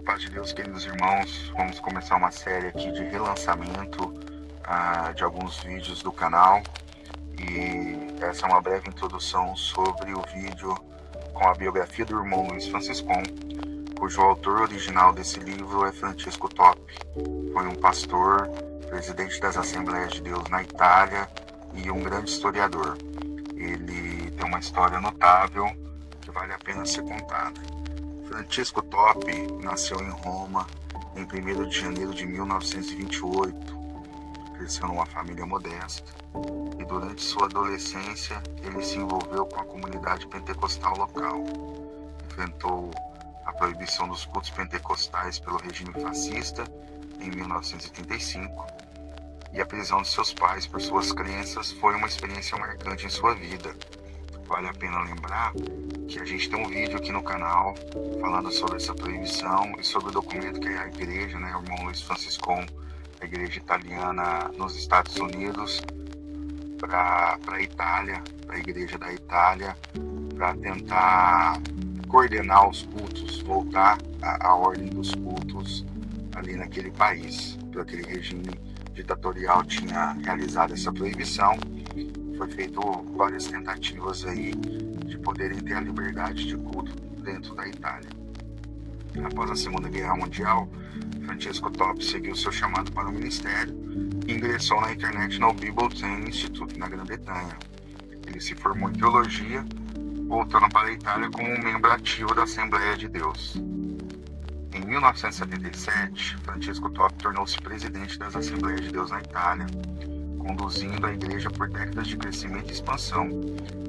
paz de Deus, queridos irmãos. Vamos começar uma série aqui de relançamento de alguns vídeos do canal. E essa é uma breve introdução sobre o vídeo com a biografia do irmão Luiz Franciscon, cujo autor original desse livro é Francesco Topi. Foi um pastor, presidente das Assembleias de Deus na Itália e um grande historiador. Ele tem uma história notável que vale a pena ser contada. Francesco Topi nasceu em Roma em 1º de janeiro de 1928. Cresceu numa família modesta e durante sua adolescência ele se envolveu com a comunidade pentecostal local. Enfrentou a proibição dos cultos pentecostais pelo regime fascista em 1935 e a prisão de seus pais por suas crenças foi uma experiência marcante em sua vida. Vale a pena lembrar que a gente tem um vídeo aqui no canal falando sobre essa proibição e sobre o documento que a igreja, o irmão Luiz Franciscon, a igreja italiana nos Estados Unidos, para a Itália, para a igreja da Itália, para tentar coordenar os cultos, voltar à ordem dos cultos ali naquele país. Porque aquele regime ditatorial tinha realizado essa proibição. Foi feito várias tentativas aí de poderem ter a liberdade de culto dentro da Itália. Após a Segunda Guerra Mundial, Francesco Topi seguiu seu chamado para o ministério e ingressou na International Bible Training Institute na Grã-Bretanha. Ele se formou em teologia, voltando para a Itália como um membro ativo da Assembleia de Deus. Em 1977, Francesco Topi tornou-se presidente das Assembleias de Deus na Itália, conduzindo a igreja por décadas de crescimento e expansão.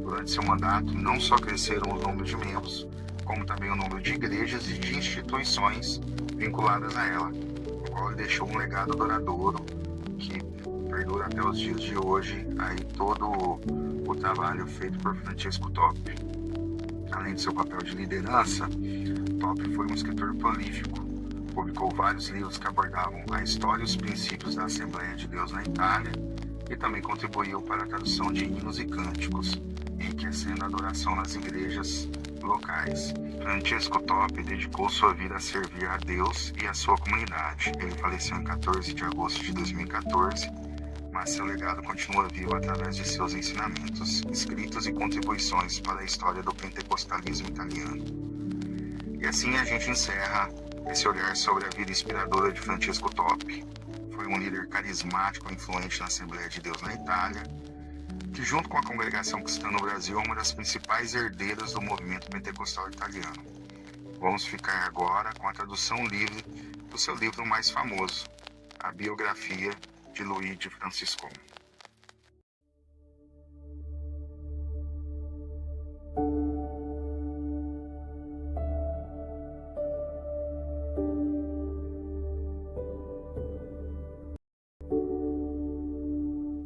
Durante seu mandato, não só cresceram o número de membros, como também o número de igrejas e de instituições vinculadas a ela, o qual ele deixou um legado duradouro que perdura até os dias de hoje, aí todo o trabalho feito por Francesco Topi. Além de seu papel de liderança, Topi foi um escritor prolífico. Publicou vários livros que abordavam a história e os princípios da Assembleia de Deus na Itália e também contribuiu para a tradução de hinos e cânticos, enriquecendo a adoração nas igrejas locais. Francesco Topi dedicou sua vida a servir a Deus e a sua comunidade. Ele faleceu em 14 de agosto de 2014, mas seu legado continua vivo através de seus ensinamentos, escritos e contribuições para a história do pentecostalismo italiano. E assim a gente encerra esse olhar sobre a vida inspiradora de Francesco Topi. Foi um líder carismático e influente na Assembleia de Deus na Itália, que junto com a congregação cristã no Brasil é uma das principais herdeiras do movimento pentecostal italiano. Vamos ficar agora com a tradução livre do seu livro mais famoso, a biografia de Luigi Franciscon.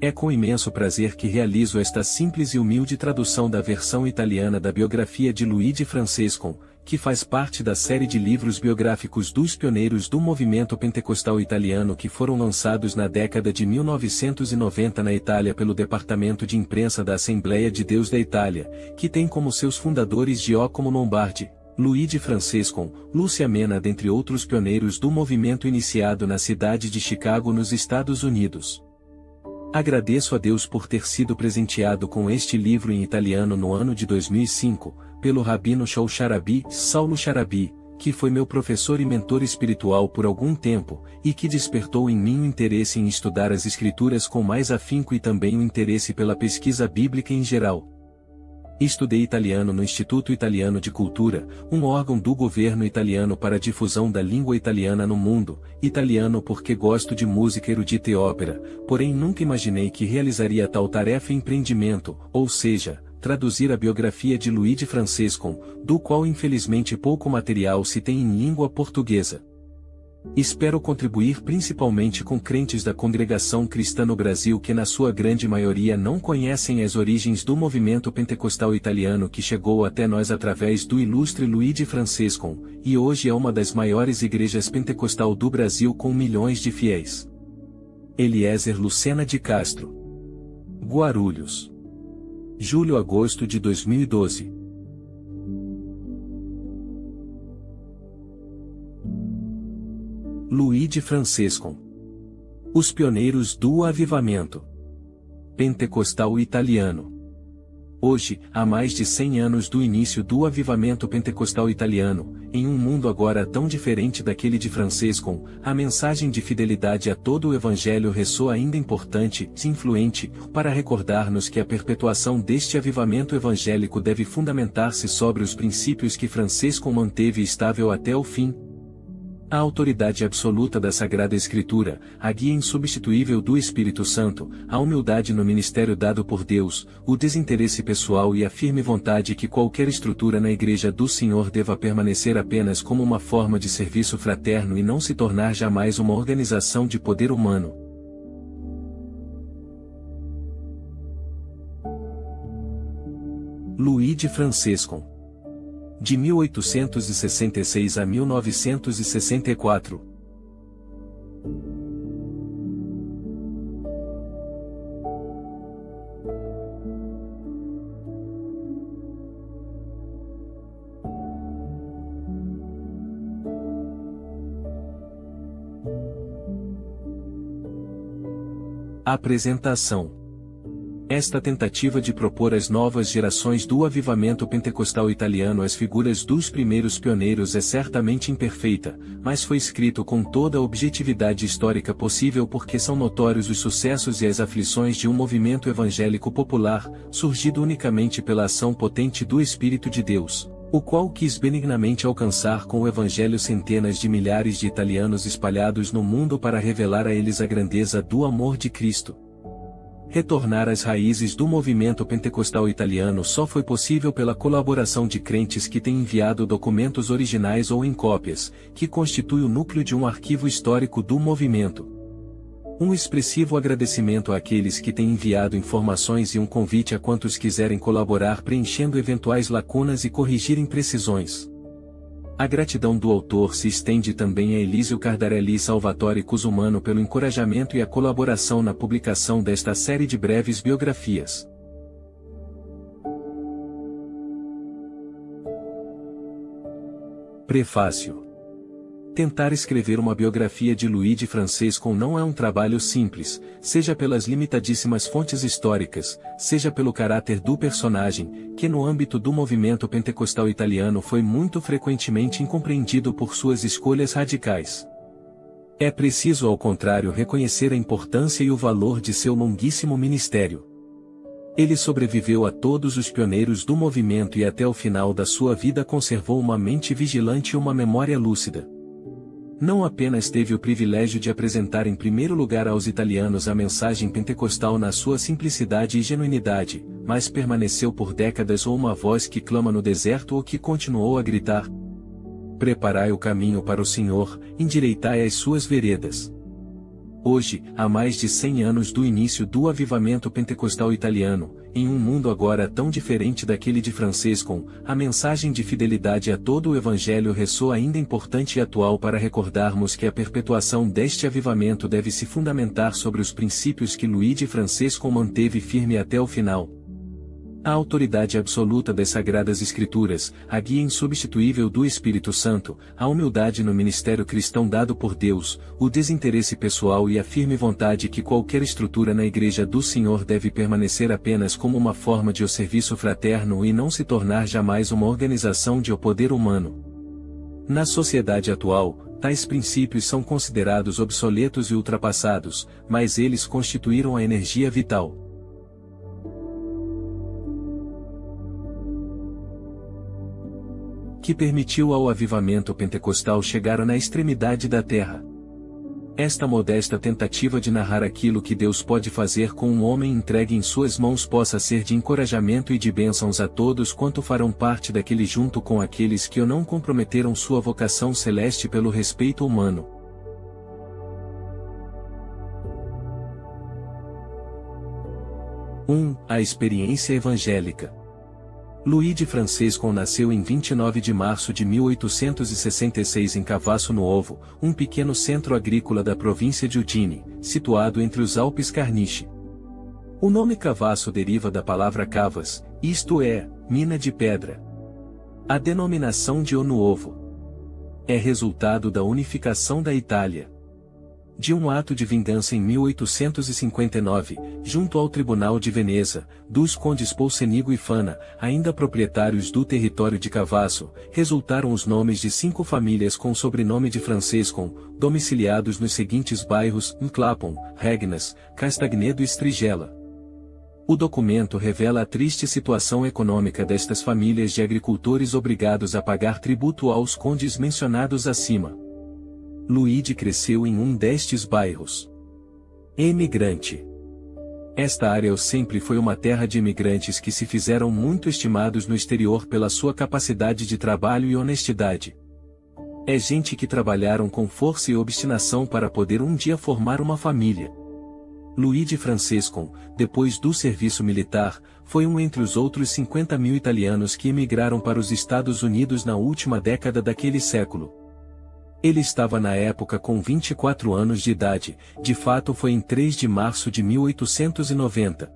É com imenso prazer que realizo esta simples e humilde tradução da versão italiana da biografia de Luigi Franciscon, que faz parte da série de livros biográficos dos pioneiros do movimento pentecostal italiano que foram lançados na década de 1990 na Itália pelo Departamento de Imprensa da Assembleia de Deus da Itália, que tem como seus fundadores Giacomo Lombardi, Luigi Franciscon, Lúcia Mena dentre outros pioneiros do movimento iniciado na cidade de Chicago nos Estados Unidos. Agradeço a Deus por ter sido presenteado com este livro em italiano no ano de 2005, pelo Rabino Shaul Sharabi, Saulo Sharabi, que foi meu professor e mentor espiritual por algum tempo, e que despertou em mim o interesse em estudar as escrituras com mais afinco e também o interesse pela pesquisa bíblica em geral. Estudei italiano no Instituto Italiano de Cultura, um órgão do governo italiano para a difusão da língua italiana no mundo, italiano porque gosto de música erudita e ópera, porém nunca imaginei que realizaria tal tarefa e empreendimento, ou seja, traduzir a biografia de Luigi Franciscon, do qual infelizmente pouco material se tem em língua portuguesa. Espero contribuir principalmente com crentes da congregação cristã no Brasil que na sua grande maioria não conhecem as origens do movimento pentecostal italiano que chegou até nós através do ilustre Luigi Franciscon, e hoje é uma das maiores igrejas pentecostal do Brasil com milhões de fiéis. Eliezer Lucena de Castro. Guarulhos. Julho-agosto de 2012. Luigi Francescon. Os pioneiros do avivamento pentecostal italiano. Hoje, há mais de 100 anos do início do avivamento pentecostal italiano, em um mundo agora tão diferente daquele de Francescon, a mensagem de fidelidade a todo o Evangelho ressoa ainda importante e influente, para recordar-nos que a perpetuação deste avivamento evangélico deve fundamentar-se sobre os princípios que Francescon manteve estável até o fim. A autoridade absoluta da Sagrada Escritura, a guia insubstituível do Espírito Santo, a humildade no ministério dado por Deus, o desinteresse pessoal e a firme vontade que qualquer estrutura na Igreja do Senhor deva permanecer apenas como uma forma de serviço fraterno e não se tornar jamais uma organização de poder humano. Luigi Francescon. De 1866 a 1964. Apresentação. Esta tentativa de propor às novas gerações do avivamento pentecostal italiano as figuras dos primeiros pioneiros é certamente imperfeita, mas foi escrito com toda a objetividade histórica possível porque são notórios os sucessos e as aflições de um movimento evangélico popular, surgido unicamente pela ação potente do Espírito de Deus, o qual quis benignamente alcançar com o Evangelho centenas de milhares de italianos espalhados no mundo para revelar a eles a grandeza do amor de Cristo. Retornar às raízes do movimento pentecostal italiano só foi possível pela colaboração de crentes que têm enviado documentos originais ou em cópias, que constitui o núcleo de um arquivo histórico do movimento. Um expressivo agradecimento àqueles que têm enviado informações e um convite a quantos quiserem colaborar preenchendo eventuais lacunas e corrigir imprecisões. A gratidão do autor se estende também a Elísio Cardarelli e Salvatore Cusumano pelo encorajamento e a colaboração na publicação desta série de breves biografias. Prefácio. Tentar escrever uma biografia de Luigi Francescon não é um trabalho simples, seja pelas limitadíssimas fontes históricas, seja pelo caráter do personagem, que no âmbito do movimento pentecostal italiano foi muito frequentemente incompreendido por suas escolhas radicais. É preciso, ao contrário, reconhecer a importância e o valor de seu longuíssimo ministério. Ele sobreviveu a todos os pioneiros do movimento e até o final da sua vida conservou uma mente vigilante e uma memória lúcida. Não apenas teve o privilégio de apresentar em primeiro lugar aos italianos a mensagem pentecostal na sua simplicidade e genuinidade, mas permaneceu por décadas ou uma voz que clama no deserto ou que continuou a gritar: "Preparai o caminho para o Senhor, endireitai as suas veredas." Hoje, há mais de 100 anos do início do avivamento pentecostal italiano, em um mundo agora tão diferente daquele de Francescon, a mensagem de fidelidade a todo o Evangelho ressoa ainda importante e atual para recordarmos que a perpetuação deste avivamento deve se fundamentar sobre os princípios que Luigi Francescon manteve firme até o final. A autoridade absoluta das Sagradas Escrituras, a guia insubstituível do Espírito Santo, a humildade no ministério cristão dado por Deus, o desinteresse pessoal e a firme vontade que qualquer estrutura na Igreja do Senhor deve permanecer apenas como uma forma de serviço fraterno e não se tornar jamais uma organização de poder humano. Na sociedade atual, tais princípios são considerados obsoletos e ultrapassados, mas eles constituíram a energia vital que permitiu ao avivamento pentecostal chegar na extremidade da terra. Esta modesta tentativa de narrar aquilo que Deus pode fazer com um homem entregue em suas mãos possa ser de encorajamento e de bênçãos a todos quanto farão parte daquele junto com aqueles que não comprometeram sua vocação celeste pelo respeito humano. A experiência evangélica. Luigi Francescon nasceu em 29 de março de 1866 em Cavasso no Ovo, um pequeno centro agrícola da província de Udine, situado entre os Alpes Carnici. O nome Cavasso deriva da palavra cavas, isto é, mina de pedra. A denominação de O no Ovo. É resultado da unificação da Itália. De um ato de vingança em 1859, junto ao Tribunal de Veneza, dos condes Polcenigo e Fana, ainda proprietários do território de Cavasso, resultaram os nomes de 5 famílias com o sobrenome de Francescon, domiciliados nos seguintes bairros: Clapham, Regnas, Castagnedo e Strigella. O documento revela a triste situação econômica destas famílias de agricultores obrigados a pagar tributo aos condes mencionados acima. Luigi cresceu em um destes bairros. Emigrante. Esta área sempre foi uma terra de imigrantes que se fizeram muito estimados no exterior pela sua capacidade de trabalho e honestidade. É gente que trabalharam com força e obstinação para poder um dia formar uma família. Luigi Francescon, depois do serviço militar, foi um entre os outros 50.000 italianos que emigraram para os Estados Unidos na última década daquele século. Ele estava na época com 24 anos de idade, de fato foi em 3 de março de 1890.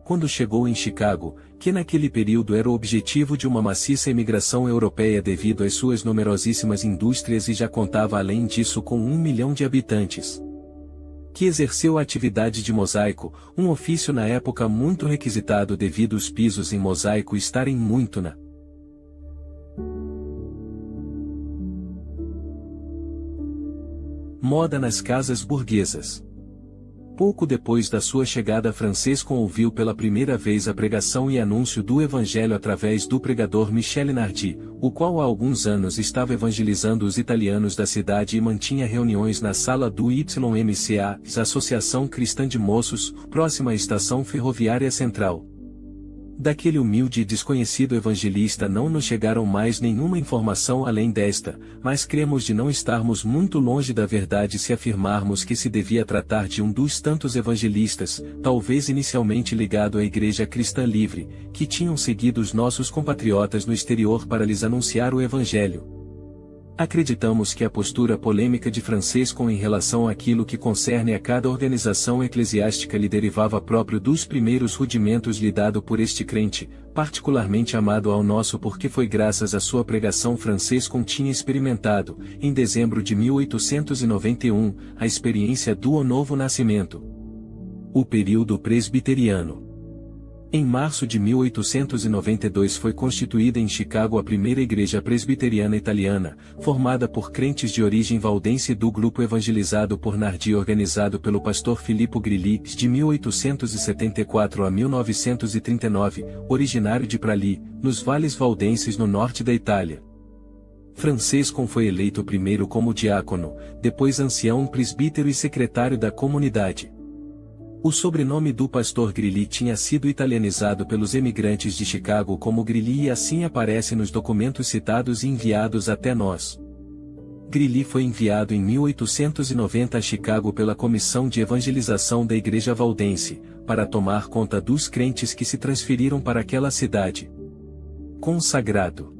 Quando chegou em Chicago, que naquele período era o objetivo de uma maciça imigração europeia devido às suas numerosíssimas indústrias e já contava além disso com 1 milhão de habitantes. Que exerceu a atividade de mosaico, um ofício na época muito requisitado devido os pisos em mosaico estarem muito na moda nas casas burguesas. Pouco depois da sua chegada, Francescon ouviu pela primeira vez a pregação e anúncio do Evangelho através do pregador Michele Nardi, o qual há alguns anos estava evangelizando os italianos da cidade e mantinha reuniões na sala do YMCA, Associação Cristã de Moços, próxima à estação ferroviária central. Daquele humilde e desconhecido evangelista não nos chegaram mais nenhuma informação além desta, mas cremos de não estarmos muito longe da verdade se afirmarmos que se devia tratar de um dos tantos evangelistas, talvez inicialmente ligado à Igreja Cristã Livre, que tinham seguido os nossos compatriotas no exterior para lhes anunciar o Evangelho. Acreditamos que a postura polêmica de Francescon em relação àquilo que concerne a cada organização eclesiástica lhe derivava próprio dos primeiros rudimentos lhe dado por este crente, particularmente amado ao nosso porque foi graças à sua pregação Francescon tinha experimentado, em dezembro de 1891, a experiência do novo nascimento. O período presbiteriano. Em março de 1892 foi constituída em Chicago a primeira igreja presbiteriana italiana, formada por crentes de origem valdense do grupo evangelizado por Nardi organizado pelo pastor Filippo Grilli, de 1874 a 1939, originário de Prali, nos vales valdenses no norte da Itália. Francescon foi eleito primeiro como diácono, depois ancião presbítero e secretário da comunidade. O sobrenome do pastor Grilli tinha sido italianizado pelos emigrantes de Chicago como Grilli e assim aparece nos documentos citados e enviados até nós. Grilli foi enviado em 1890 a Chicago pela Comissão de Evangelização da Igreja Valdense, para tomar conta dos crentes que se transferiram para aquela cidade. Consagrado.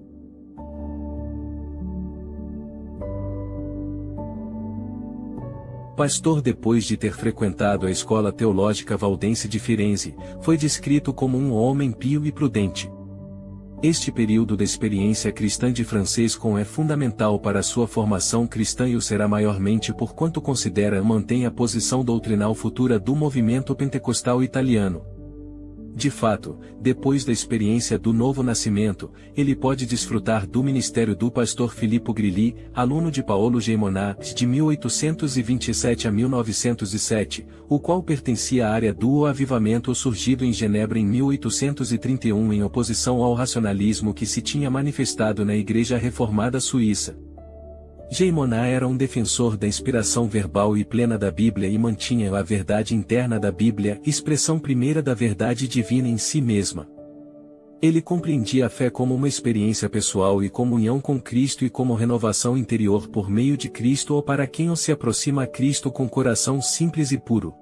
Pastor depois de ter frequentado a Escola Teológica Valdense de Firenze, foi descrito como um homem pio e prudente. Este período da experiência cristã de Francescon é fundamental para a sua formação cristã e o será maiormente porquanto considera e mantém a posição doutrinal futura do movimento pentecostal italiano. De fato, depois da experiência do novo nascimento, ele pode desfrutar do ministério do pastor Filippo Grilli, aluno de Paolo Geimonat, de 1827 a 1907, o qual pertencia à área do avivamento surgido em Genebra em 1831 em oposição ao racionalismo que se tinha manifestado na Igreja Reformada Suíça. Geimonat era um defensor da inspiração verbal e plena da Bíblia e mantinha a verdade interna da Bíblia, expressão primeira da verdade divina em si mesma. Ele compreendia a fé como uma experiência pessoal e comunhão com Cristo e como renovação interior por meio de Cristo ou para quem se aproxima a Cristo com coração simples e puro.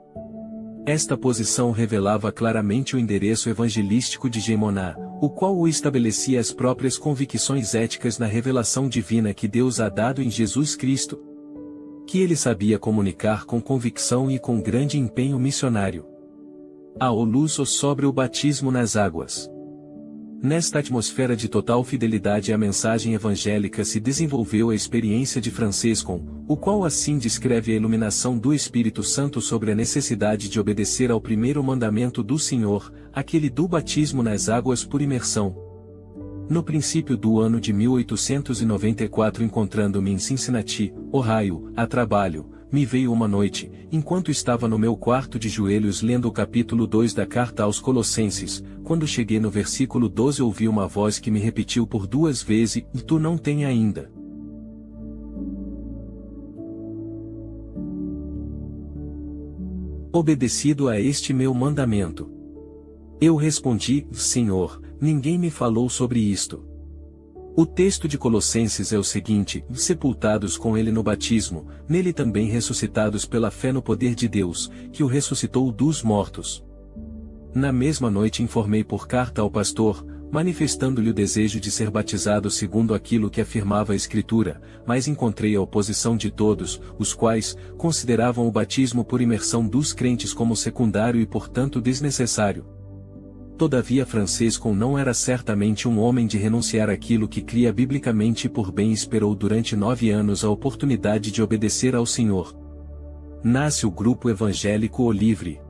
Esta posição revelava claramente o endereço evangelístico de Geimonat, o qual o estabelecia as próprias convicções éticas na revelação divina que Deus ha dado em Jesus Cristo, que ele sabia comunicar com convicção e com grande empenho missionário. A luz sobre o batismo nas águas. Nesta atmosfera de total fidelidade à mensagem evangélica se desenvolveu a experiência de Franciscon, o qual assim descreve a iluminação do Espírito Santo sobre a necessidade de obedecer ao primeiro mandamento do Senhor, aquele do batismo nas águas por imersão. No princípio do ano de 1894, encontrando-me em Cincinnati, Ohio, a trabalho, me veio uma noite, enquanto estava no meu quarto de joelhos lendo o capítulo 2 da carta aos Colossenses, quando cheguei no versículo 12 ouvi uma voz que me repetiu por 2 vezes, e tu não tem ainda obedecido a este meu mandamento. Eu respondi, Senhor, ninguém me falou sobre isto. O texto de Colossenses é o seguinte: sepultados com ele no batismo, nele também ressuscitados pela fé no poder de Deus, que o ressuscitou dos mortos. Na mesma noite informei por carta ao pastor, manifestando-lhe o desejo de ser batizado segundo aquilo que afirmava a Escritura, mas encontrei a oposição de todos, os quais consideravam o batismo por imersão dos crentes como secundário e portanto desnecessário. Todavia Franciscon não era certamente um homem de renunciar àquilo que cria biblicamente e por bem esperou durante 9 anos a oportunidade de obedecer ao Senhor. Nasce o grupo evangélico O Livre.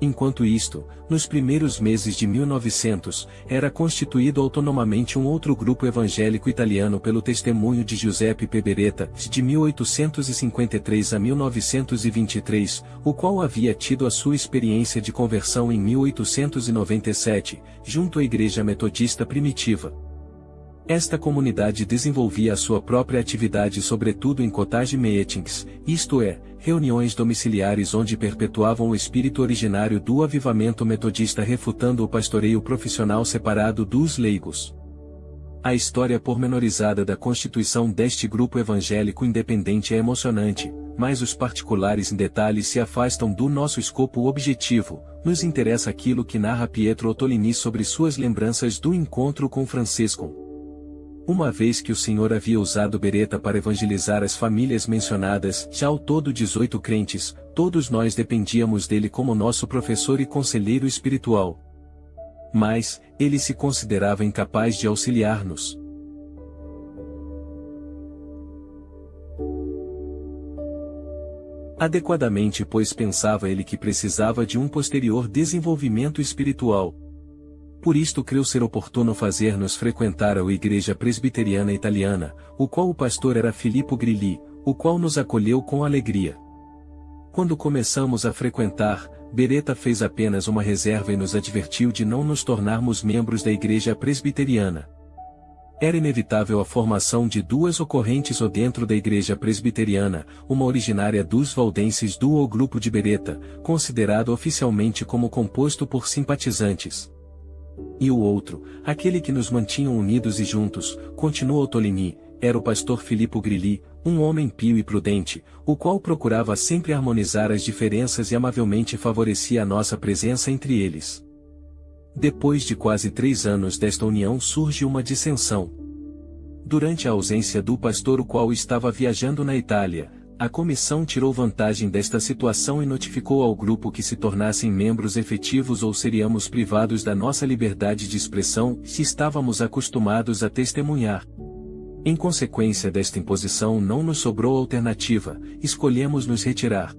Enquanto isto, nos primeiros meses de 1900, era constituído autonomamente um outro grupo evangélico italiano pelo testemunho de Giuseppe Peberetta, de 1853 a 1923, o qual havia tido a sua experiência de conversão em 1897, junto à Igreja Metodista Primitiva. Esta comunidade desenvolvia a sua própria atividade sobretudo em cottage meetings, isto é, reuniões domiciliares onde perpetuavam o espírito originário do avivamento metodista refutando o pastoreio profissional separado dos leigos. A história pormenorizada da constituição deste grupo evangélico independente é emocionante, mas os particulares em detalhes se afastam do nosso escopo objetivo. Nos interessa aquilo que narra Pietro Ottolini sobre suas lembranças do encontro com Franciscon. Uma vez que o Senhor havia usado Beretta para evangelizar as famílias mencionadas, já ao todo 18 crentes, todos nós dependíamos dele como nosso professor e conselheiro espiritual. Mas, ele se considerava incapaz de auxiliar-nos. Adequadamente, pois pensava ele que precisava de um posterior desenvolvimento espiritual. Por isto creu ser oportuno fazer-nos frequentar a Igreja Presbiteriana Italiana, o qual o pastor era Filippo Grilli, o qual nos acolheu com alegria. Quando começamos a frequentar, Beretta fez apenas uma reserva e nos advertiu de não nos tornarmos membros da Igreja Presbiteriana. Era inevitável a formação de 2 ocorrentes ou dentro da Igreja Presbiteriana, uma originária dos valdenses do O grupo de Beretta, considerado oficialmente como composto por simpatizantes. E o outro, aquele que nos mantinham unidos e juntos, continuou Ottolini, era o pastor Filippo Grilli, um homem pio e prudente, o qual procurava sempre harmonizar as diferenças e amavelmente favorecia a nossa presença entre eles. Depois de quase 3 anos desta união surge uma dissensão. Durante a ausência do pastor o qual estava viajando na Itália, a comissão tirou vantagem desta situação e notificou ao grupo que se tornassem membros efetivos ou seríamos privados da nossa liberdade de expressão, se estávamos acostumados a testemunhar. Em consequência desta imposição não nos sobrou alternativa, escolhemos nos retirar.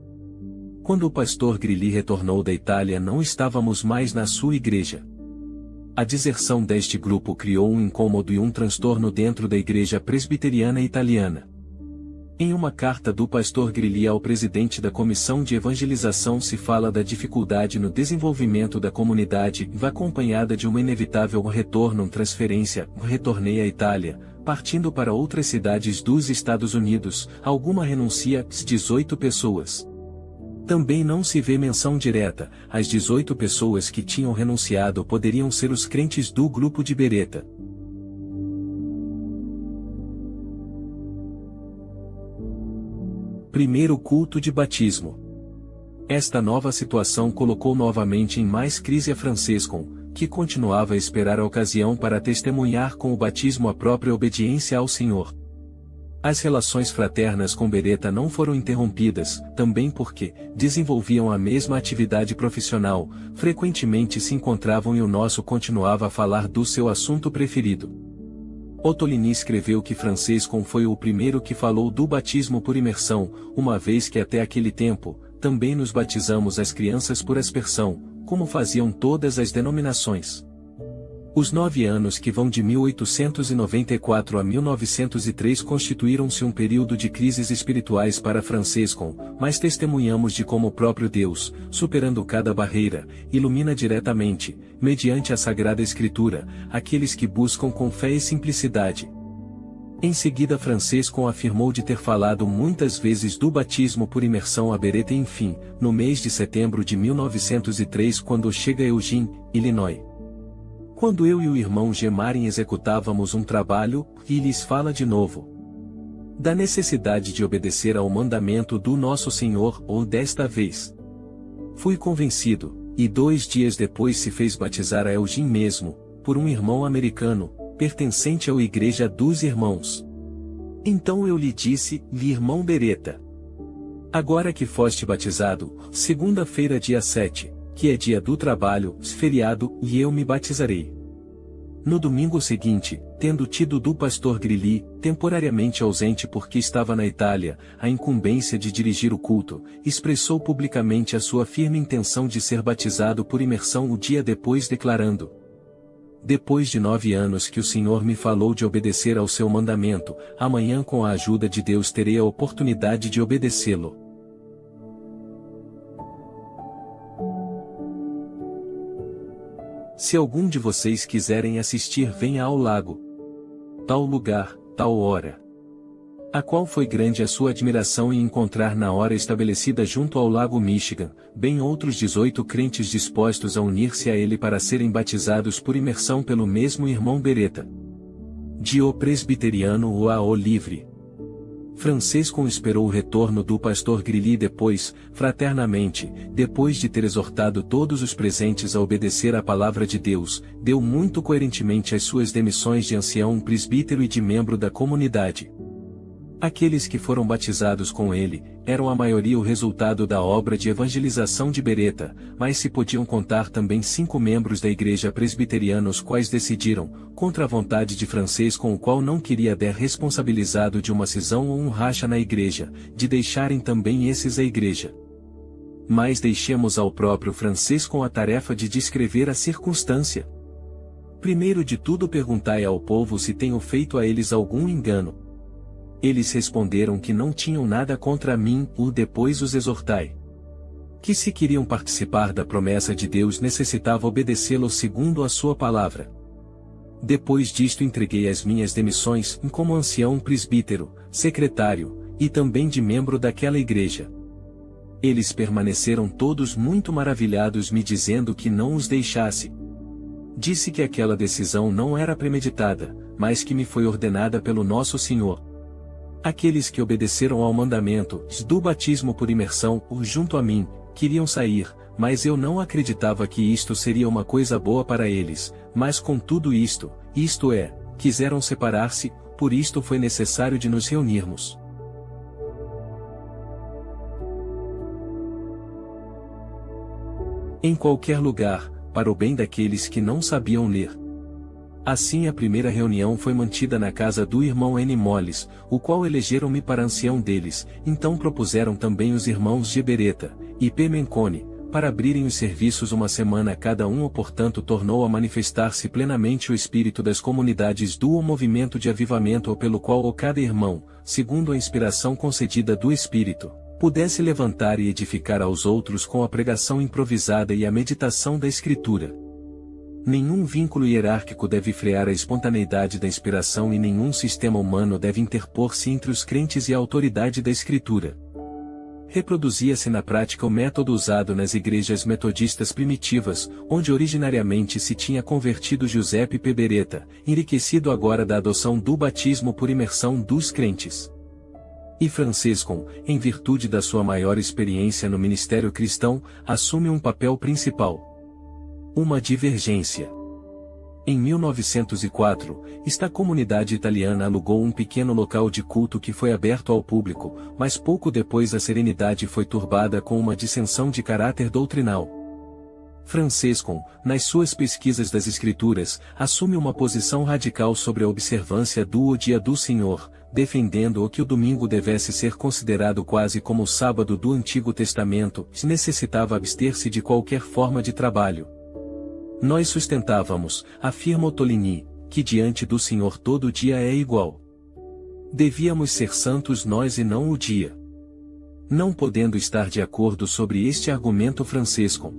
Quando o pastor Grilli retornou da Itália não estávamos mais na sua igreja. A deserção deste grupo criou um incômodo e um transtorno dentro da Igreja Presbiteriana Italiana. Em uma carta do pastor Grilli ao presidente da Comissão de Evangelização se fala da dificuldade no desenvolvimento da comunidade, acompanhada de uma inevitável retorno transferência, retornei à Itália, partindo para outras cidades dos Estados Unidos, alguma renuncia, 18 pessoas. Também não se vê menção direta, as 18 pessoas que tinham renunciado poderiam ser os crentes do grupo de Beretta. Primeiro culto de batismo. Esta nova situação colocou novamente em mais crise a Franciscon, que continuava a esperar a ocasião para testemunhar com o batismo a própria obediência ao Senhor. As relações fraternas com Beretta não foram interrompidas, também porque desenvolviam a mesma atividade profissional, frequentemente se encontravam e o nosso continuava a falar do seu assunto preferido. Ottolini escreveu que Francescon foi o primeiro que falou do batismo por imersão, uma vez que até aquele tempo, também nos batizamos as crianças por aspersão, como faziam todas as denominações. Os 9 anos que vão de 1894 a 1903 constituíram-se um período de crises espirituais para Francescon, mas testemunhamos de como o próprio Deus, superando cada barreira, ilumina diretamente, mediante a Sagrada Escritura, aqueles que buscam com fé e simplicidade. Em seguida Francescon afirmou de ter falado muitas vezes do batismo por imersão a Beretta e enfim, no mês de setembro de 1903 quando chega a Eugene, Illinois. Quando eu e o irmão Gemarin executávamos um trabalho, e lhes fala de novo da necessidade de obedecer ao mandamento do nosso Senhor, ou desta vez fui convencido, e 2 dias depois se fez batizar a Eugene mesmo, por um irmão americano, pertencente à Igreja dos Irmãos. Então eu lhe disse, irmão Beretta, agora que foste batizado, segunda-feira dia 7, que é dia do trabalho, feriado, e eu me batizarei. No domingo seguinte, tendo tido do pastor Grilli, temporariamente ausente porque estava na Itália, a incumbência de dirigir o culto, expressou publicamente a sua firme intenção de ser batizado por imersão o dia depois declarando: depois de 9 anos que o Senhor me falou de obedecer ao seu mandamento, amanhã com a ajuda de Deus terei a oportunidade de obedecê-lo. Se algum de vocês quiserem assistir, venha ao lago. Tal lugar, tal hora. A qual foi grande a sua admiração em encontrar na hora estabelecida junto ao lago Michigan, bem outros 18 crentes dispostos a unir-se a ele para serem batizados por imersão pelo mesmo irmão Beretta. De O Presbiteriano ou a O Livre. Francescon esperou o retorno do pastor Grilli depois, fraternamente, depois de ter exortado todos os presentes a obedecer à palavra de Deus, deu muito coerentemente as suas demissões de ancião presbítero e de membro da comunidade. Aqueles que foram batizados com ele, eram a maioria o resultado da obra de evangelização de Beretta, mas se podiam contar também 5 membros da igreja presbiteriana os quais decidiram, contra a vontade de Francescon, o qual não queria der responsabilizado de uma cisão ou um racha na igreja, de deixarem também esses a igreja. Mas deixemos ao próprio Francescon a tarefa de descrever a circunstância. Primeiro de tudo perguntai ao povo se tenho feito a eles algum engano. Eles responderam que não tinham nada contra mim, ou depois os exortai. Que se queriam participar da promessa de Deus necessitava obedecê-lo segundo a sua palavra. Depois disto entreguei as minhas demissões, como ancião presbítero, secretário, e também de membro daquela igreja. Eles permaneceram todos muito maravilhados me dizendo que não os deixasse. Disse que aquela decisão não era premeditada, mas que me foi ordenada pelo nosso Senhor. Aqueles que obedeceram ao mandamento do batismo por imersão, junto a mim, queriam sair, mas eu não acreditava que isto seria uma coisa boa para eles, mas com tudo isto é, quiseram separar-se, por isto foi necessário de nos reunirmos. Em qualquer lugar, para o bem daqueles que não sabiam ler. Assim a primeira reunião foi mantida na casa do irmão N. Moles, o qual elegeram-me para ancião deles, então propuseram também os irmãos G. Beretta, e P. Mencone, para abrirem os serviços uma semana cada um, portanto tornou a manifestar-se plenamente o espírito das comunidades do movimento de avivamento pelo qual cada irmão, segundo a inspiração concedida do Espírito, pudesse levantar e edificar aos outros com a pregação improvisada e a meditação da Escritura. Nenhum vínculo hierárquico deve frear a espontaneidade da inspiração e nenhum sistema humano deve interpor-se entre os crentes e a autoridade da Escritura. Reproduzia-se na prática o método usado nas igrejas metodistas primitivas, onde originariamente se tinha convertido Giuseppe P. Beretta, enriquecido agora da adoção do batismo por imersão dos crentes. E Francescon, em virtude da sua maior experiência no ministério cristão, assume um papel principal. Uma divergência. Em 1904, esta comunidade italiana alugou um pequeno local de culto que foi aberto ao público, mas pouco depois a serenidade foi turbada com uma dissensão de caráter doutrinal. Francescon, nas suas pesquisas das Escrituras, assume uma posição radical sobre a observância do Dia do Senhor, defendendo que o domingo devesse ser considerado quase como o sábado do Antigo Testamento, se necessitava abster-se de qualquer forma de trabalho. Nós sustentávamos, afirma Ottolini, que diante do Senhor todo dia é igual. Devíamos ser santos nós e não o dia. Não podendo estar de acordo sobre este argumento Francescon.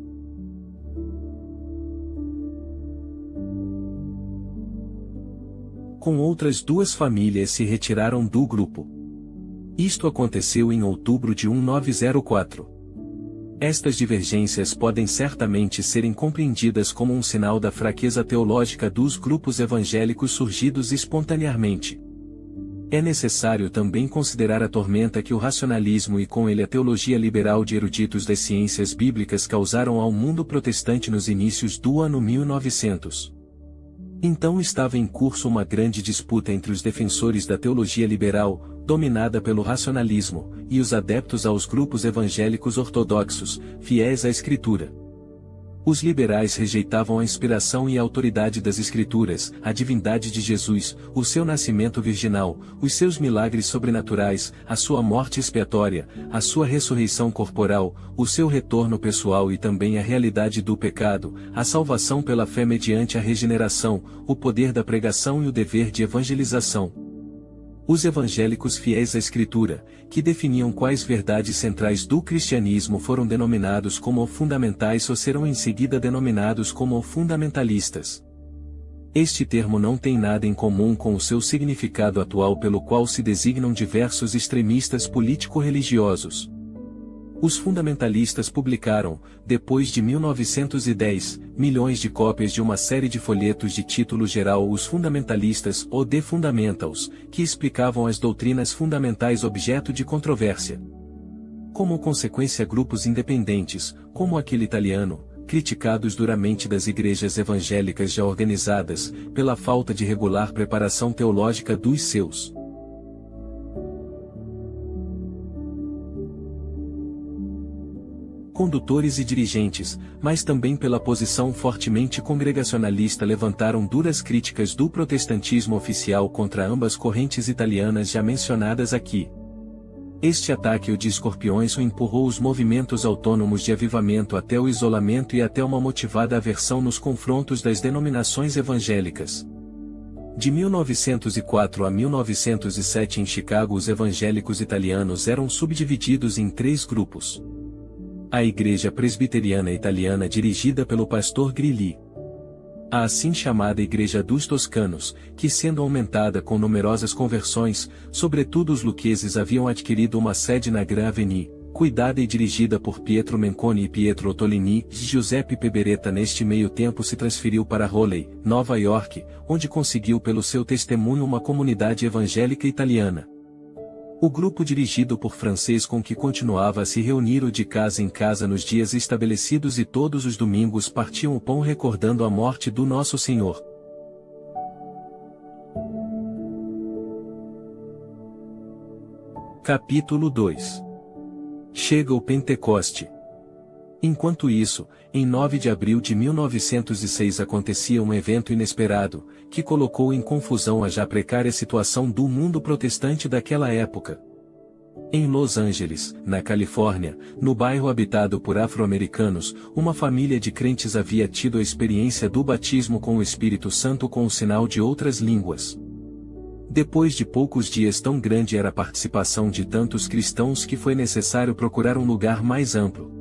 Com outras duas famílias se retiraram do grupo. Isto aconteceu em outubro de 1904. Estas divergências podem certamente serem compreendidas como um sinal da fraqueza teológica dos grupos evangélicos surgidos espontaneamente. É necessário também considerar a tormenta que o racionalismo e com ele a teologia liberal de eruditos das ciências bíblicas causaram ao mundo protestante nos inícios do ano 1900. Então estava em curso uma grande disputa entre os defensores da teologia liberal, dominada pelo racionalismo, e os adeptos aos grupos evangélicos ortodoxos, fiéis à Escritura. Os liberais rejeitavam a inspiração e a autoridade das Escrituras, a divindade de Jesus, o seu nascimento virginal, os seus milagres sobrenaturais, a sua morte expiatória, a sua ressurreição corporal, o seu retorno pessoal e também a realidade do pecado, a salvação pela fé mediante a regeneração, o poder da pregação e o dever de evangelização. Os evangélicos fiéis à Escritura, que definiam quais verdades centrais do cristianismo foram denominados como fundamentais ou serão em seguida denominados como fundamentalistas. Este termo não tem nada em comum com o seu significado atual pelo qual se designam diversos extremistas político-religiosos. Os fundamentalistas publicaram, depois de 1910, milhões de cópias de uma série de folhetos de título geral Os Fundamentalistas ou The Fundamentals, que explicavam as doutrinas fundamentais objeto de controvérsia. Como consequência, grupos independentes, como aquele italiano, criticados duramente das igrejas evangélicas já organizadas, pela falta de regular preparação teológica dos seus condutores e dirigentes, mas também pela posição fortemente congregacionalista levantaram duras críticas do protestantismo oficial contra ambas correntes italianas já mencionadas aqui. Este ataque de escorpiões o empurrou os movimentos autônomos de avivamento até o isolamento e até uma motivada aversão nos confrontos das denominações evangélicas. De 1904 a 1907 em Chicago os evangélicos italianos eram subdivididos em 3 grupos. A Igreja Presbiteriana Italiana dirigida pelo pastor Grilli. A assim chamada Igreja dos Toscanos, que sendo aumentada com numerosas conversões, sobretudo os luqueses haviam adquirido uma sede na Grand Avenue, cuidada e dirigida por Pietro Menconi e Pietro Ottolini. Giuseppe Peberetta neste meio tempo se transferiu para Raleigh, Nova York, onde conseguiu pelo seu testemunho uma comunidade evangélica italiana. O grupo dirigido por Francescon que continuava a se reunir de casa em casa nos dias estabelecidos e todos os domingos partiam o pão recordando a morte do Nosso Senhor. Capítulo 2. Chega o Pentecoste. Enquanto isso, em 9 de abril de 1906 acontecia um evento inesperado, que colocou em confusão a já precária situação do mundo protestante daquela época. Em Los Angeles, na Califórnia, no bairro habitado por afro-americanos, uma família de crentes havia tido a experiência do batismo com o Espírito Santo com o sinal de outras línguas. Depois de poucos dias, tão grande era a participação de tantos cristãos que foi necessário procurar um lugar mais amplo.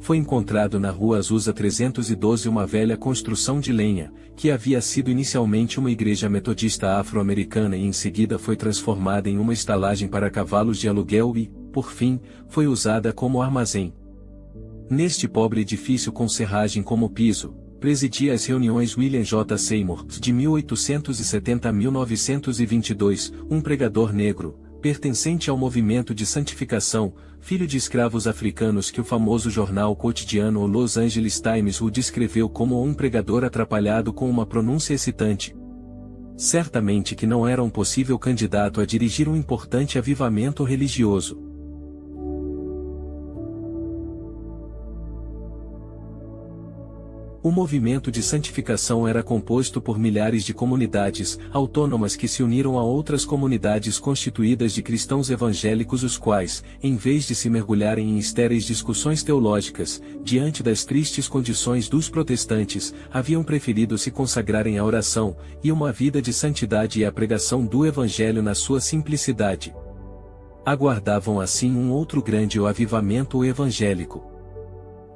Foi encontrado na Rua Azusa 312 uma velha construção de lenha, que havia sido inicialmente uma igreja metodista afro-americana e em seguida foi transformada em uma estalagem para cavalos de aluguel e, por fim, foi usada como armazém. Neste pobre edifício com serragem como piso, presidia as reuniões William J. Seymour, de 1870 a 1922, um pregador negro, pertencente ao movimento de santificação, filho de escravos africanos que o famoso jornal cotidiano o Los Angeles Times o descreveu como um pregador atrapalhado com uma pronúncia excitante. Certamente que não era um possível candidato a dirigir um importante avivamento religioso. O movimento de santificação era composto por milhares de comunidades autônomas que se uniram a outras comunidades constituídas de cristãos evangélicos, os quais, em vez de se mergulharem em estéreis discussões teológicas, diante das tristes condições dos protestantes, haviam preferido se consagrarem à oração e uma vida de santidade e à pregação do Evangelho na sua simplicidade. Aguardavam assim um outro grande avivamento evangélico.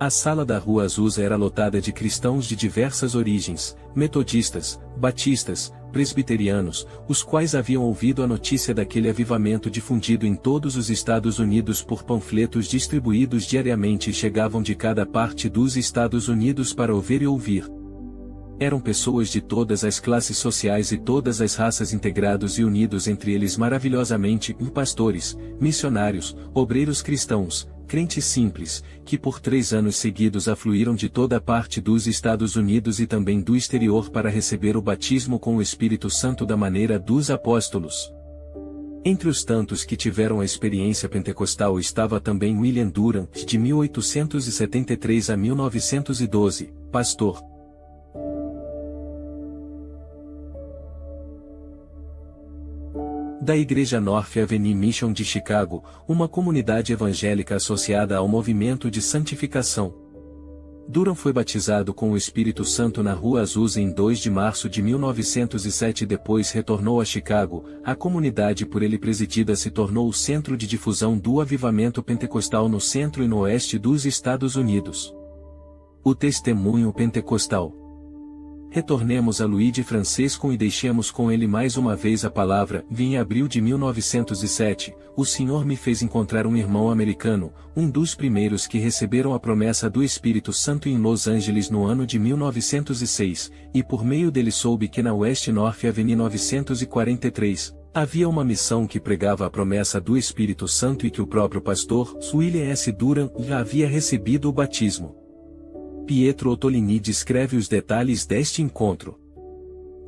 A sala da Rua Azusa era lotada de cristãos de diversas origens, metodistas, batistas, presbiterianos, os quais haviam ouvido a notícia daquele avivamento difundido em todos os Estados Unidos por panfletos distribuídos diariamente e chegavam de cada parte dos Estados Unidos para ouvir e ouvir. Eram pessoas de todas as classes sociais e todas as raças integrados e unidos entre eles maravilhosamente, pastores, missionários, obreiros cristãos, crentes simples, que por 3 anos seguidos afluíram de toda parte dos Estados Unidos e também do exterior para receber o batismo com o Espírito Santo da maneira dos apóstolos. Entre os tantos que tiveram a experiência pentecostal estava também William Durham, de 1873 a 1912, pastor. Da Igreja North Avenue Mission de Chicago, uma comunidade evangélica associada ao movimento de santificação. Durham foi batizado com o Espírito Santo na Rua Azusa em 2 de março de 1907 e depois retornou a Chicago. A comunidade por ele presidida se tornou o centro de difusão do avivamento pentecostal no centro e no oeste dos Estados Unidos. O testemunho pentecostal. Retornemos a Luigi Francescon e deixemos com ele mais uma vez a palavra. Em abril de 1907, o Senhor me fez encontrar um irmão americano, um dos primeiros que receberam a promessa do Espírito Santo em Los Angeles no ano de 1906, e por meio dele soube que na West North Avenue 943, havia uma missão que pregava a promessa do Espírito Santo e que o próprio pastor, William S. Durham, já havia recebido o batismo. Pietro Ottolini descreve os detalhes deste encontro.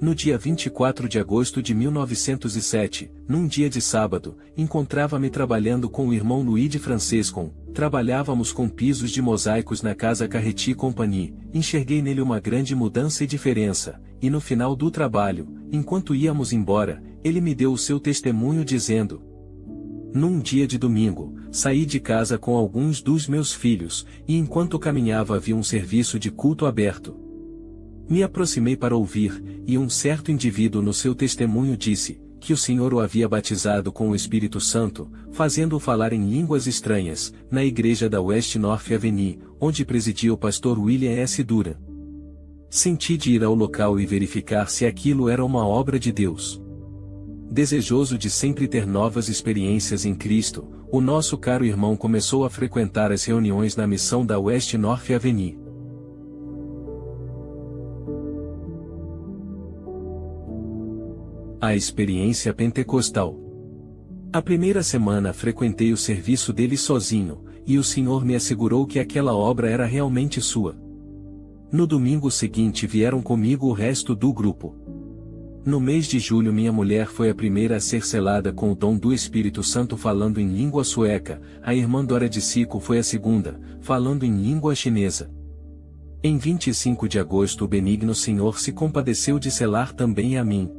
No dia 24 de agosto de 1907, num dia de sábado, encontrava-me trabalhando com o irmão Luigi Francescon. Trabalhávamos com pisos de mosaicos na casa Carretti Company. Enxerguei nele uma grande mudança e diferença, e no final do trabalho, enquanto íamos embora, ele me deu o seu testemunho dizendo: num dia de domingo, saí de casa com alguns dos meus filhos, e enquanto caminhava vi um serviço de culto aberto. Me aproximei para ouvir, e um certo indivíduo no seu testemunho disse que o Senhor o havia batizado com o Espírito Santo, fazendo-o falar em línguas estranhas, na igreja da West North Avenue, onde presidia o pastor William S. Durham. Senti de ir ao local e verificar se aquilo era uma obra de Deus. Desejoso de sempre ter novas experiências em Cristo, o nosso caro irmão começou a frequentar as reuniões na missão da West North Avenue. A experiência pentecostal. A primeira semana frequentei o serviço dele sozinho, e o Senhor me assegurou que aquela obra era realmente sua. No domingo seguinte vieram comigo o resto do grupo. No mês de julho minha mulher foi a primeira a ser selada com o dom do Espírito Santo falando em língua sueca, a irmã Dora de Sico foi a segunda, falando em língua chinesa. Em 25 de agosto o benigno Senhor se compadeceu de selar também a mim.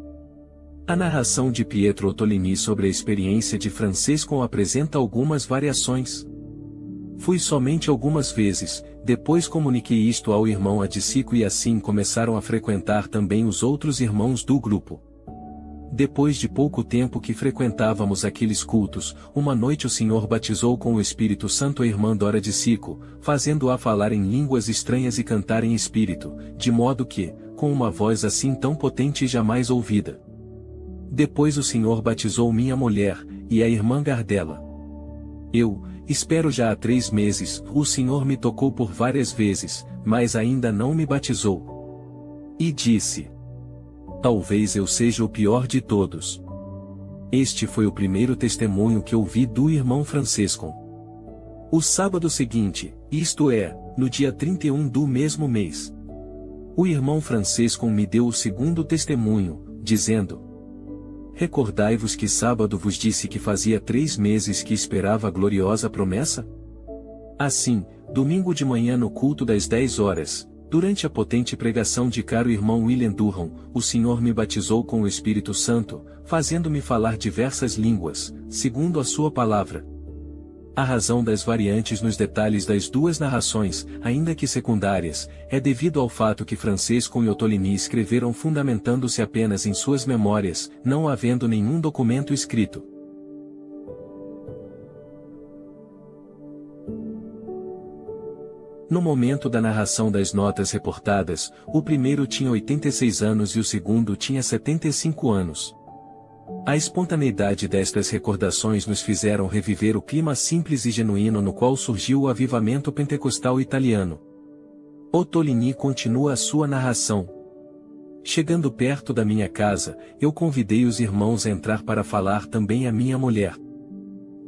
A narração de Pietro Ottolini sobre a experiência de Francescon apresenta algumas variações. Fui somente algumas vezes, depois comuniquei isto ao irmão Adicico e assim começaram a frequentar também os outros irmãos do grupo. Depois de pouco tempo que frequentávamos aqueles cultos, uma noite o Senhor batizou com o Espírito Santo a irmã Dora Adicico, fazendo-a falar em línguas estranhas e cantar em espírito, de modo que, com uma voz assim tão potente e jamais ouvida. Depois o Senhor batizou minha mulher, e a irmã Gardella. Espero já há 3 meses, o Senhor me tocou por várias vezes, mas ainda não me batizou. E disse: talvez eu seja o pior de todos. Este foi o primeiro testemunho que ouvi do irmão Francescon. O sábado seguinte, isto é, no dia 31 do mesmo mês, o irmão Francescon me deu o segundo testemunho, dizendo: recordai-vos que sábado vos disse que fazia 3 meses que esperava a gloriosa promessa? Assim, domingo de manhã no culto das 10 horas, durante a potente pregação de caro irmão William Durham, o Senhor me batizou com o Espírito Santo, fazendo-me falar diversas línguas, segundo a sua palavra. A razão das variantes nos detalhes das duas narrações, ainda que secundárias, é devido ao fato que Francescon e Ottolini escreveram fundamentando-se apenas em suas memórias, não havendo nenhum documento escrito. No momento da narração das notas reportadas, o primeiro tinha 86 anos e o segundo tinha 75 anos. A espontaneidade destas recordações nos fizeram reviver o clima simples e genuíno no qual surgiu o avivamento pentecostal italiano. Ottolini continua a sua narração. Chegando perto da minha casa, eu convidei os irmãos a entrar para falar também à minha mulher.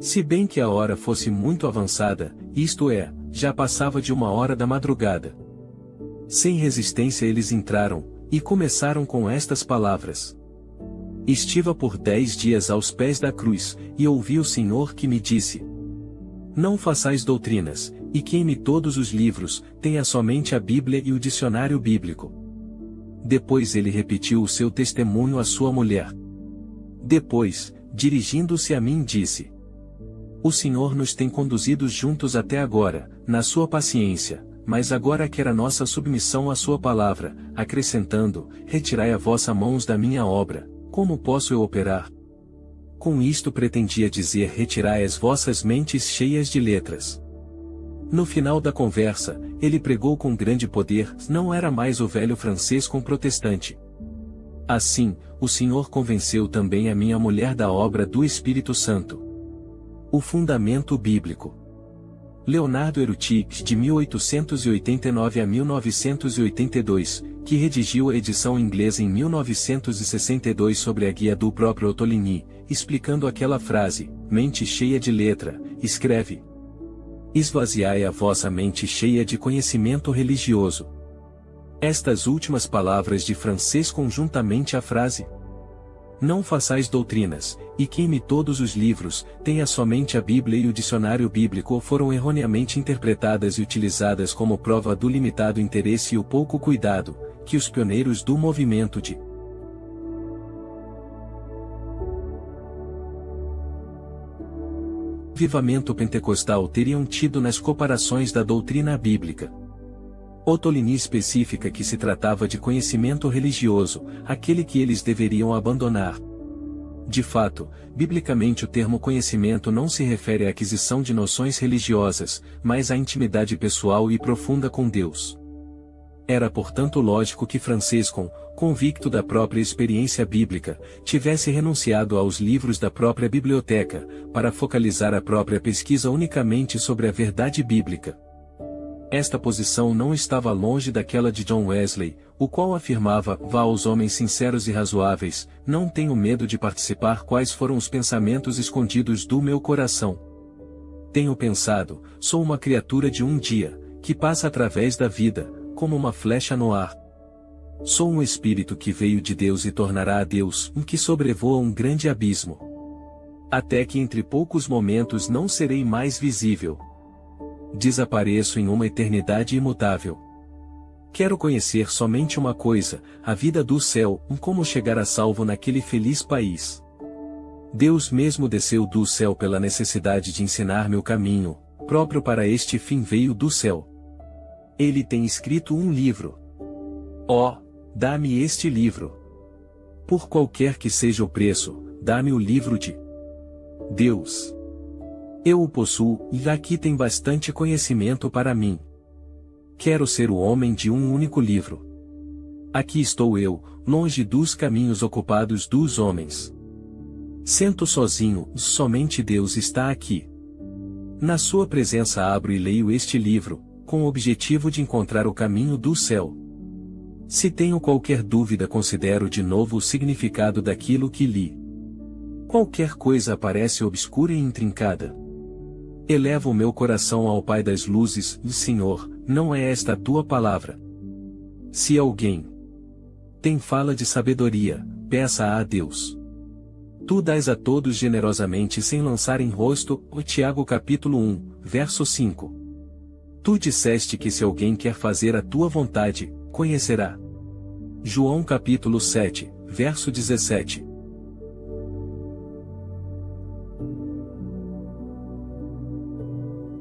Se bem que a hora fosse muito avançada, isto é, já passava de 1h da madrugada. Sem resistência eles entraram, e começaram com estas palavras: estiva por 10 dias aos pés da cruz, e ouvi o Senhor que me disse: não façais doutrinas, e queime todos os livros, tenha somente a Bíblia e o dicionário bíblico. Depois ele repetiu o seu testemunho à sua mulher. Depois, dirigindo-se a mim disse: o Senhor nos tem conduzidos juntos até agora, na sua paciência, mas agora quer a nossa submissão à sua palavra, acrescentando: retirai a vossa mãos da minha obra. Como posso eu operar? Com isto pretendia dizer: retirai as vossas mentes cheias de letras. No final da conversa, ele pregou com grande poder, não era mais o velho Francescon protestante. Assim, o Senhor convenceu também a minha mulher da obra do Espírito Santo. O fundamento bíblico. Leonardo Erutich, de 1889 a 1982, que redigiu a edição inglesa em 1962 sobre a guia do próprio Ottolini, explicando aquela frase, mente cheia de letra, escreve: esvaziai a vossa mente cheia de conhecimento religioso. Estas últimas palavras de Francescon juntamente à frase: não façais doutrinas, e queime todos os livros, tenha somente a Bíblia e o dicionário bíblico, foram erroneamente interpretadas e utilizadas como prova do limitado interesse e o pouco cuidado que os pioneiros do movimento de avivamento pentecostal teriam tido nas comparações da doutrina bíblica. Ottolini especifica que se tratava de conhecimento religioso, aquele que eles deveriam abandonar. De fato, biblicamente o termo conhecimento não se refere à aquisição de noções religiosas, mas à intimidade pessoal e profunda com Deus. Era portanto lógico que Francescon, convicto da própria experiência bíblica, tivesse renunciado aos livros da própria biblioteca, para focalizar a própria pesquisa unicamente sobre a verdade bíblica. Esta posição não estava longe daquela de John Wesley, o qual afirmava: vá aos homens sinceros e razoáveis, não tenho medo de participar quais foram os pensamentos escondidos do meu coração. Tenho pensado, sou uma criatura de um dia, que passa através da vida, como uma flecha no ar. Sou um espírito que veio de Deus e tornará a Deus, um que sobrevoa um grande abismo. Até que entre poucos momentos não serei mais visível. Desapareço em uma eternidade imutável. Quero conhecer somente uma coisa, a vida do céu, como chegar a salvo naquele feliz país. Deus mesmo desceu do céu pela necessidade de ensinar-me o caminho, próprio para este fim veio do céu. Ele tem escrito um livro. Ó, dá-me este livro. Por qualquer que seja o preço, dá-me o livro de Deus. Eu o possuo, e aqui tem bastante conhecimento para mim. Quero ser o homem de um único livro. Aqui estou eu, longe dos caminhos ocupados dos homens. Sento sozinho, somente Deus está aqui. Na sua presença abro e leio este livro, com o objetivo de encontrar o caminho do céu. Se tenho qualquer dúvida, considero de novo o significado daquilo que li. qualquer coisa aparece obscura e intrincada. Elevo o meu coração ao Pai das luzes, e Senhor, não é esta a tua palavra? Se alguém tem fala de sabedoria, peça a Deus. Tu dás a todos generosamente sem lançar em rosto. Tiago capítulo 1, verso 5. Tu disseste que se alguém quer fazer a tua vontade, conhecerá. João capítulo 7, verso 17.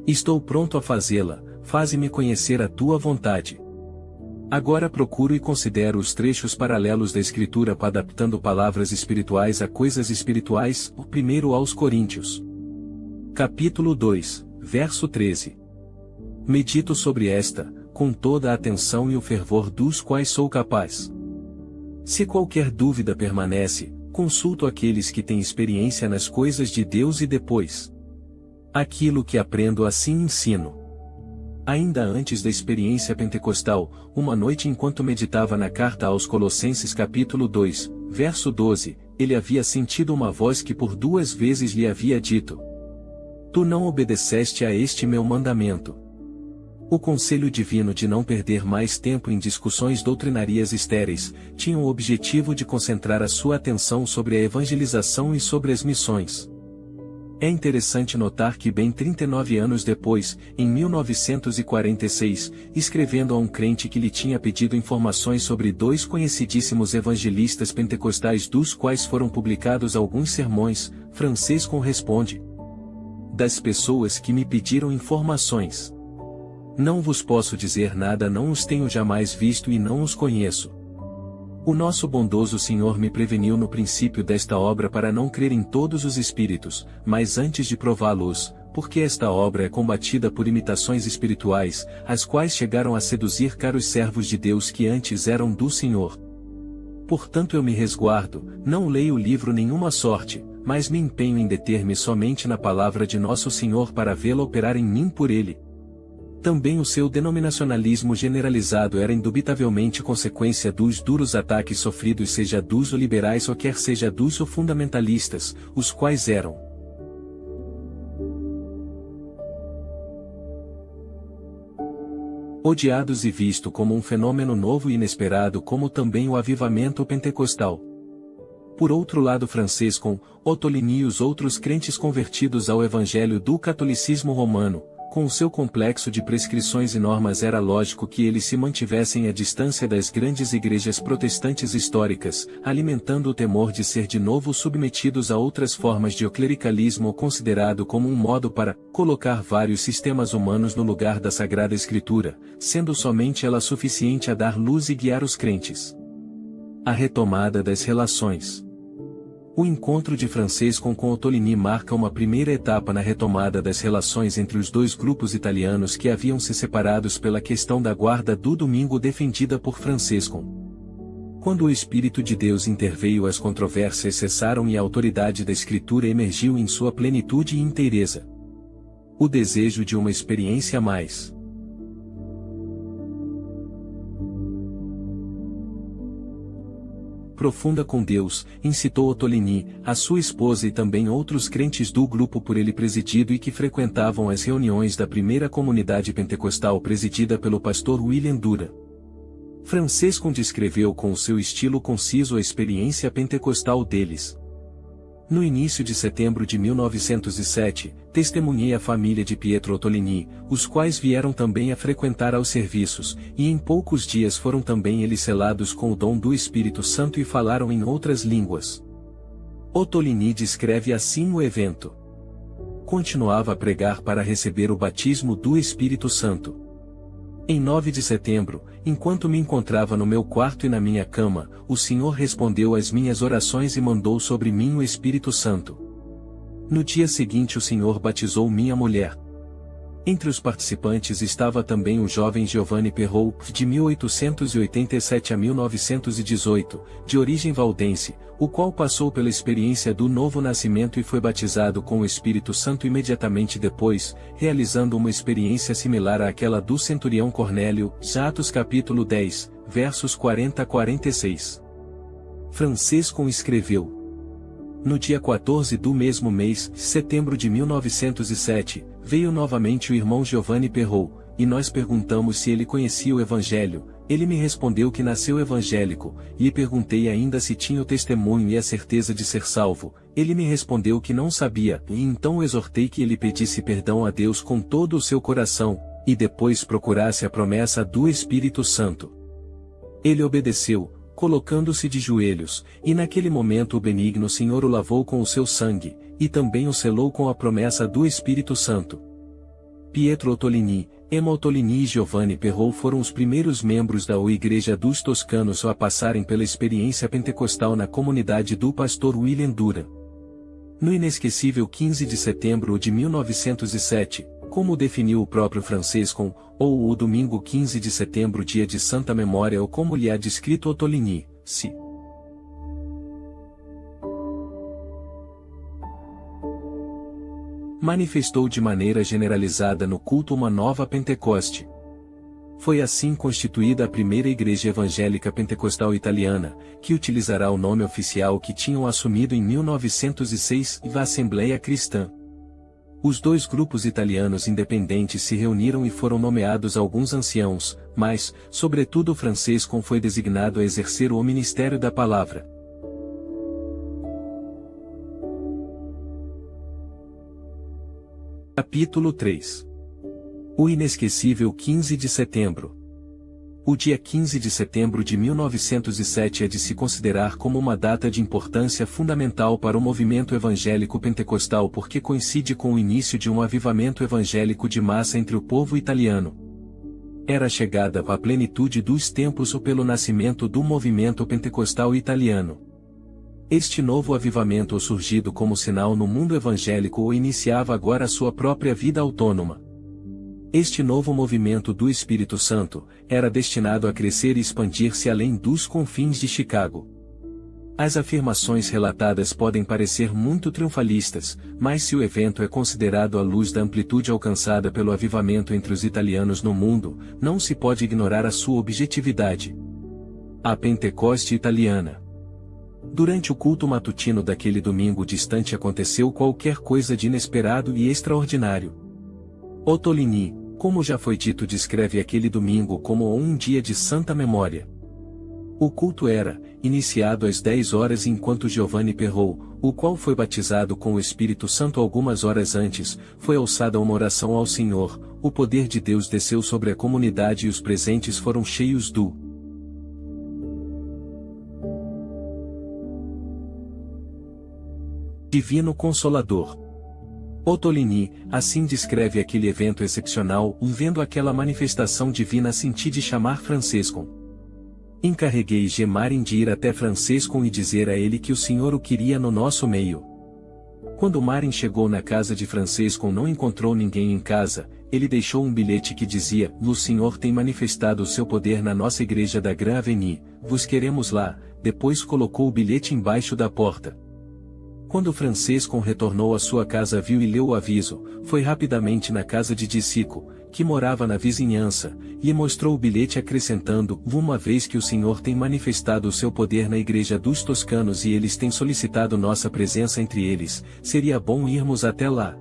Estou pronto a fazê-la, faze-me conhecer a tua vontade. Agora procuro e considero os trechos paralelos da Escritura adaptando palavras espirituais a coisas espirituais. O primeiro aos Coríntios. Capítulo 2, verso 13. Medito sobre esta, com toda a atenção e o fervor dos quais sou capaz. Se qualquer dúvida permanece, consulto aqueles que têm experiência nas coisas de Deus e depois aquilo que aprendo assim ensino. Ainda antes da experiência pentecostal, uma noite enquanto meditava na carta aos Colossenses capítulo 2, verso 12, ele havia sentido uma voz que por 2 vezes lhe havia dito: Tu não obedeceste a este meu mandamento. O conselho divino de não perder mais tempo em discussões doutrinarias estéreis, tinha o objetivo de concentrar a sua atenção sobre a evangelização e sobre as missões. É interessante notar que bem 39 anos depois, em 1946, escrevendo a um crente que lhe tinha pedido informações sobre 2 conhecidíssimos evangelistas pentecostais dos quais foram publicados alguns sermões, Francescon responde: Das pessoas que me pediram informações, não vos posso dizer nada, não os tenho jamais visto e não os conheço. O nosso bondoso Senhor me preveniu no princípio desta obra para não crer em todos os espíritos, mas antes de prová-los, porque esta obra é combatida por imitações espirituais, as quais chegaram a seduzir caros servos de Deus que antes eram do Senhor. Portanto eu me resguardo, não leio o livro nenhuma sorte, mas me empenho em deter-me somente na palavra de nosso Senhor para vê-la operar em mim por ele. Também o seu denominacionalismo generalizado era indubitavelmente consequência dos duros ataques sofridos seja dos liberais ou quer seja dos fundamentalistas, os quais eram odiados e visto como um fenômeno novo e inesperado como também o avivamento pentecostal. Por outro lado Francescon, Ottolini e os outros crentes convertidos ao evangelho do catolicismo romano, com o seu complexo de prescrições e normas era lógico que eles se mantivessem à distância das grandes igrejas protestantes históricas, alimentando o temor de ser de novo submetidos a outras formas de clericalismo considerado como um modo para colocar vários sistemas humanos no lugar da Sagrada Escritura, sendo somente ela suficiente a dar luz e guiar os crentes. A retomada das relações. O encontro de Francescon com Ottolini marca uma primeira etapa na retomada das relações entre os 2 grupos italianos que haviam se separados pela questão da guarda do domingo defendida por Francescon. Quando o Espírito de Deus interveio, as controvérsias cessaram e a autoridade da Escritura emergiu em sua plenitude e inteireza. O desejo de uma experiência mais profunda com Deus, incitou Ottolini, a sua esposa e também outros crentes do grupo por ele presidido e que frequentavam as reuniões da primeira comunidade pentecostal presidida pelo pastor William Dura. Francescon descreveu com o seu estilo conciso a experiência pentecostal deles. No início de setembro de 1907, testemunhei a família de Pietro Ottolini, os quais vieram também a frequentar aos serviços, e em poucos dias foram também eles selados com o dom do Espírito Santo e falaram em outras línguas. Ottolini descreve assim o evento. Continuava a pregar para receber o batismo do Espírito Santo. Em 9 de setembro, enquanto me encontrava no meu quarto e na minha cama, o Senhor respondeu às minhas orações e mandou sobre mim o Espírito Santo. No dia seguinte o Senhor batizou minha mulher. Entre os participantes estava também o jovem Giovanni Perrault, de 1887 a 1918, de origem valdense, o qual passou pela experiência do novo nascimento e foi batizado com o Espírito Santo imediatamente depois, realizando uma experiência similar àquela do centurião Cornélio, Atos capítulo 10, versos 40 a 46. Francescon escreveu: No dia 14 do mesmo mês, setembro de 1907, veio novamente o irmão Giovanni Perrault, e nós perguntamos se ele conhecia o Evangelho. Ele me respondeu que nasceu evangélico, e perguntei ainda se tinha o testemunho e a certeza de ser salvo. Ele me respondeu que não sabia, e então exortei que ele pedisse perdão a Deus com todo o seu coração, e depois procurasse a promessa do Espírito Santo. Ele obedeceu, colocando-se de joelhos, e naquele momento o benigno Senhor o lavou com o seu sangue, e também o selou com a promessa do Espírito Santo. Pietro Ottolini, Emma Ottolini e Giovanni Perrault foram os primeiros membros da Igreja dos Toscanos a passarem pela experiência pentecostal na comunidade do pastor William Duran. No inesquecível 15 de setembro de 1907, como definiu o próprio Francisco, ou o domingo 15 de setembro, dia de Santa Memória, ou como lhe há descrito Ottolini, se manifestou de maneira generalizada no culto uma nova Pentecoste. Foi assim constituída a primeira igreja evangélica pentecostal italiana, que utilizará o nome oficial que tinham assumido em 1906, a Assembleia Cristã. Os dois grupos italianos independentes se reuniram e foram nomeados alguns anciãos, mas, sobretudo Francisco foi designado a exercer o ministério da palavra. Capítulo 3. O inesquecível 15 de setembro. O dia 15 de setembro de 1907 é de se considerar como uma data de importância fundamental para o movimento evangélico pentecostal porque coincide com o início de um avivamento evangélico de massa entre o povo italiano. Era chegada à plenitude dos tempos ou pelo nascimento do movimento pentecostal italiano. Este novo avivamento surgido como sinal no mundo evangélico iniciava agora sua própria vida autônoma. Este novo movimento do Espírito Santo era destinado a crescer e expandir-se além dos confins de Chicago. As afirmações relatadas podem parecer muito triunfalistas, mas se o evento é considerado à luz da amplitude alcançada pelo avivamento entre os italianos no mundo, não se pode ignorar a sua objetividade. A Pentecoste italiana. Durante o culto matutino daquele domingo distante aconteceu qualquer coisa de inesperado e extraordinário. Ottolini, como já foi dito, descreve aquele domingo como um dia de santa memória. O culto era iniciado às 10 horas enquanto Giovanni Perrault, o qual foi batizado com o Espírito Santo algumas horas antes, foi alçada uma oração ao Senhor. O poder de Deus desceu sobre a comunidade e os presentes foram cheios do Divino Consolador. Ottolini, assim descreve aquele evento excepcional, vendo aquela manifestação divina senti de chamar Francisco. Encarreguei Gemarin de ir até Francisco e dizer a ele que o Senhor o queria no nosso meio. Quando Marin chegou na casa de Francisco não encontrou ninguém em casa, ele deixou um bilhete que dizia: "O Senhor tem manifestado o seu poder na nossa igreja da Grand Avenue, vos queremos lá." Depois colocou o bilhete embaixo da porta. Quando Francisco retornou à sua casa, viu e leu o aviso, foi rapidamente na casa de Dicico, que morava na vizinhança, e mostrou o bilhete acrescentando: "Uma vez que o Senhor tem manifestado o seu poder na igreja dos Toscanos e eles têm solicitado nossa presença entre eles, seria bom irmos até lá."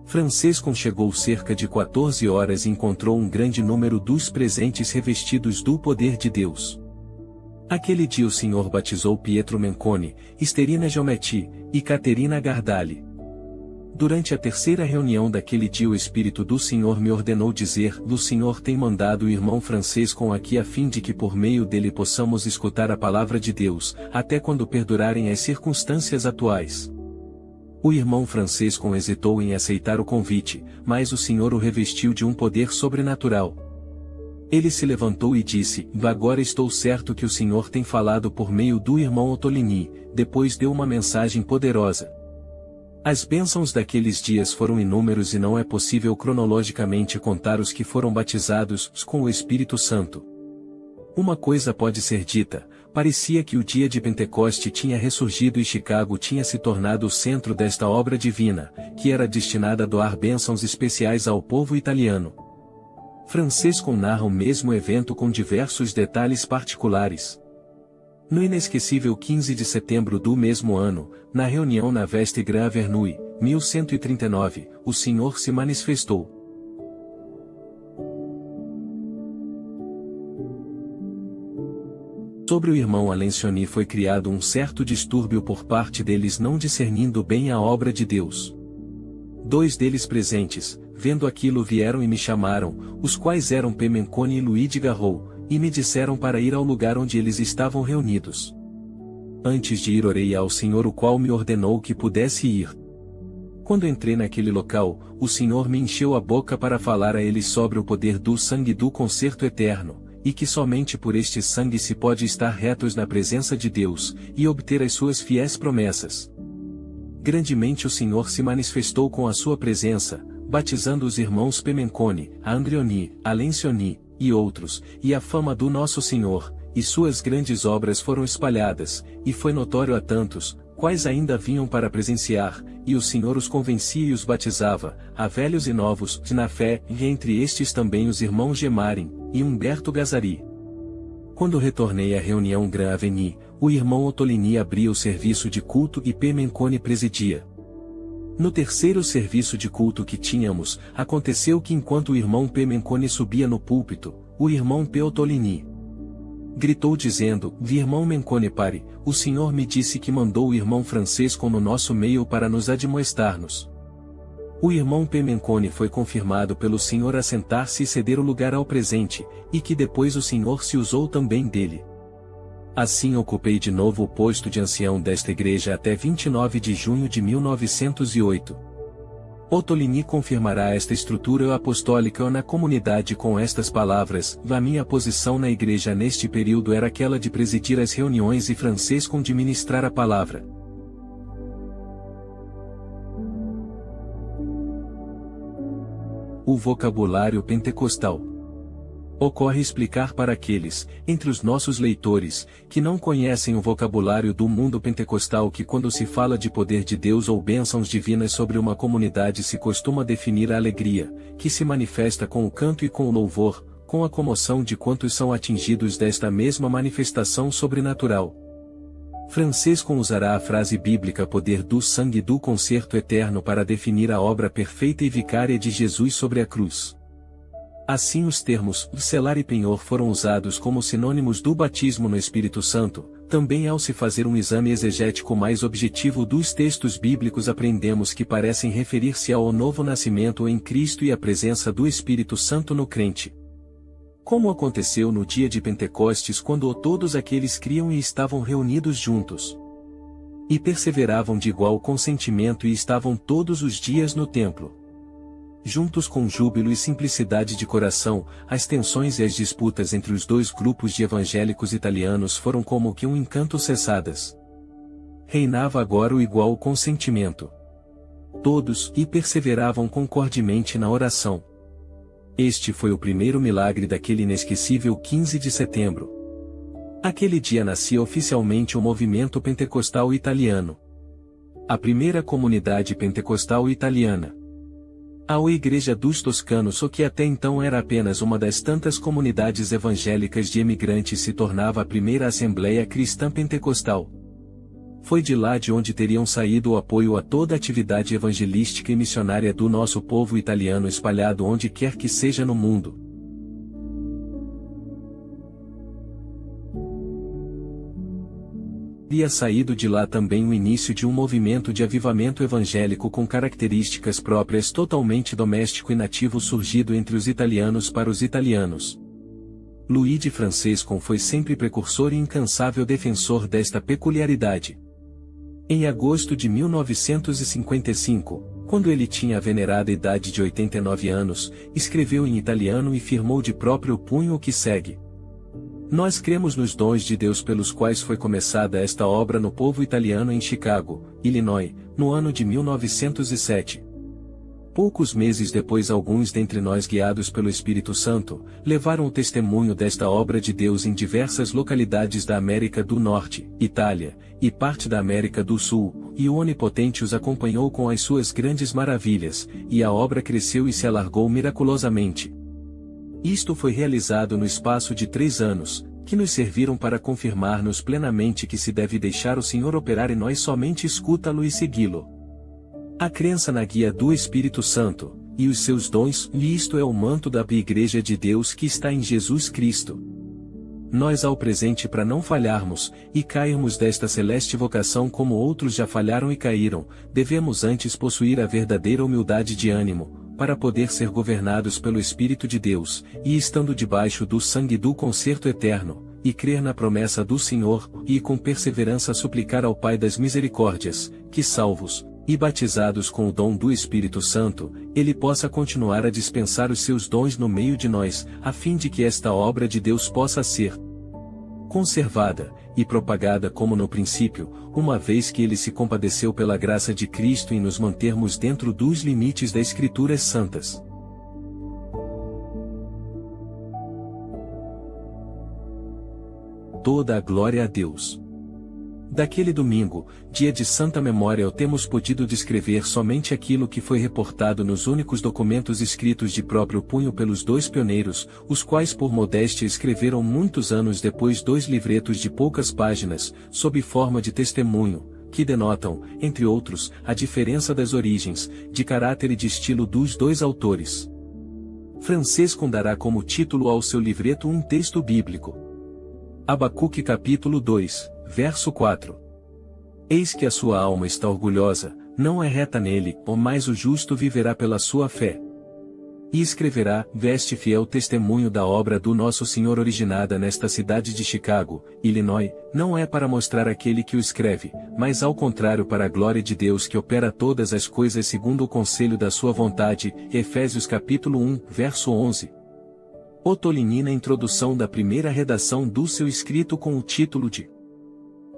Francisco chegou cerca de 14 horas e encontrou um grande número dos presentes revestidos do poder de Deus. Aquele dia o Senhor batizou Pietro Menconi, Esterina Giometti e Caterina Gardali. Durante a terceira reunião daquele dia o Espírito do Senhor me ordenou dizer: "O Senhor tem mandado o irmão Francisco aqui a fim de que por meio dele possamos escutar a palavra de Deus, até quando perdurarem as circunstâncias atuais." O irmão Francisco hesitou em aceitar o convite, mas o Senhor o revestiu de um poder sobrenatural. Ele se levantou e disse: "Agora estou certo que o Senhor tem falado por meio do irmão Ottolini." Depois deu uma mensagem poderosa. As bênçãos daqueles dias foram inúmeros e não é possível cronologicamente contar os que foram batizados com o Espírito Santo. Uma coisa pode ser dita: parecia que o dia de Pentecoste tinha ressurgido e Chicago tinha se tornado o centro desta obra divina, que era destinada a doar bênçãos especiais ao povo italiano. Francisco narra o mesmo evento com diversos detalhes particulares. No inesquecível 15 de setembro do mesmo ano, na reunião na Veste Grand Avenue, 1139, o Senhor se manifestou. Sobre o irmão Alencioni foi criado um certo distúrbio por parte deles, não discernindo bem a obra de Deus. 2 deles presentes, vendo aquilo, vieram e me chamaram, os quais eram Pemencone e Luigi Garrou, e me disseram para ir ao lugar onde eles estavam reunidos. Antes de ir, orei ao Senhor, o qual me ordenou que pudesse ir. Quando entrei naquele local, o Senhor me encheu a boca para falar a eles sobre o poder do sangue do concerto eterno, e que somente por este sangue se pode estar retos na presença de Deus, e obter as suas fiéis promessas. Grandemente o Senhor se manifestou com a sua presença, batizando os irmãos Pemencone, Andrioni, Alencioni, e outros, e a fama do nosso Senhor, e suas grandes obras foram espalhadas, e foi notório a tantos, quais ainda vinham para presenciar, e o Senhor os convencia e os batizava, a velhos e novos, na fé, e entre estes também os irmãos Gemarin, e Humberto Gazzari. Quando retornei à reunião Grand Avenue, o irmão Ottolini abria o serviço de culto e Pemencone presidia. No terceiro serviço de culto que tínhamos, aconteceu que enquanto o irmão Pemencone subia no púlpito, o irmão P. Ottolini gritou dizendo: "Irmão Mencone, pare, o Senhor me disse que mandou o irmão Francesco no nosso meio para nos admoestar-nos." O irmão Pemencone foi confirmado pelo Senhor a sentar-se e ceder o lugar ao presente, e que depois o Senhor se usou também dele. Assim ocupei de novo o posto de ancião desta igreja até 29 de junho de 1908. Ottolini confirmará esta estrutura apostólica na comunidade com estas palavras: "A minha posição na igreja neste período era aquela de presidir as reuniões e Francesco de ministrar a palavra." O vocabulário pentecostal. Ocorre explicar para aqueles, entre os nossos leitores, que não conhecem o vocabulário do mundo pentecostal, que quando se fala de poder de Deus ou bênçãos divinas sobre uma comunidade se costuma definir a alegria, que se manifesta com o canto e com o louvor, com a comoção de quantos são atingidos desta mesma manifestação sobrenatural. Francesco usará a frase bíblica poder do sangue do concerto eterno para definir a obra perfeita e vicária de Jesus sobre a cruz. Assim os termos selar e penhor foram usados como sinônimos do batismo no Espírito Santo. Também ao se fazer um exame exegético mais objetivo dos textos bíblicos aprendemos que parecem referir-se ao novo nascimento em Cristo e à presença do Espírito Santo no crente. Como aconteceu no dia de Pentecostes, quando todos aqueles criam e estavam reunidos juntos. E perseveravam de igual consentimento e estavam todos os dias no templo. Juntos com júbilo e simplicidade de coração, as tensões e as disputas entre os dois grupos de evangélicos italianos foram como que um encanto cessadas. Reinava agora o igual consentimento. Todos e perseveravam concordemente na oração. Este foi o primeiro milagre daquele inesquecível 15 de setembro. Aquele dia nascia oficialmente o movimento pentecostal italiano. A primeira comunidade pentecostal italiana. A Igreja dos Toscanos, o que até então era apenas uma das tantas comunidades evangélicas de emigrantes, se tornava a primeira Assembleia Cristã Pentecostal. Foi de lá de onde teriam saído o apoio a toda a atividade evangelística e missionária do nosso povo italiano espalhado onde quer que seja no mundo. Teria saído de lá também o início de um movimento de avivamento evangélico com características próprias, totalmente doméstico e nativo, surgido entre os italianos para os italianos. Luigi Francesco foi sempre precursor e incansável defensor desta peculiaridade. Em agosto de 1955, quando ele tinha a venerada idade de 89 anos, escreveu em italiano e firmou de próprio punho o que segue: "Nós cremos nos dons de Deus pelos quais foi começada esta obra no povo italiano em Chicago, Illinois, no ano de 1907. Poucos meses depois, alguns dentre nós, guiados pelo Espírito Santo, levaram o testemunho desta obra de Deus em diversas localidades da América do Norte, Itália, e parte da América do Sul, e o Onipotente os acompanhou com as suas grandes maravilhas, e a obra cresceu e se alargou miraculosamente. Isto foi realizado no espaço de 3 anos, que nos serviram para confirmar-nos plenamente que se deve deixar o Senhor operar em nós somente escutá-lo e segui-lo. A crença na guia do Espírito Santo, e os seus dons, e isto é o manto da Igreja de Deus que está em Jesus Cristo. Nós ao presente para não falharmos, e cairmos desta celeste vocação como outros já falharam e caíram, devemos antes possuir a verdadeira humildade de ânimo, para poder ser governados pelo Espírito de Deus, e estando debaixo do sangue do concerto eterno, e crer na promessa do Senhor, e com perseverança suplicar ao Pai das misericórdias, que salvos, e batizados com o dom do Espírito Santo, Ele possa continuar a dispensar os seus dons no meio de nós, a fim de que esta obra de Deus possa ser conservada, e propagada como no princípio, uma vez que Ele se compadeceu pela graça de Cristo em nos mantermos dentro dos limites das Escrituras Santas. Toda a glória a Deus. Daquele domingo, dia de santa memória, temos podido descrever somente aquilo que foi reportado nos únicos documentos escritos de próprio punho pelos dois pioneiros, os quais por modéstia escreveram muitos anos depois 2 livretos de poucas páginas, sob forma de testemunho, que denotam, entre outros, a diferença das origens, de caráter e de estilo dos dois autores. Francisco dará como título ao seu livreto um texto bíblico. Abacuque capítulo 2. Verso 4. Eis que a sua alma está orgulhosa, não é reta nele, mas o justo viverá pela sua fé. E escreverá, veste fiel testemunho da obra do nosso Senhor originada nesta cidade de Chicago, Illinois, não é para mostrar aquele que o escreve, mas ao contrário para a glória de Deus que opera todas as coisas segundo o conselho da sua vontade, Efésios capítulo 1, verso 11. Ottolini na introdução da primeira redação do seu escrito com o título de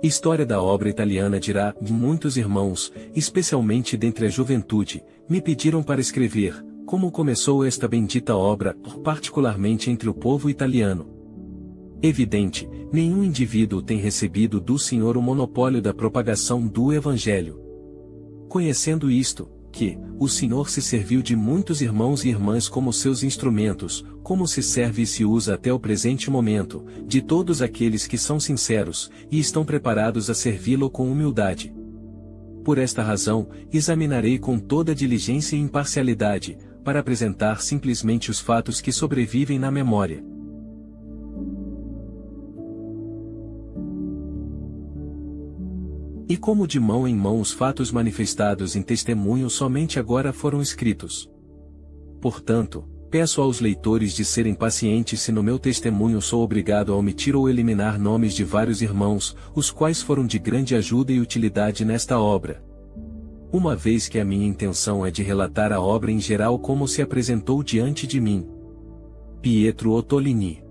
História da obra italiana dirá, muitos irmãos, especialmente dentre a juventude, me pediram para escrever, como começou esta bendita obra, particularmente entre o povo italiano. Evidente, nenhum indivíduo tem recebido do Senhor o monopólio da propagação do Evangelho. Conhecendo isto, que o Senhor se serviu de muitos irmãos e irmãs como seus instrumentos, como se serve e se usa até o presente momento, de todos aqueles que são sinceros, e estão preparados a servi-lo com humildade. Por esta razão, examinarei com toda diligência e imparcialidade, para apresentar simplesmente os fatos que sobrevivem na memória. E como de mão em mão os fatos manifestados em testemunho somente agora foram escritos. Portanto, peço aos leitores de serem pacientes se no meu testemunho sou obrigado a omitir ou eliminar nomes de vários irmãos, os quais foram de grande ajuda e utilidade nesta obra. Uma vez que a minha intenção é de relatar a obra em geral como se apresentou diante de mim. Pietro Ottolini.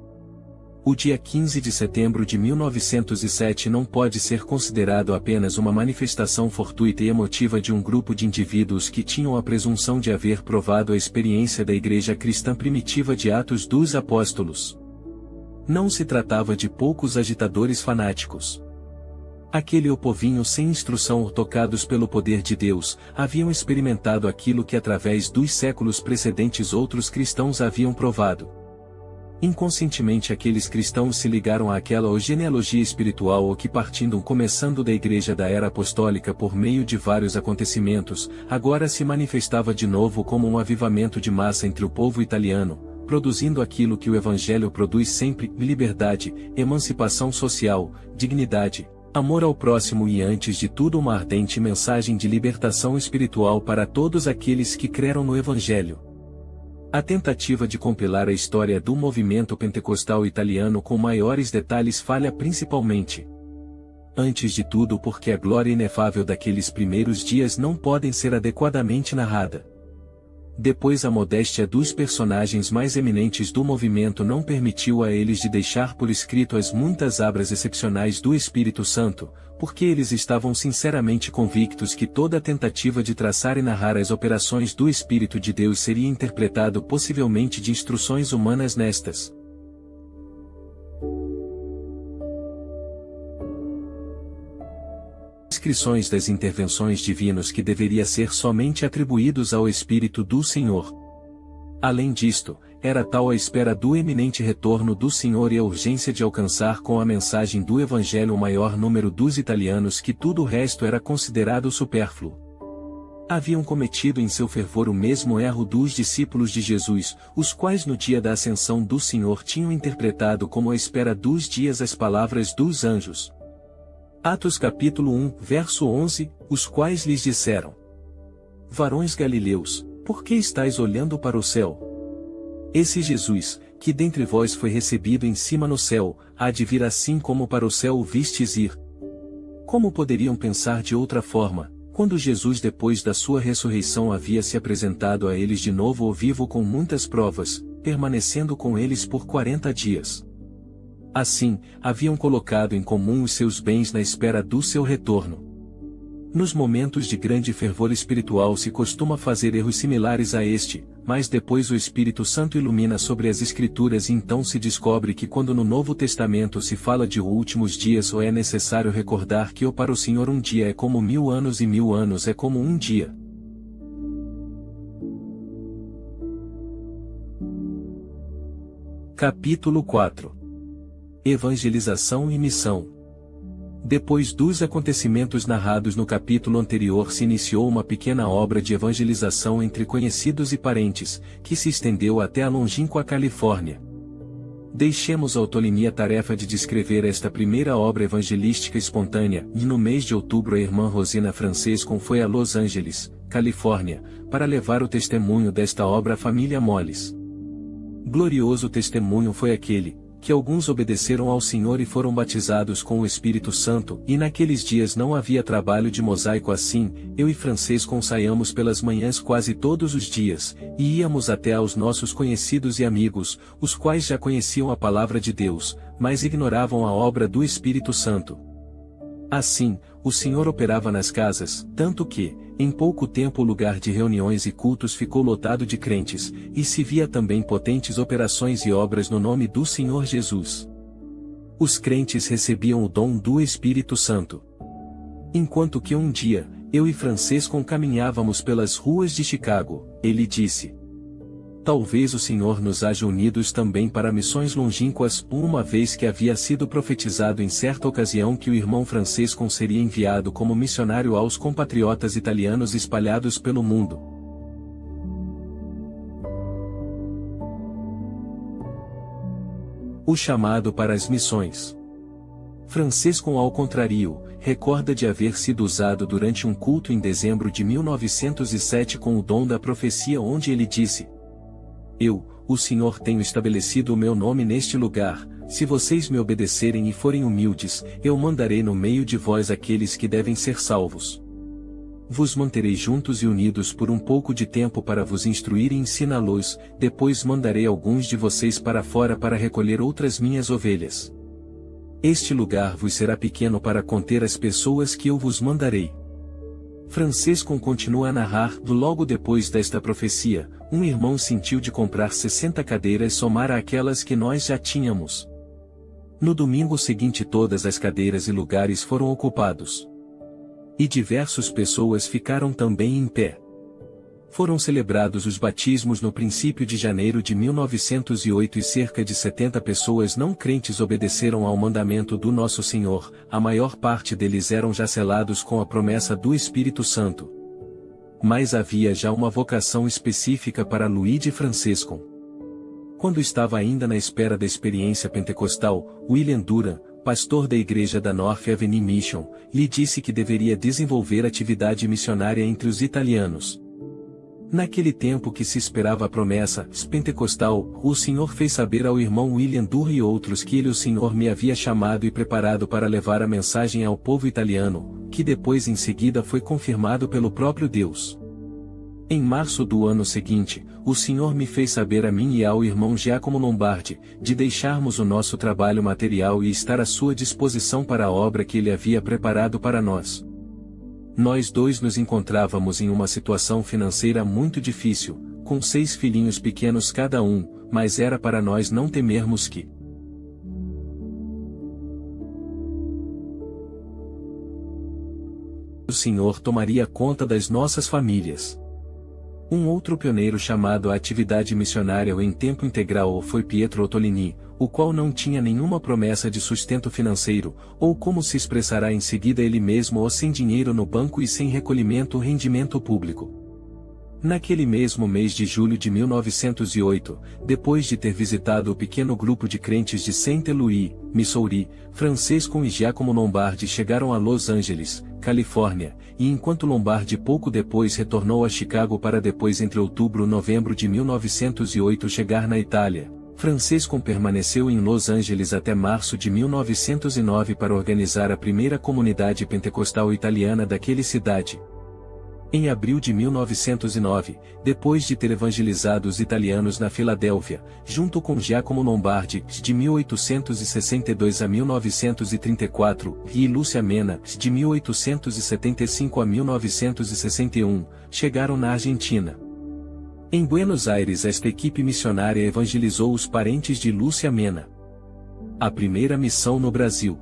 O dia 15 de setembro de 1907 não pode ser considerado apenas uma manifestação fortuita e emotiva de um grupo de indivíduos que tinham a presunção de haver provado a experiência da Igreja cristã primitiva de Atos dos Apóstolos. Não se tratava de poucos agitadores fanáticos. Aquele povinho sem instrução, tocados pelo poder de Deus, haviam experimentado aquilo que através dos séculos precedentes outros cristãos haviam provado. Inconscientemente aqueles cristãos se ligaram àquela genealogia espiritual ou que partindo começando da Igreja da Era Apostólica por meio de vários acontecimentos, agora se manifestava de novo como um avivamento de massa entre o povo italiano, produzindo aquilo que o Evangelho produz sempre, liberdade, emancipação social, dignidade, amor ao próximo e antes de tudo uma ardente mensagem de libertação espiritual para todos aqueles que creram no Evangelho. A tentativa de compilar a história do movimento pentecostal italiano com maiores detalhes falha principalmente. Antes de tudo porque a glória inefável daqueles primeiros dias não pode ser adequadamente narrada. Depois a modéstia dos personagens mais eminentes do movimento não permitiu a eles de deixar por escrito as muitas obras excepcionais do Espírito Santo, porque eles estavam sinceramente convictos que toda tentativa de traçar e narrar as operações do Espírito de Deus seria interpretado possivelmente de instruções humanas nestas descrições das intervenções divinas que deveria ser somente atribuídos ao Espírito do Senhor. Além disto, era tal a espera do eminente retorno do Senhor e a urgência de alcançar com a mensagem do Evangelho o maior número dos italianos que tudo o resto era considerado supérfluo. Haviam cometido em seu fervor o mesmo erro dos discípulos de Jesus, os quais no dia da ascensão do Senhor tinham interpretado como a espera dos dias as palavras dos anjos. Atos capítulo 1, verso 11, os quais lhes disseram: Varões galileus, por que estáis olhando para o céu? Esse Jesus, que dentre vós foi recebido em cima no céu, há de vir assim como para o céu o vistes ir. Como poderiam pensar de outra forma, quando Jesus depois da sua ressurreição havia se apresentado a eles de novo ao vivo com muitas provas, permanecendo com eles por 40 dias. Assim, haviam colocado em comum os seus bens na espera do seu retorno. Nos momentos de grande fervor espiritual se costuma fazer erros similares a este, mas depois o Espírito Santo ilumina sobre as Escrituras e então se descobre que quando no Novo Testamento se fala de últimos dias ou é necessário recordar que para o Senhor um dia é como 1000 anos e 1000 anos é como um dia. Capítulo 4. Evangelização e missão. Depois dos acontecimentos narrados no capítulo anterior se iniciou uma pequena obra de evangelização entre conhecidos e parentes, que se estendeu até a longínqua Califórnia. Deixemos ao Ptolemy a tarefa de descrever esta primeira obra evangelística espontânea, e no mês de outubro a irmã Rosina Francescon foi a Los Angeles, Califórnia, para levar o testemunho desta obra à família Moles. Glorioso testemunho foi aquele, que alguns obedeceram ao Senhor e foram batizados com o Espírito Santo, e naqueles dias não havia trabalho de mosaico assim, eu e Francescon saíamos pelas manhãs quase todos os dias, e íamos até aos nossos conhecidos e amigos, os quais já conheciam a palavra de Deus, mas ignoravam a obra do Espírito Santo. Assim, o Senhor operava nas casas, tanto que, em pouco tempo o lugar de reuniões e cultos ficou lotado de crentes, e se via também potentes operações e obras no nome do Senhor Jesus. Os crentes recebiam o dom do Espírito Santo. Enquanto que um dia, eu e Francescon caminhávamos pelas ruas de Chicago, ele disse: Talvez o Senhor nos haja unidos também para missões longínquas, uma vez que havia sido profetizado em certa ocasião que o irmão Francescon seria enviado como missionário aos compatriotas italianos espalhados pelo mundo. O chamado para as missões. Francescon, ao contrário, recorda de haver sido usado durante um culto em dezembro de 1907 com o dom da profecia, onde ele disse: Eu, o Senhor, tenho estabelecido o meu nome neste lugar, se vocês me obedecerem e forem humildes, eu mandarei no meio de vós aqueles que devem ser salvos. Vos manterei juntos e unidos por um pouco de tempo para vos instruir e ensiná-los, depois mandarei alguns de vocês para fora para recolher outras minhas ovelhas. Este lugar vos será pequeno para conter as pessoas que eu vos mandarei. Francescon continua a narrar: logo depois desta profecia, um irmão sentiu de comprar 60 cadeiras somar àquelas que nós já tínhamos. No domingo seguinte todas as cadeiras e lugares foram ocupados. E diversas pessoas ficaram também em pé. Foram celebrados os batismos no princípio de janeiro de 1908 e cerca de 70 pessoas não crentes obedeceram ao mandamento do Nosso Senhor, a maior parte deles eram já selados com a promessa do Espírito Santo. Mas havia já uma vocação específica para Luigi Francescon. Quando estava ainda na espera da experiência pentecostal, William Duran, pastor da igreja da North Avenue Mission, lhe disse que deveria desenvolver atividade missionária entre os italianos. Naquele tempo que se esperava a promessa pentecostal, o Senhor fez saber ao irmão William Duran e outros que o Senhor me havia chamado e preparado para levar a mensagem ao povo italiano, que depois em seguida foi confirmado pelo próprio Deus. Em março do ano seguinte, o Senhor me fez saber a mim e ao irmão Giacomo Lombardi, de deixarmos o nosso trabalho material e estar à sua disposição para a obra que ele havia preparado para nós. Nós dois nos encontrávamos em uma situação financeira muito difícil, com 6 filhinhos pequenos cada um, mas era para nós não temermos que o Senhor tomaria conta das nossas famílias. Um outro pioneiro chamado à atividade missionária em tempo integral foi Pietro Ottolini, o qual não tinha nenhuma promessa de sustento financeiro, ou como se expressará em seguida ele mesmo, ou sem dinheiro no banco e sem recolhimento ou rendimento público. Naquele mesmo mês de julho de 1908, depois de ter visitado o pequeno grupo de crentes de St. Louis, Missouri, Francesco e Giacomo Lombardi chegaram a Los Angeles, Califórnia, e enquanto Lombardi pouco depois retornou a Chicago para depois entre outubro e novembro de 1908 chegar na Itália, Francesco permaneceu em Los Angeles até março de 1909 para organizar a primeira comunidade pentecostal italiana daquela cidade. Em abril de 1909, depois de ter evangelizado os italianos na Filadélfia, junto com Giacomo Lombardi, de 1862 a 1934, e Lúcia Mena, de 1875 a 1961, chegaram na Argentina. Em Buenos Aires, esta equipe missionária evangelizou os parentes de Lúcia Mena. A primeira missão no Brasil.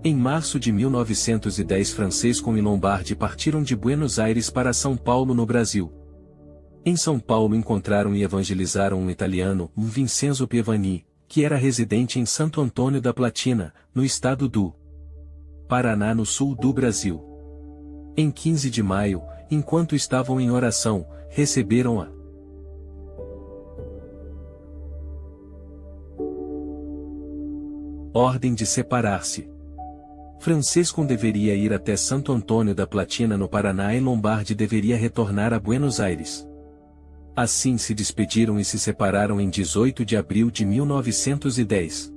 Em março de 1910, Francesco e Lombardi partiram de Buenos Aires para São Paulo, no Brasil. Em São Paulo encontraram e evangelizaram um italiano, Vincenzo Pievani, que era residente em Santo Antônio da Platina, no estado do Paraná, no sul do Brasil. Em 15 de maio, enquanto estavam em oração, receberam a ordem de separar-se. Francesco deveria ir até Santo Antônio da Platina, no Paraná, e Lombardi deveria retornar a Buenos Aires. Assim se despediram e se separaram em 18 de abril de 1910.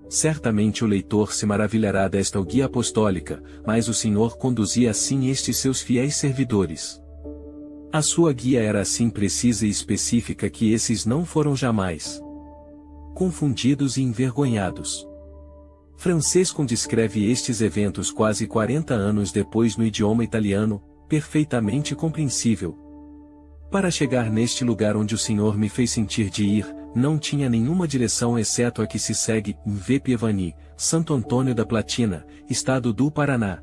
Certamente o leitor se maravilhará desta guia apostólica, mas o Senhor conduzia assim estes seus fiéis servidores. A sua guia era assim precisa e específica que esses não foram jamais confundidos e envergonhados. Francesco descreve estes eventos quase 40 anos depois no idioma italiano, perfeitamente compreensível. Para chegar neste lugar onde o Senhor me fez sentir de ir, não tinha nenhuma direção exceto a que se segue, V. Pievani, Santo Antônio da Platina, estado do Paraná.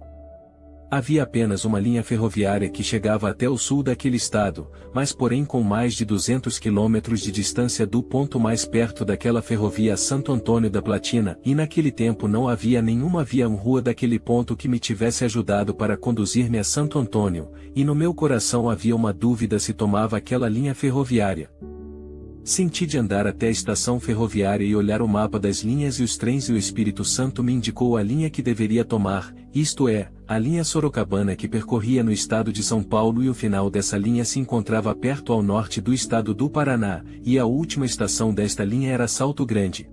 Havia apenas uma linha ferroviária que chegava até o sul daquele estado, mas porém com mais de 200 quilômetros de distância do ponto mais perto daquela ferrovia a Santo Antônio da Platina, e naquele tempo não havia nenhuma via ou rua daquele ponto que me tivesse ajudado para conduzir-me a Santo Antônio, e no meu coração havia uma dúvida se tomava aquela linha ferroviária. Senti de andar até a estação ferroviária e olhar o mapa das linhas e os trens, e o Espírito Santo me indicou a linha que deveria tomar, isto é, a linha Sorocabana, que percorria no estado de São Paulo, e o final dessa linha se encontrava perto ao norte do estado do Paraná, e a última estação desta linha era Salto Grande.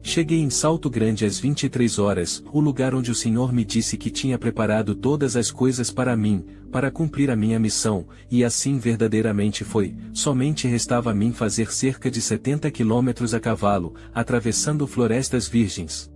Cheguei em Salto Grande às 23 horas, o lugar onde o Senhor me disse que tinha preparado todas as coisas para mim, para cumprir a minha missão, e assim verdadeiramente foi. Somente restava a mim fazer cerca de 70 quilômetros a cavalo, atravessando florestas virgens,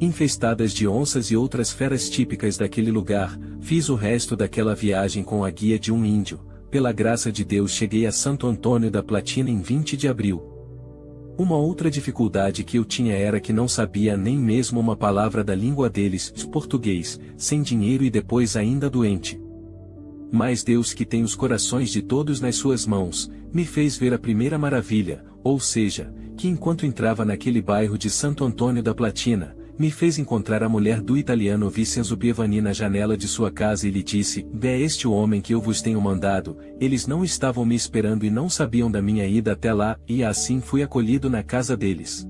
infestadas de onças e outras feras típicas daquele lugar. Fiz o resto daquela viagem com a guia de um índio. Pela graça de Deus cheguei a Santo Antônio da Platina em 20 de abril. Uma outra dificuldade que eu tinha era que não sabia nem mesmo uma palavra da língua deles, português, sem dinheiro e depois ainda doente. Mas Deus, que tem os corações de todos nas suas mãos, me fez ver a primeira maravilha, ou seja, que enquanto entrava naquele bairro de Santo Antônio da Platina, me fez encontrar a mulher do italiano Vincenzo Pievani na janela de sua casa e lhe disse: é este o homem que eu vos tenho mandado. Eles não estavam me esperando e não sabiam da minha ida até lá, e assim fui acolhido na casa deles.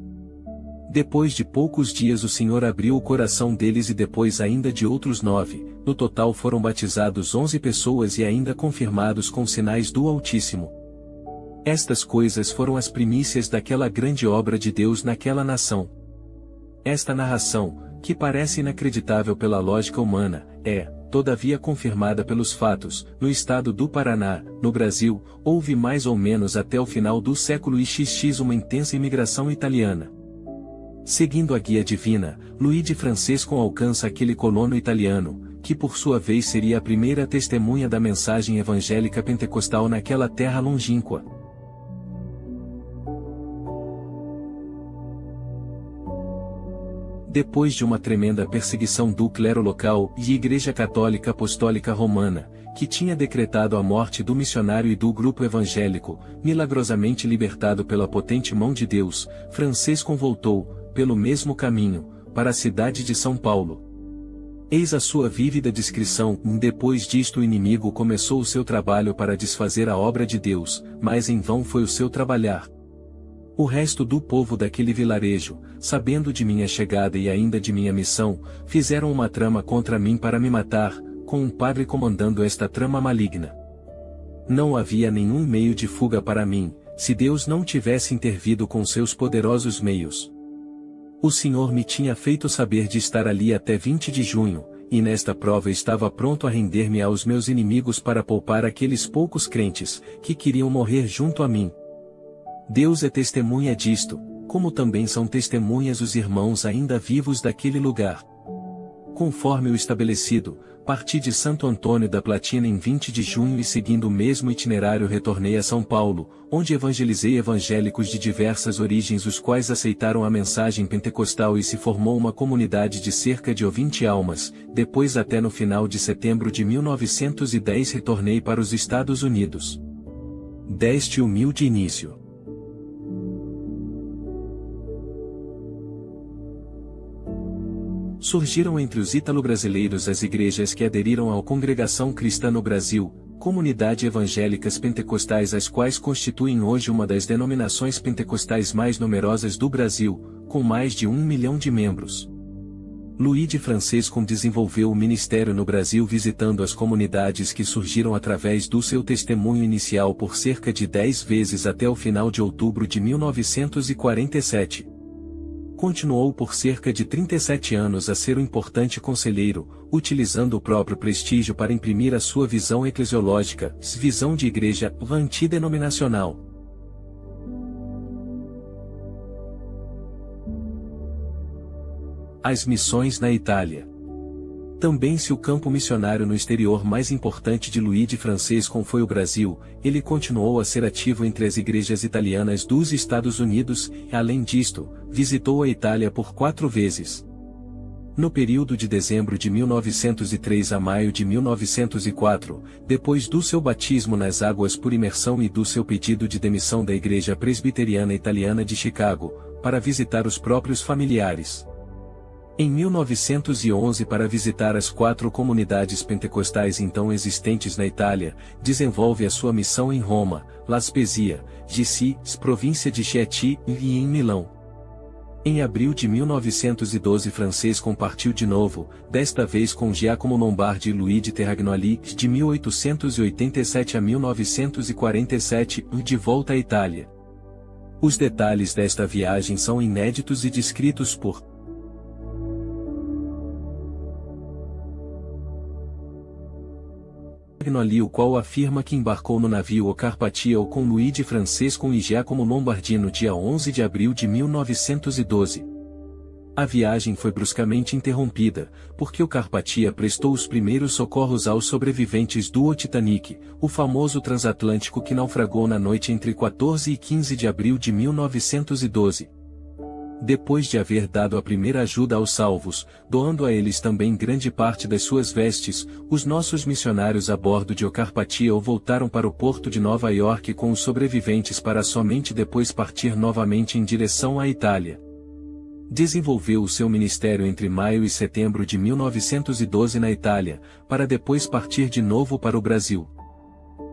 Depois de poucos dias o Senhor abriu o coração deles e depois ainda de outros 9, no total foram batizados 11 pessoas e ainda confirmados com sinais do Altíssimo. Estas coisas foram as primícias daquela grande obra de Deus naquela nação. Esta narração, que parece inacreditável pela lógica humana, é, todavia confirmada pelos fatos. No estado do Paraná, no Brasil, houve mais ou menos até o final do século XX uma intensa imigração italiana. Seguindo a guia divina, Luigi Francesco alcança aquele colono italiano, que por sua vez seria a primeira testemunha da mensagem evangélica pentecostal naquela terra longínqua. depois de uma tremenda perseguição do clero local e Igreja Católica Apostólica Romana, que tinha decretado a morte do missionário e do grupo evangélico, milagrosamente libertado pela potente mão de Deus, Francisco voltou, pelo mesmo caminho, para a cidade de São Paulo. Eis a sua vívida descrição: depois disto o inimigo começou o seu trabalho para desfazer a obra de Deus, mas em vão foi o seu trabalhar. O resto do povo daquele vilarejo, sabendo de minha chegada e ainda de minha missão, fizeram uma trama contra mim para me matar, com um padre comandando esta trama maligna. Não havia nenhum meio de fuga para mim, se Deus não tivesse intervido com seus poderosos meios. O Senhor me tinha feito saber de estar ali até 20 de junho, e nesta prova estava pronto a render-me aos meus inimigos para poupar aqueles poucos crentes, que queriam morrer junto a mim. Deus é testemunha disto, como também são testemunhas os irmãos ainda vivos daquele lugar. Conforme o estabelecido, parti de Santo Antônio da Platina em 20 de junho e seguindo o mesmo itinerário retornei a São Paulo, onde evangelizei evangélicos de diversas origens os quais aceitaram a mensagem pentecostal e se formou uma comunidade de cerca de 20 almas. Depois, até no final de setembro de 1910, retornei para os Estados Unidos. Deste humilde início. Surgiram entre os ítalo-brasileiros as igrejas que aderiram à Congregação Cristã no Brasil, comunidade evangélicas pentecostais as quais constituem hoje uma das denominações pentecostais mais numerosas do Brasil, com mais de 1 milhão de membros. Luigi Francisco desenvolveu o ministério no Brasil visitando as comunidades que surgiram através do seu testemunho inicial por cerca de 10 vezes até o final de outubro de 1947. Continuou por cerca de 37 anos a ser um importante conselheiro, utilizando o próprio prestígio para imprimir a sua visão eclesiológica, visão de igreja antidenominacional. As missões na Itália. Também se o campo missionário no exterior mais importante de Luigi Francisco foi o Brasil, ele continuou a ser ativo entre as igrejas italianas dos Estados Unidos, e além disto, visitou a Itália por 4 vezes. No período de dezembro de 1903 a maio de 1904, depois do seu batismo nas águas por imersão e do seu pedido de demissão da Igreja Presbiteriana Italiana de Chicago, para visitar os próprios familiares. Em 1911, para visitar as 4 comunidades pentecostais então existentes na Itália, desenvolve a sua missão em Roma, La Spezia, Gissi, província de Chieti, e em Milão. Em abril de 1912 Francisco partiu de novo, desta vez com Giacomo Lombardi e Luigi Terragnoli, de 1887 a 1947, de volta à Itália. Os detalhes desta viagem são inéditos e descritos por Terragnoli, o qual afirma que embarcou no navio O Carpatia com Luigi Francisco e Giacomo Lombardi no dia 11 de abril de 1912. A viagem foi bruscamente interrompida, porque o Carpatia prestou os primeiros socorros aos sobreviventes do Titanic, o famoso transatlântico que naufragou na noite entre 14 e 15 de abril de 1912. Depois de haver dado a primeira ajuda aos salvos, doando a eles também grande parte das suas vestes, os nossos missionários a bordo de O Carpatia voltaram para o porto de Nova York com os sobreviventes para somente depois partir novamente em direção à Itália. Desenvolveu o seu ministério entre maio e setembro de 1912 na Itália, para depois partir de novo para o Brasil.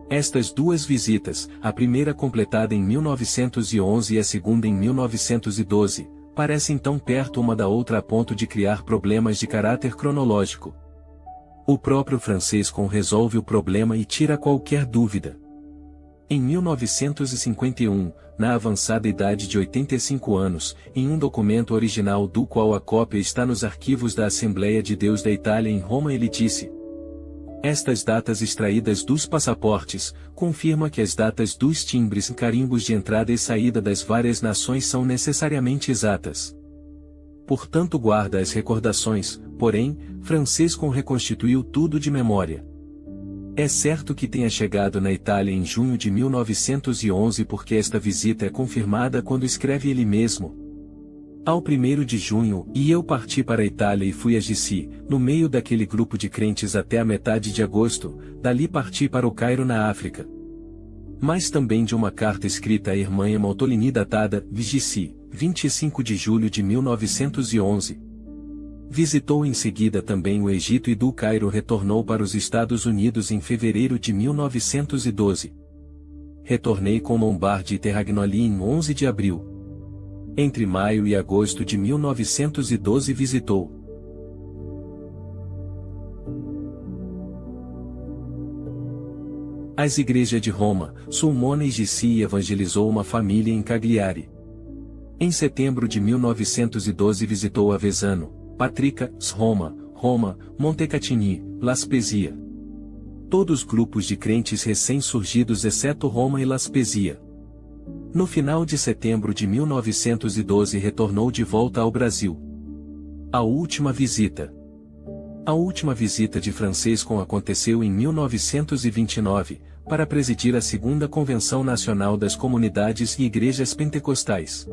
Estas 2 visitas, a primeira completada em 1911 e a segunda em 1912, parecem tão perto uma da outra a ponto de criar problemas de caráter cronológico. O próprio Francisco resolve o problema e tira qualquer dúvida. Em 1951, na avançada idade de 85 anos, em um documento original do qual a cópia está nos arquivos da Assembleia de Deus da Itália em Roma, ele disse: estas datas extraídas dos passaportes, confirma que as datas dos timbres e carimbos de entrada e saída das várias nações são necessariamente exatas. Portanto guarda as recordações, porém, Francisco reconstituiu tudo de memória. É certo que tenha chegado na Itália em junho de 1911 porque esta visita é confirmada quando escreve ele mesmo: Ao 1º de junho, eu parti para a Itália e fui a Gici, no meio daquele grupo de crentes até a metade de agosto, dali parti para o Cairo na África. Mas também de uma carta escrita à irmã Emma Tolini datada, Gici, 25 de julho de 1911. Visitou em seguida também o Egito e do Cairo retornou para os Estados Unidos em fevereiro de 1912. Retornei com Lombardi e Terragnoli em 11 de abril. Entre maio e agosto de 1912 visitou as igrejas de Roma, Sulmona e Gici e evangelizou uma família em Cagliari. Em setembro de 1912 visitou Avezzano, Patrica, Roma, Montecatini, La Spezia. Todos grupos de crentes recém-surgidos exceto Roma e La Spezia. No final de setembro de 1912 retornou de volta ao Brasil. A última visita de Francisco aconteceu em 1929, para presidir a Segunda Convenção Nacional das Comunidades e Igrejas Pentecostais.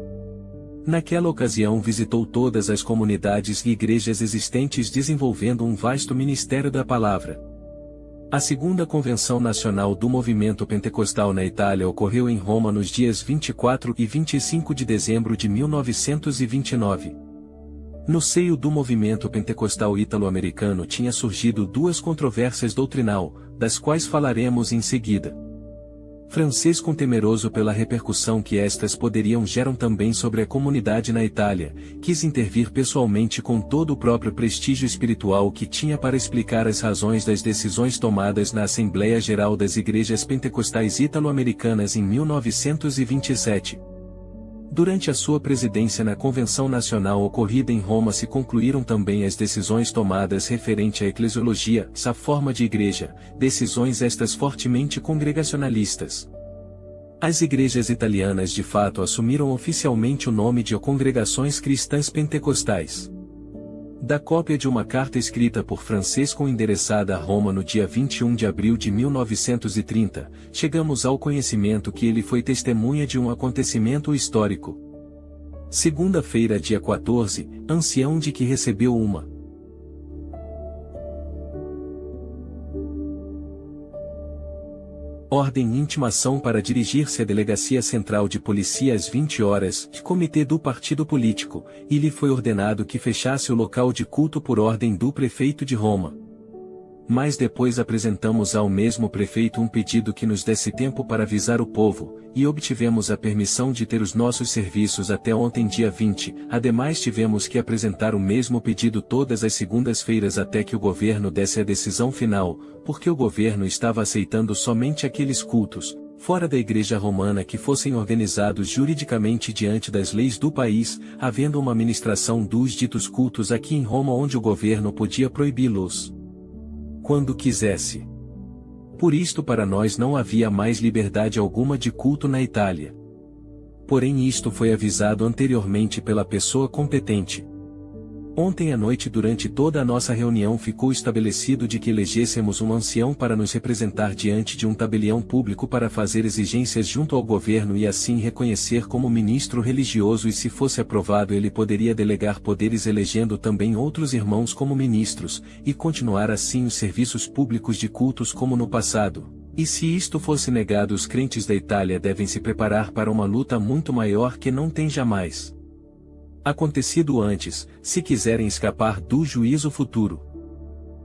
Naquela ocasião visitou todas as comunidades e igrejas existentes desenvolvendo um vasto ministério da palavra. A Segunda Convenção Nacional do Movimento Pentecostal na Itália ocorreu em Roma nos dias 24 e 25 de dezembro de 1929. No seio do movimento pentecostal ítalo-americano tinha surgido duas controvérsias doutrinal, das quais falaremos em seguida. Francisco, temeroso pela repercussão que estas poderiam gerar também sobre a comunidade na Itália, quis intervir pessoalmente com todo o próprio prestígio espiritual que tinha para explicar as razões das decisões tomadas na Assembleia Geral das Igrejas Pentecostais Ítalo-Americanas em 1927. Durante a sua presidência na Convenção Nacional ocorrida em Roma se concluíram também as decisões tomadas referente à eclesiologia, essa forma de igreja, decisões estas fortemente congregacionalistas. As igrejas italianas de fato assumiram oficialmente o nome de Congregações Cristãs Pentecostais. Da cópia de uma carta escrita por Francisco endereçada a Roma no dia 21 de abril de 1930, chegamos ao conhecimento que ele foi testemunha de um acontecimento histórico. Segunda-feira, dia 14, ancião de que recebeu uma ordem intimação para dirigir-se à Delegacia Central de Polícia às 20 horas, comitê do partido político, e lhe foi ordenado que fechasse o local de culto por ordem do prefeito de Roma. Mas depois apresentamos ao mesmo prefeito um pedido que nos desse tempo para avisar o povo, e obtivemos a permissão de ter os nossos serviços até ontem dia 20, ademais tivemos que apresentar o mesmo pedido todas as segundas-feiras até que o governo desse a decisão final, porque o governo estava aceitando somente aqueles cultos, fora da Igreja Romana que fossem organizados juridicamente diante das leis do país, havendo uma administração dos ditos cultos aqui em Roma onde o governo podia proibi-los quando quisesse. Por isto para nós não havia mais liberdade alguma de culto na Itália. Porém isto foi avisado anteriormente pela pessoa competente. Ontem à noite durante toda a nossa reunião ficou estabelecido de que elegêssemos um ancião para nos representar diante de um tabelião público para fazer exigências junto ao governo e assim reconhecer como ministro religioso e se fosse aprovado ele poderia delegar poderes elegendo também outros irmãos como ministros, e continuar assim os serviços públicos de cultos como no passado. E se isto fosse negado os crentes da Itália devem se preparar para uma luta muito maior que não tem jamais acontecido antes, se quiserem escapar do juízo futuro.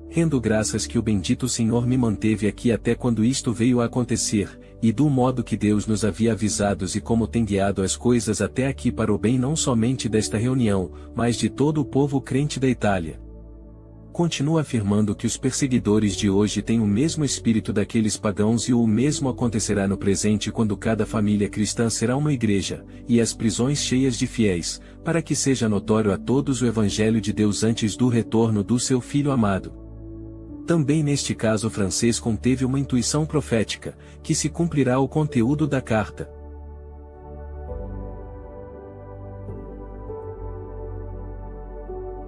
Rendo graças que o bendito Senhor me manteve aqui até quando isto veio a acontecer, e do modo que Deus nos havia avisados e como tem guiado as coisas até aqui para o bem não somente desta reunião, mas de todo o povo crente da Itália. Continua afirmando que os perseguidores de hoje têm o mesmo espírito daqueles pagãos e o mesmo acontecerá no presente quando cada família cristã será uma igreja, e as prisões cheias de fiéis, para que seja notório a todos o Evangelho de Deus antes do retorno do seu Filho amado. Também neste caso Francisco teve uma intuição profética, que se cumprirá o conteúdo da carta.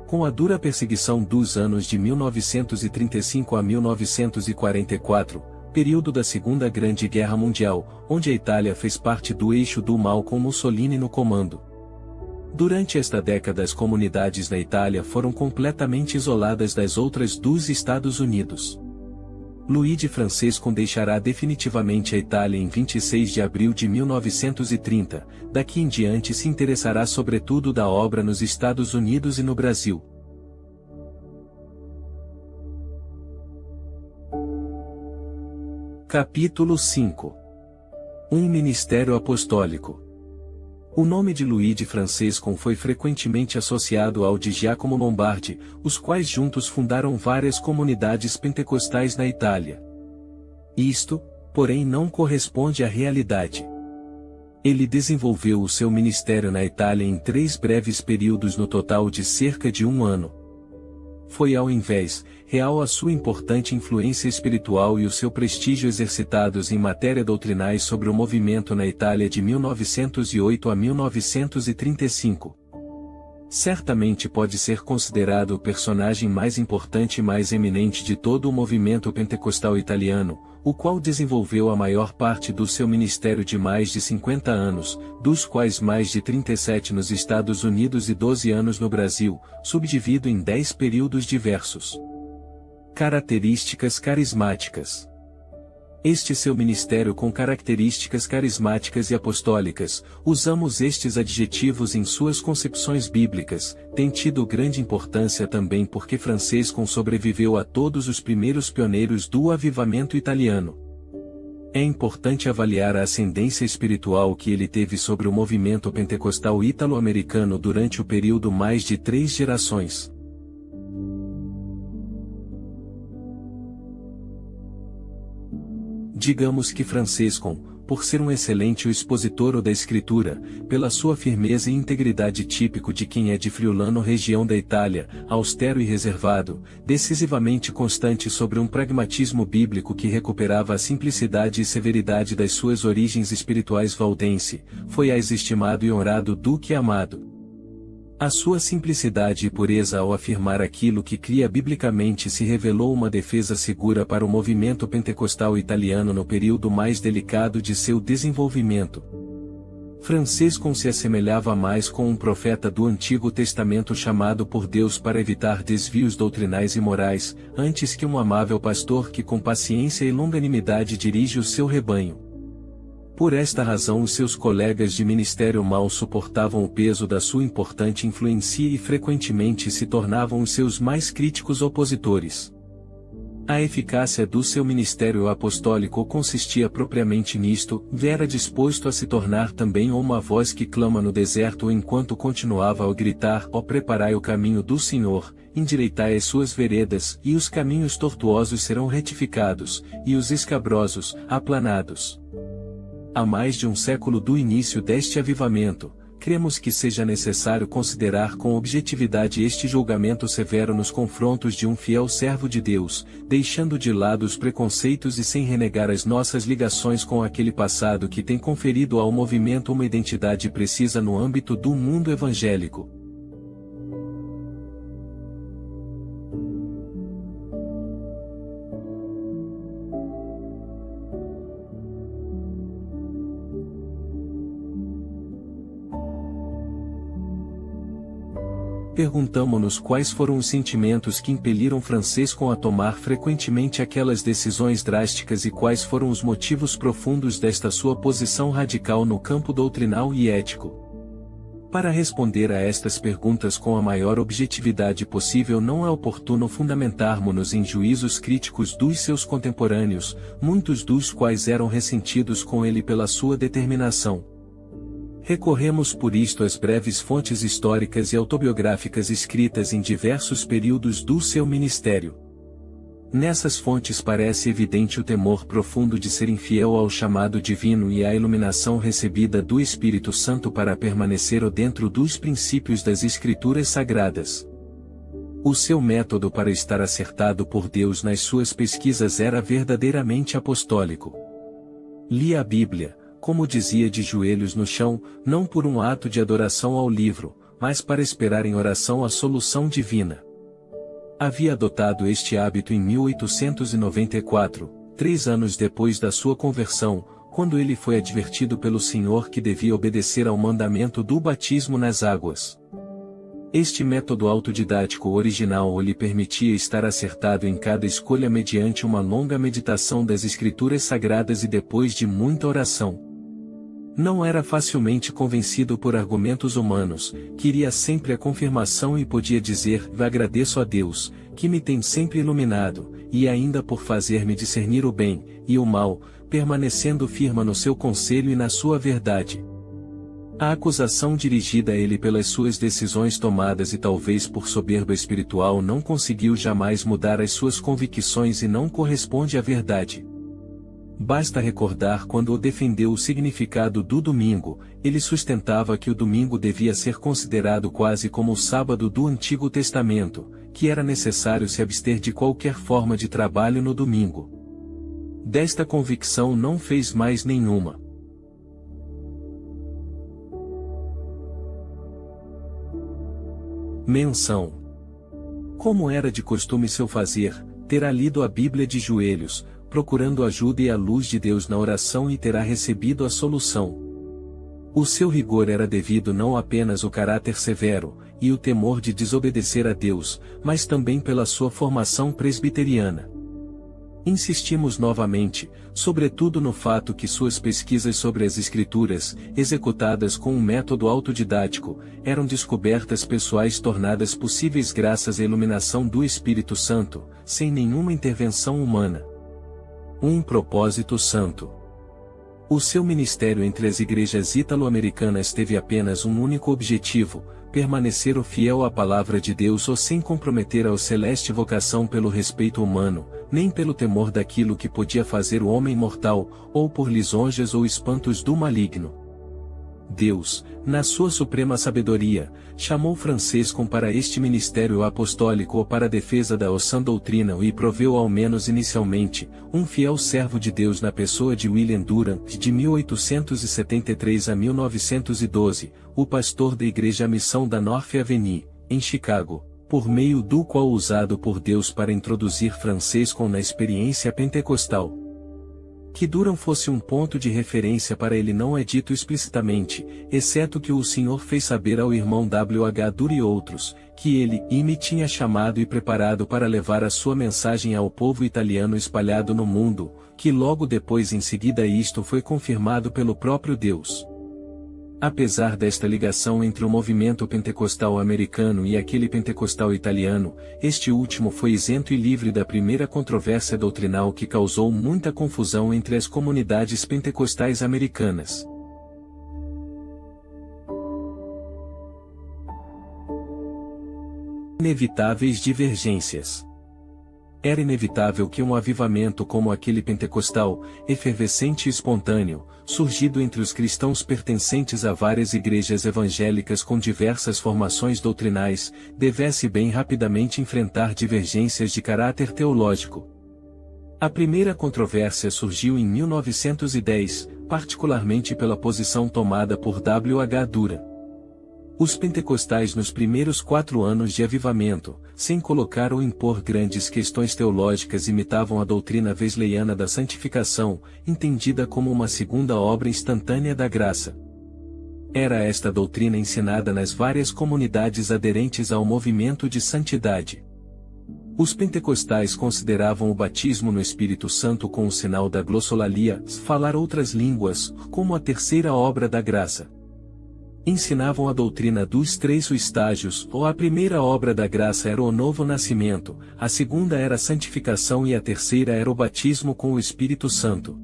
Com a dura perseguição dos anos de 1935 a 1944, período da Segunda Grande Guerra Mundial, onde a Itália fez parte do eixo do mal com Mussolini no comando. Durante esta década as comunidades na Itália foram completamente isoladas das outras dos Estados Unidos. Luigi Francescon deixará definitivamente a Itália em 26 de abril de 1930, daqui em diante se interessará sobretudo da obra nos Estados Unidos e no Brasil. Capítulo 5. Um ministério apostólico. O nome de Luigi Francescon foi frequentemente associado ao de Giacomo Lombardi, os quais juntos fundaram várias comunidades pentecostais na Itália. Isto, porém, não corresponde à realidade. Ele desenvolveu o seu ministério na Itália em 3 breves períodos no total de cerca de 1 ano. Foi ao invés, real a sua importante influência espiritual e o seu prestígio exercitados em matéria doutrinais sobre o movimento na Itália de 1908 a 1935. Certamente pode ser considerado o personagem mais importante e mais eminente de todo o movimento pentecostal italiano, o qual desenvolveu a maior parte do seu ministério de mais de 50 anos, dos quais mais de 37 nos Estados Unidos e 12 anos no Brasil, subdividido em 10 períodos diversos. Características carismáticas. Este seu ministério com características carismáticas e apostólicas, usamos estes adjetivos em suas concepções bíblicas, tem tido grande importância também porque Francescon sobreviveu a todos os primeiros pioneiros do avivamento italiano. É importante avaliar a ascendência espiritual que ele teve sobre o movimento pentecostal ítalo-americano durante o período mais de 3 gerações. Digamos que Francescon, por ser um excelente expositor da Escritura, pela sua firmeza e integridade típico de quem é de Friulano, região da Itália, austero e reservado, decisivamente constante sobre um pragmatismo bíblico que recuperava a simplicidade e severidade das suas origens espirituais valdense, foi estimado e honrado duque amado. A sua simplicidade e pureza ao afirmar aquilo que cria biblicamente se revelou uma defesa segura para o movimento pentecostal italiano no período mais delicado de seu desenvolvimento. Francescon se assemelhava mais com um profeta do Antigo Testamento chamado por Deus para evitar desvios doutrinais e morais, antes que um amável pastor que com paciência e longanimidade dirige o seu rebanho. Por esta razão os seus colegas de ministério mal suportavam o peso da sua importante influência e frequentemente se tornavam os seus mais críticos opositores. A eficácia do seu ministério apostólico consistia propriamente nisto, era disposto a se tornar também uma voz que clama no deserto enquanto continuava a gritar: ó, preparai o caminho do Senhor, endireitai as suas veredas, e os caminhos tortuosos serão retificados, e os escabrosos, aplanados. Há mais de um século do início deste avivamento, cremos que seja necessário considerar com objetividade este julgamento severo nos confrontos de um fiel servo de Deus, deixando de lado os preconceitos e sem renegar as nossas ligações com aquele passado que tem conferido ao movimento uma identidade precisa no âmbito do mundo evangélico. Perguntamo-nos quais foram os sentimentos que impeliram Francescon a tomar frequentemente aquelas decisões drásticas e quais foram os motivos profundos desta sua posição radical no campo doutrinal e ético. Para responder a estas perguntas com a maior objetividade possível não é oportuno fundamentarmos-nos em juízos críticos dos seus contemporâneos, muitos dos quais eram ressentidos com ele pela sua determinação. Recorremos por isto às breves fontes históricas e autobiográficas escritas em diversos períodos do seu ministério. Nessas fontes parece evidente o temor profundo de ser infiel ao chamado divino e a iluminação recebida do Espírito Santo para permanecer dentro dos princípios das Escrituras Sagradas. O seu método para estar acertado por Deus nas suas pesquisas era verdadeiramente apostólico. Lia a Bíblia, como dizia, de joelhos no chão, não por um ato de adoração ao livro, mas para esperar em oração a solução divina. Havia adotado este hábito em 1894, 3 anos depois da sua conversão, quando ele foi advertido pelo Senhor que devia obedecer ao mandamento do batismo nas águas. Este método autodidático original lhe permitia estar acertado em cada escolha mediante uma longa meditação das Escrituras Sagradas e depois de muita oração. Não era facilmente convencido por argumentos humanos, queria sempre a confirmação e podia dizer: agradeço a Deus, que me tem sempre iluminado, e ainda por fazer-me discernir o bem e o mal, permanecendo firme no seu conselho e na sua verdade. A acusação dirigida a ele pelas suas decisões tomadas e talvez por soberba espiritual não conseguiu jamais mudar as suas convicções e não corresponde à verdade. Basta recordar quando defendeu o significado do domingo, ele sustentava que o domingo devia ser considerado quase como o sábado do Antigo Testamento, que era necessário se abster de qualquer forma de trabalho no domingo. Desta convicção não fez mais nenhuma. Menção. Como era de costume seu fazer, terá lido a Bíblia de joelhos, procurando ajuda e a luz de Deus na oração e terá recebido a solução. O seu rigor era devido não apenas ao caráter severo, e o temor de desobedecer a Deus, mas também pela sua formação presbiteriana. Insistimos novamente, sobretudo no fato que suas pesquisas sobre as Escrituras, executadas com um método autodidático, eram descobertas pessoais tornadas possíveis graças à iluminação do Espírito Santo, sem nenhuma intervenção humana. Um propósito santo. O seu ministério entre as igrejas ítalo-americanas teve apenas um único objetivo: permanecer fiel à palavra de Deus ou sem comprometer a celeste vocação pelo respeito humano, nem pelo temor daquilo que podia fazer o homem mortal, ou por lisonjas ou espantos do maligno. Deus, na sua suprema sabedoria, chamou Francisco para este ministério apostólico ou para a defesa da sã doutrina e proveu ao menos inicialmente, um fiel servo de Deus na pessoa de William Durant, de 1873 a 1912, o pastor da Igreja Missão da North Avenue, em Chicago, por meio do qual usado por Deus para introduzir Francisco na experiência pentecostal. Que Durant fosse um ponto de referência para ele não é dito explicitamente, exceto que o Senhor fez saber ao irmão W.H. Durant e outros, que ele me tinha chamado e preparado para levar a sua mensagem ao povo italiano espalhado no mundo, que logo depois em seguida isto foi confirmado pelo próprio Deus. Apesar desta ligação entre o movimento pentecostal americano e aquele pentecostal italiano, este último foi isento e livre da primeira controvérsia doutrinal que causou muita confusão entre as comunidades pentecostais americanas. Inevitáveis divergências. Era inevitável que um avivamento como aquele pentecostal, efervescente e espontâneo, surgido entre os cristãos pertencentes a várias igrejas evangélicas com diversas formações doutrinais, devesse bem rapidamente enfrentar divergências de caráter teológico. A primeira controvérsia surgiu em 1910, particularmente pela posição tomada por W.H. Durant. Os pentecostais nos primeiros 4 anos de avivamento, sem colocar ou impor grandes questões teológicas, imitavam a doutrina wesleyana da santificação, entendida como uma segunda obra instantânea da graça. Era esta doutrina ensinada nas várias comunidades aderentes ao movimento de santidade. Os pentecostais consideravam o batismo no Espírito Santo com o sinal da glossolalia, falar outras línguas, como a terceira obra da graça. Ensinavam a doutrina dos 3 estágios, ou a primeira obra da graça era o novo nascimento, a segunda era a santificação e a terceira era o batismo com o Espírito Santo.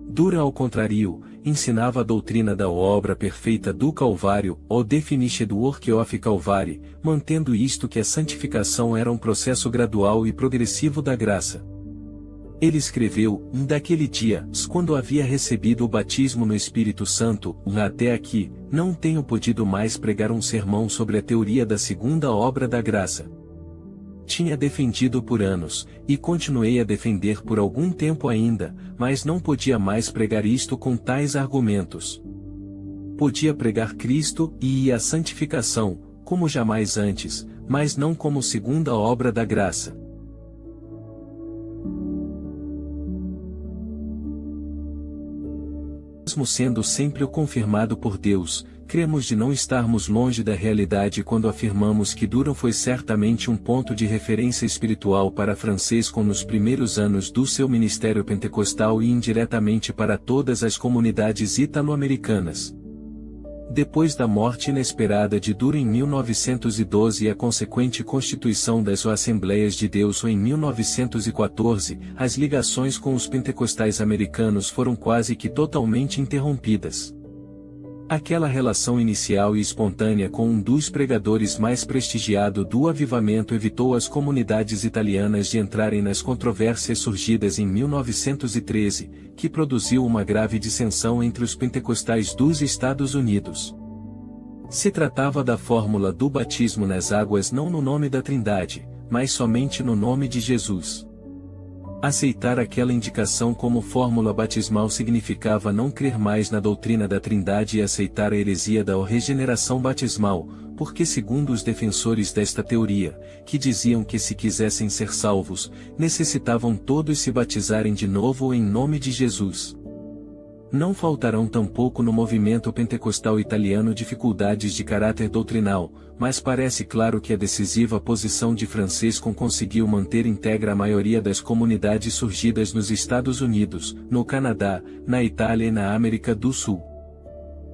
Durant, ao contrário, ensinava a doutrina da obra perfeita do Calvário, ou Definition Work of Calvary, mantendo isto que a santificação era um processo gradual e progressivo da graça. Ele escreveu, daquele dia, quando havia recebido o batismo no Espírito Santo, até aqui, não tenho podido mais pregar um sermão sobre a teoria da segunda obra da graça. Tinha defendido por anos, e continuei a defender por algum tempo ainda, mas não podia mais pregar isto com tais argumentos. Podia pregar Cristo e a santificação, como jamais antes, mas não como segunda obra da graça. mesmo sendo sempre o confirmado por Deus, cremos de não estarmos longe da realidade quando afirmamos que Durham foi certamente um ponto de referência espiritual para Fransescon nos primeiros anos do seu ministério pentecostal e indiretamente para todas as comunidades italo-americanas. Depois da morte inesperada de Durham em 1912 e a consequente constituição das Assembleias de Deus em 1914, as ligações com os pentecostais americanos foram quase que totalmente interrompidas. Aquela relação inicial e espontânea com um dos pregadores mais prestigiados do avivamento evitou as comunidades italianas de entrarem nas controvérsias surgidas em 1913, que produziu uma grave dissensão entre os pentecostais dos Estados Unidos. Se tratava da fórmula do batismo nas águas não no nome da Trindade, mas somente no nome de Jesus. Aceitar aquela indicação como fórmula batismal significava não crer mais na doutrina da Trindade e aceitar a heresia da regeneração batismal, porque segundo os defensores desta teoria, que diziam que se quisessem ser salvos, necessitavam todos se batizarem de novo em nome de Jesus. Não faltarão tampouco no movimento pentecostal italiano dificuldades de caráter doutrinal, mas parece claro que a decisiva posição de Fransescon conseguiu manter íntegra a maioria das comunidades surgidas nos Estados Unidos, no Canadá, na Itália e na América do Sul.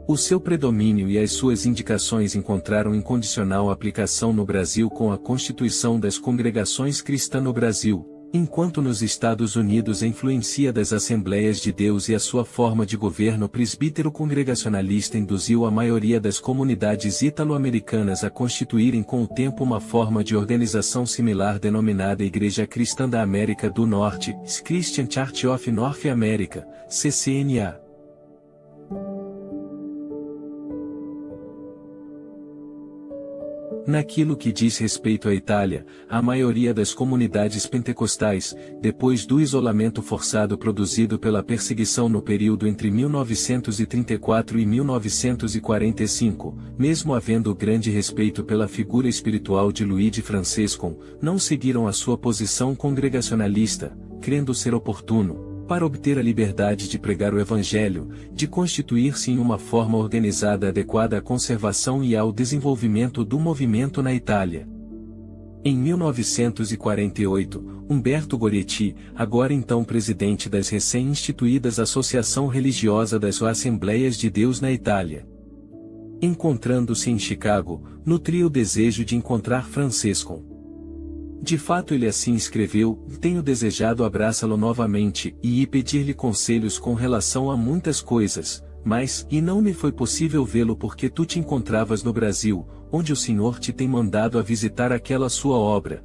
O seu predomínio e as suas indicações encontraram incondicional aplicação no Brasil com a constituição das congregações cristãs no Brasil, enquanto nos Estados Unidos a influência das Assembleias de Deus e a sua forma de governo presbítero congregacionalista induziu a maioria das comunidades italo-americanas a constituírem com o tempo uma forma de organização similar denominada Igreja Cristã da América do Norte, Christian Church of North America, CCNA. Naquilo que diz respeito à Itália, a maioria das comunidades pentecostais, depois do isolamento forçado produzido pela perseguição no período entre 1934 e 1945, mesmo havendo grande respeito pela figura espiritual de Luigi Fransescon, não seguiram a sua posição congregacionalista, crendo ser oportuno, para obter a liberdade de pregar o Evangelho, de constituir-se em uma forma organizada adequada à conservação e ao desenvolvimento do movimento na Itália. Em 1948, Umberto Goretti, agora então presidente das recém-instituídas Associação Religiosa das Assembleias de Deus na Itália, encontrando-se em Chicago, nutriu o desejo de encontrar Fransescon. De fato ele assim escreveu: tenho desejado abraçá-lo novamente, e pedir-lhe conselhos com relação a muitas coisas, mas, não me foi possível vê-lo porque tu te encontravas no Brasil, onde o Senhor te tem mandado a visitar aquela sua obra.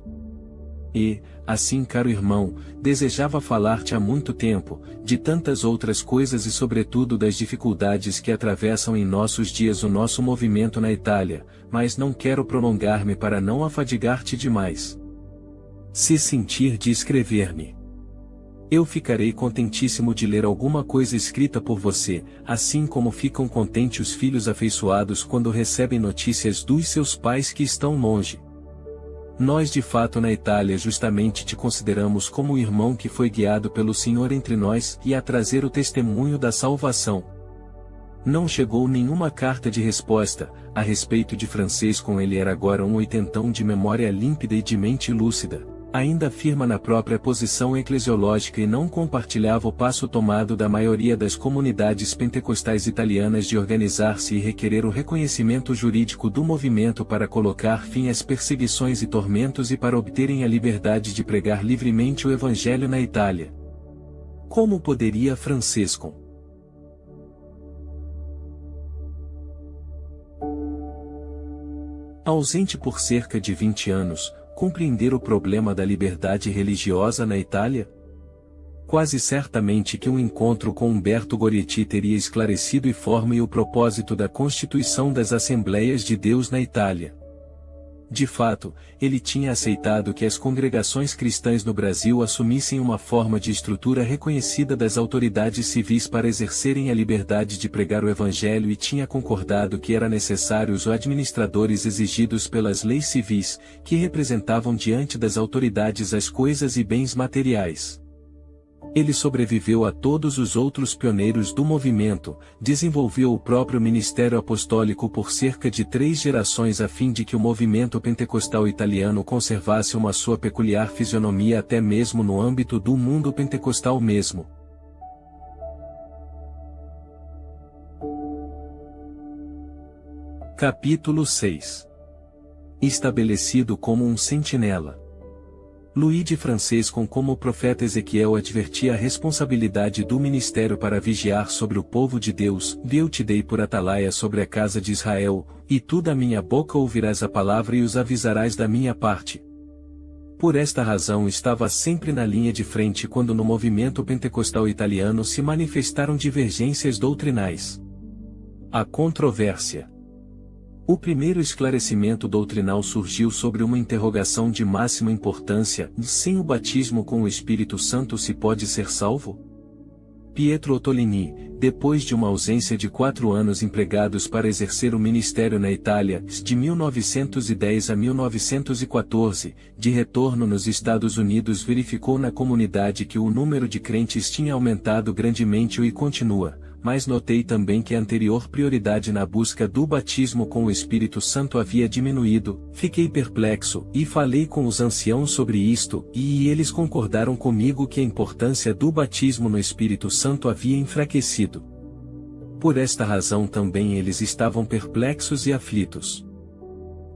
E, assim caro irmão, desejava falar-te há muito tempo, de tantas outras coisas e sobretudo das dificuldades que atravessam em nossos dias o nosso movimento na Itália, mas não quero prolongar-me para não afadigar-te demais. Se sentir de escrever-me, eu ficarei contentíssimo de ler alguma coisa escrita por você, assim como ficam contentes os filhos afeiçoados quando recebem notícias dos seus pais que estão longe. Nós de fato na Itália justamente te consideramos como o irmão que foi guiado pelo Senhor entre nós e a trazer o testemunho da salvação. Não chegou nenhuma carta de resposta, a respeito de Fransescon ele era agora um oitentão de memória límpida e de mente lúcida. Ainda firma na própria posição eclesiológica e não compartilhava o passo tomado da maioria das comunidades pentecostais italianas de organizar-se e requerer o reconhecimento jurídico do movimento para colocar fim às perseguições e tormentos e para obterem a liberdade de pregar livremente o Evangelho na Itália. Como poderia Fransescon, ausente por cerca de 20 anos, compreender o problema da liberdade religiosa na Itália? Quase certamente que um encontro com Umberto Goretti teria esclarecido e forma o propósito da constituição das Assembleias de Deus na Itália. De fato, ele tinha aceitado que as congregações cristãs no Brasil assumissem uma forma de estrutura reconhecida das autoridades civis para exercerem a liberdade de pregar o Evangelho e tinha concordado que era necessário os administradores exigidos pelas leis civis, que representavam diante das autoridades as coisas e bens materiais. Ele sobreviveu a todos os outros pioneiros do movimento, desenvolveu o próprio ministério apostólico por cerca de 3 gerações a fim de que o movimento pentecostal italiano conservasse uma sua peculiar fisionomia até mesmo no âmbito do mundo pentecostal mesmo. Capítulo 6. Estabelecido como um sentinela. Luigi Francescon, como o profeta Ezequiel advertia a responsabilidade do ministério para vigiar sobre o povo de Deus, eu te dei por atalaia sobre a casa de Israel, e tu da minha boca ouvirás a palavra e os avisarás da minha parte. Por esta razão estava sempre na linha de frente quando no movimento pentecostal italiano se manifestaram divergências doutrinais. A controvérsia. O primeiro esclarecimento doutrinal surgiu sobre uma interrogação de máxima importância: sem o batismo com o Espírito Santo se pode ser salvo? Pietro Ottolini, depois de uma ausência de 4 anos empregados para exercer o ministério na Itália, de 1910 a 1914, de retorno nos Estados Unidos, verificou na comunidade que o número de crentes tinha aumentado grandemente e continua. Mas notei também que a anterior prioridade na busca do batismo com o Espírito Santo havia diminuído. Fiquei perplexo, e falei com os anciãos sobre isto, e eles concordaram comigo que a importância do batismo no Espírito Santo havia enfraquecido. Por esta razão também eles estavam perplexos e aflitos.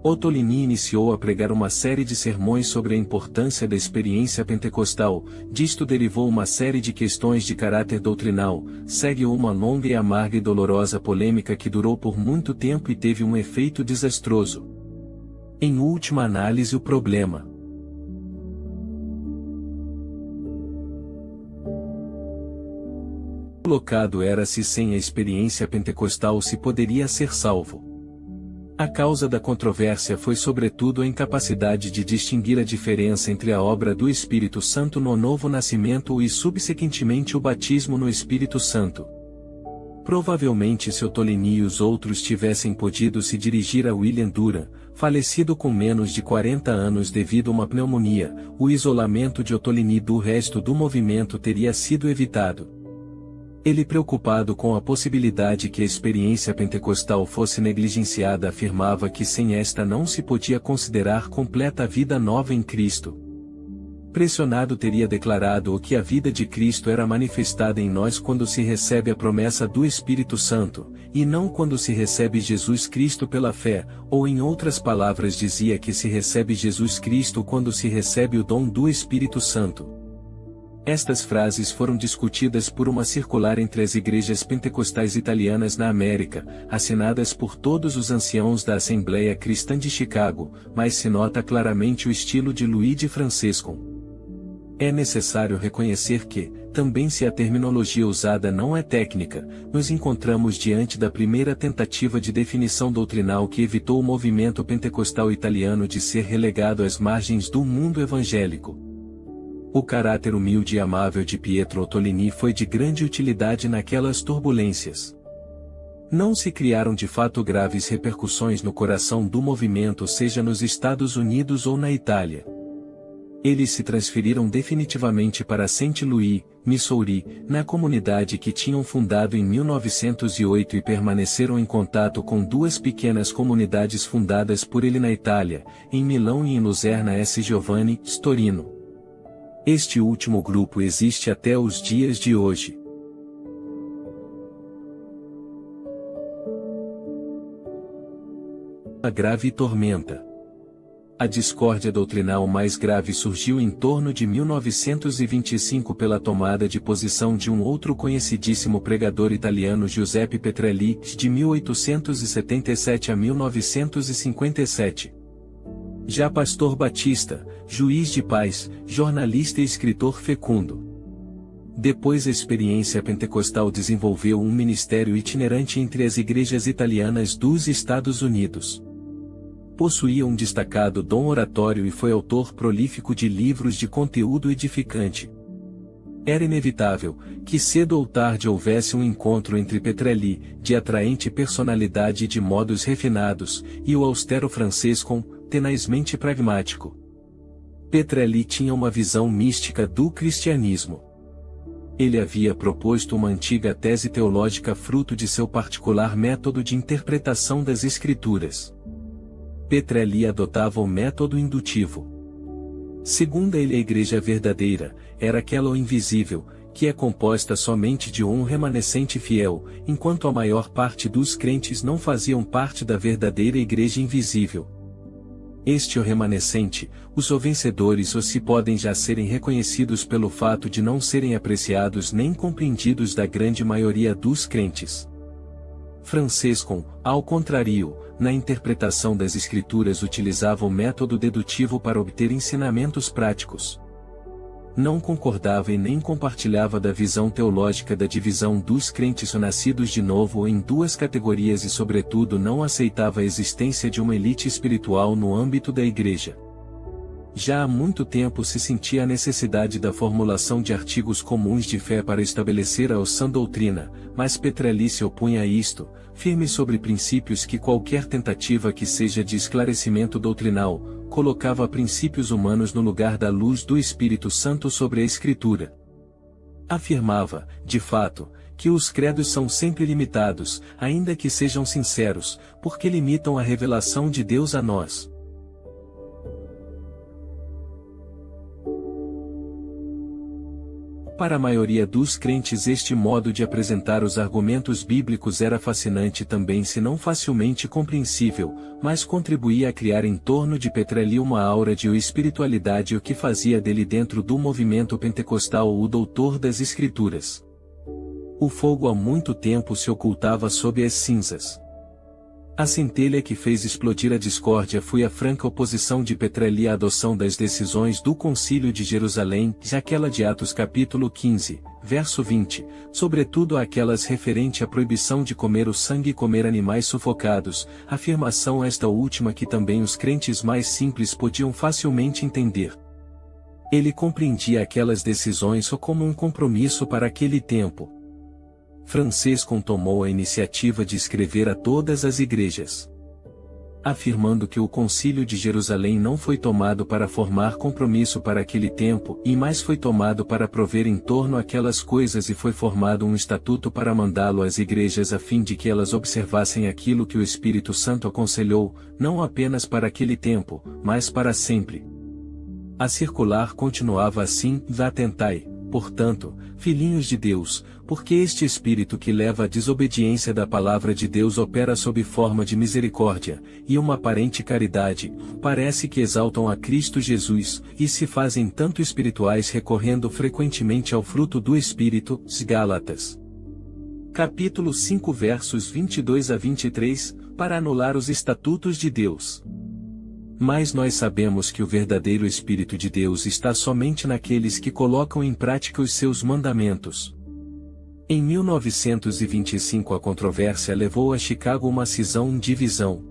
Ottolini iniciou a pregar uma série de sermões sobre a importância da experiência pentecostal. Disto derivou uma série de questões de caráter doutrinal. Seguiu uma longa e amarga e dolorosa polêmica que durou por muito tempo e teve um efeito desastroso. Em última análise, o problema colocado era se sem a experiência pentecostal se poderia ser salvo. A causa da controvérsia foi sobretudo a incapacidade de distinguir a diferença entre a obra do Espírito Santo no novo nascimento e subsequentemente o batismo no Espírito Santo. Provavelmente se Ottolini e os outros tivessem podido se dirigir a William Duran, falecido com menos de 40 anos devido a uma pneumonia, o isolamento de Ottolini do resto do movimento teria sido evitado. Ele, preocupado com a possibilidade que a experiência pentecostal fosse negligenciada, afirmava que sem esta não se podia considerar completa a vida nova em Cristo. Pressionado, teria declarado que a vida de Cristo era manifestada em nós quando se recebe a promessa do Espírito Santo, e não quando se recebe Jesus Cristo pela fé, ou em outras palavras dizia que se recebe Jesus Cristo quando se recebe o dom do Espírito Santo. Estas frases foram discutidas por uma circular entre as igrejas pentecostais italianas na América, assinadas por todos os anciãos da Assembleia Cristã de Chicago, mas se nota claramente o estilo de Luigi Francescon. É necessário reconhecer que, também se a terminologia usada não é técnica, nos encontramos diante da primeira tentativa de definição doutrinal que evitou o movimento pentecostal italiano de ser relegado às margens do mundo evangélico. O caráter humilde e amável de Pietro Ottolini foi de grande utilidade naquelas turbulências. Não se criaram de fato graves repercussões no coração do movimento, seja nos Estados Unidos ou na Itália. Eles se transferiram definitivamente para St. Louis, Missouri, na comunidade que tinham fundado em 1908 e permaneceram em contato com 2 pequenas comunidades fundadas por ele na Itália, em Milão e em Lucerna S. Giovanni, Storino. Este último grupo existe até os dias de hoje. A grave tormenta. A discórdia doutrinal mais grave surgiu em torno de 1925 pela tomada de posição de um outro conhecidíssimo pregador italiano, Giuseppe Petrelli, de 1877 a 1957. Já pastor batista, juiz de paz, jornalista e escritor fecundo. Depois a experiência pentecostal desenvolveu um ministério itinerante entre as igrejas italianas dos Estados Unidos. Possuía um destacado dom oratório e foi autor prolífico de livros de conteúdo edificante. Era inevitável que cedo ou tarde houvesse um encontro entre Petrelli, de atraente personalidade e de modos refinados, e o austero Francescon, tenazmente pragmático. Petrelli tinha uma visão mística do cristianismo. Ele havia proposto uma antiga tese teológica fruto de seu particular método de interpretação das Escrituras. Petrelli adotava o método indutivo. Segundo ele, a igreja verdadeira era aquela invisível, que é composta somente de um remanescente fiel, enquanto a maior parte dos crentes não faziam parte da verdadeira igreja invisível. Este o remanescente, os vencedores ou se podem já serem reconhecidos pelo fato de não serem apreciados nem compreendidos da grande maioria dos crentes. Francescon, ao contrário, na interpretação das Escrituras utilizava o método dedutivo para obter ensinamentos práticos. Não concordava e nem compartilhava da visão teológica da divisão dos crentes nascidos de novo em duas categorias e sobretudo não aceitava a existência de uma elite espiritual no âmbito da igreja. Já há muito tempo se sentia a necessidade da formulação de artigos comuns de fé para estabelecer a sã doutrina, mas Petrelli se opunha a isto, firme sobre princípios que qualquer tentativa que seja de esclarecimento doutrinal, colocava princípios humanos no lugar da luz do Espírito Santo sobre a Escritura. Afirmava, de fato, que os credos são sempre limitados, ainda que sejam sinceros, porque limitam a revelação de Deus a nós. Para a maioria dos crentes este modo de apresentar os argumentos bíblicos era fascinante também se não facilmente compreensível, mas contribuía a criar em torno de Petrelli uma aura de espiritualidade o que fazia dele dentro do movimento pentecostal o doutor das Escrituras. O fogo há muito tempo se ocultava sob as cinzas. A centelha que fez explodir a discórdia foi a franca oposição de Petrelli à adoção das decisões do Concílio de Jerusalém, aquela de Atos capítulo 15, verso 20, sobretudo aquelas referente à proibição de comer o sangue e comer animais sufocados, afirmação esta última que também os crentes mais simples podiam facilmente entender. Ele compreendia aquelas decisões como um compromisso para aquele tempo. Francescon tomou a iniciativa de escrever a todas as igrejas, afirmando que o Concílio de Jerusalém não foi tomado para formar compromisso para aquele tempo, e mais foi tomado para prover em torno aquelas coisas e foi formado um estatuto para mandá-lo às igrejas a fim de que elas observassem aquilo que o Espírito Santo aconselhou, não apenas para aquele tempo, mas para sempre. A circular continuava assim: atentai, portanto, filhinhos de Deus, porque este Espírito que leva à desobediência da palavra de Deus opera sob forma de misericórdia, e uma aparente caridade, parece que exaltam a Cristo Jesus, e se fazem tanto espirituais recorrendo frequentemente ao fruto do Espírito. Gálatas. Capítulo 5 versos 22 a 23, para anular os estatutos de Deus. Mas nós sabemos que o verdadeiro Espírito de Deus está somente naqueles que colocam em prática os seus mandamentos. Em 1925 a controvérsia levou a Chicago uma cisão em divisão.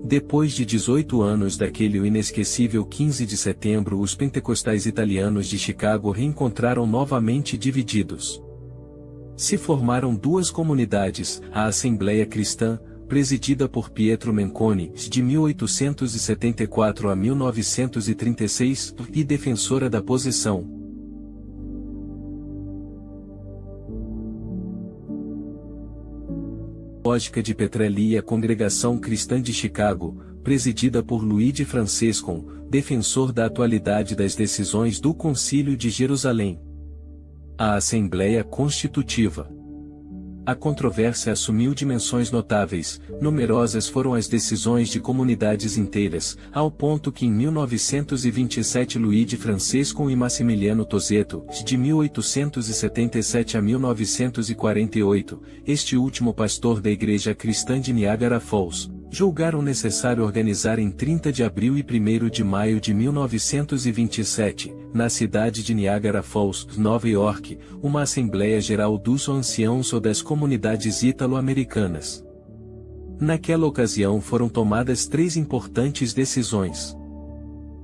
Depois de 18 anos daquele inesquecível 15 de setembro, os pentecostais italianos de Chicago reencontraram novamente divididos. Se formaram duas comunidades, a Assembleia Cristã, presidida por Pietro Menconi, de 1874 a 1936, e defensora da posição lógica de Petrelli, e a Congregação Cristã de Chicago, presidida por Luigi Francescon, defensor da atualidade das decisões do Concílio de Jerusalém. A Assembleia Constitutiva. A controvérsia assumiu dimensões notáveis, numerosas foram as decisões de comunidades inteiras, ao ponto que em 1927 Luigi Francescon e Massimiliano Tosetto, de 1877 a 1948, este último pastor da Igreja Cristã de Niagara Falls, julgaram necessário organizar em 30 de abril e 1º de maio de 1927, na cidade de Niagara Falls, Nova York, uma Assembleia Geral dos Anciãos ou das Comunidades Ítalo-Americanas. Naquela ocasião foram tomadas 3 importantes decisões.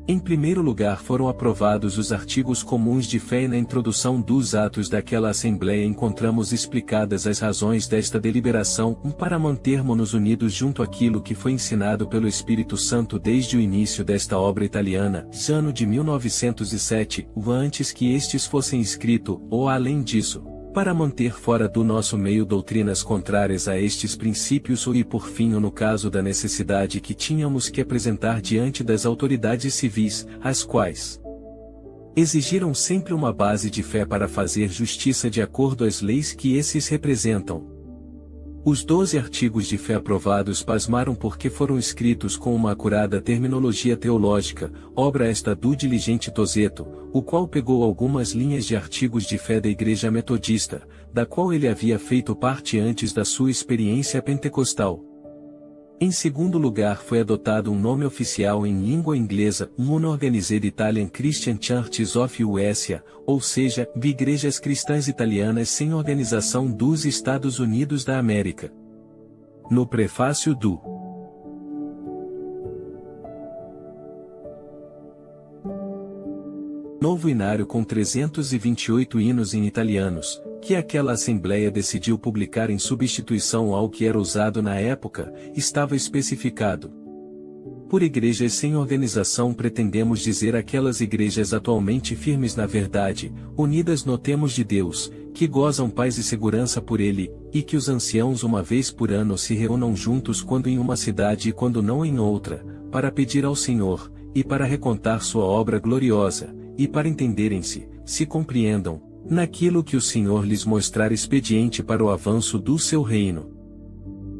Em primeiro lugar foram aprovados os artigos comuns de fé e na introdução dos atos daquela Assembleia encontramos explicadas as razões desta deliberação para mantermos-nos unidos junto àquilo que foi ensinado pelo Espírito Santo desde o início desta obra italiana, ano de 1907, antes que estes fossem escritos, ou além disso, para manter fora do nosso meio doutrinas contrárias a estes princípios e por fim no caso da necessidade que tínhamos que apresentar diante das autoridades civis, as quais exigiram sempre uma base de fé para fazer justiça de acordo às leis que esses representam. Os 12 artigos de fé aprovados pasmaram porque foram escritos com uma acurada terminologia teológica, obra esta do diligente Tozeto, o qual pegou algumas linhas de artigos de fé da Igreja Metodista, da qual ele havia feito parte antes da sua experiência pentecostal. Em segundo lugar foi adotado um nome oficial em língua inglesa, Unorganized Italian Christian Churches of USA, ou seja, Igrejas Cristãs Italianas sem Organização dos Estados Unidos da América. No prefácio do Novo Inário com 328 hinos em italianos, que aquela Assembleia decidiu publicar em substituição ao que era usado na época, estava especificado. Por igrejas sem organização pretendemos dizer aquelas igrejas atualmente firmes na verdade, unidas no temor de Deus, que gozam paz e segurança por Ele, e que os anciãos uma vez por ano se reúnam juntos quando em uma cidade e quando não em outra, para pedir ao Senhor, e para recontar sua obra gloriosa, e para entenderem-se, se compreendam, naquilo que o Senhor lhes mostrar expediente para o avanço do seu reino.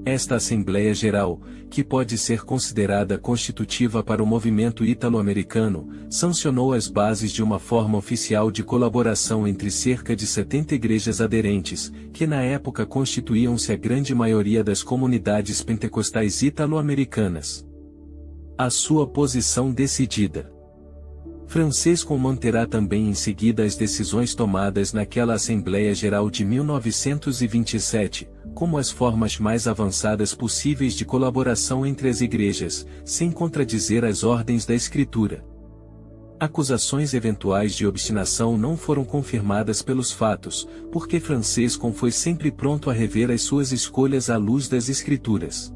Esta Assembleia Geral, que pode ser considerada constitutiva para o movimento ítalo-americano, sancionou as bases de uma forma oficial de colaboração entre cerca de 70 igrejas aderentes, que na época constituíam-se a grande maioria das comunidades pentecostais ítalo-americanas. A sua posição decidida. Francesco manterá também em seguida as decisões tomadas naquela Assembleia Geral de 1927, como as formas mais avançadas possíveis de colaboração entre as igrejas, sem contradizer as ordens da Escritura. Acusações eventuais de obstinação não foram confirmadas pelos fatos, porque Francesco foi sempre pronto a rever as suas escolhas à luz das Escrituras.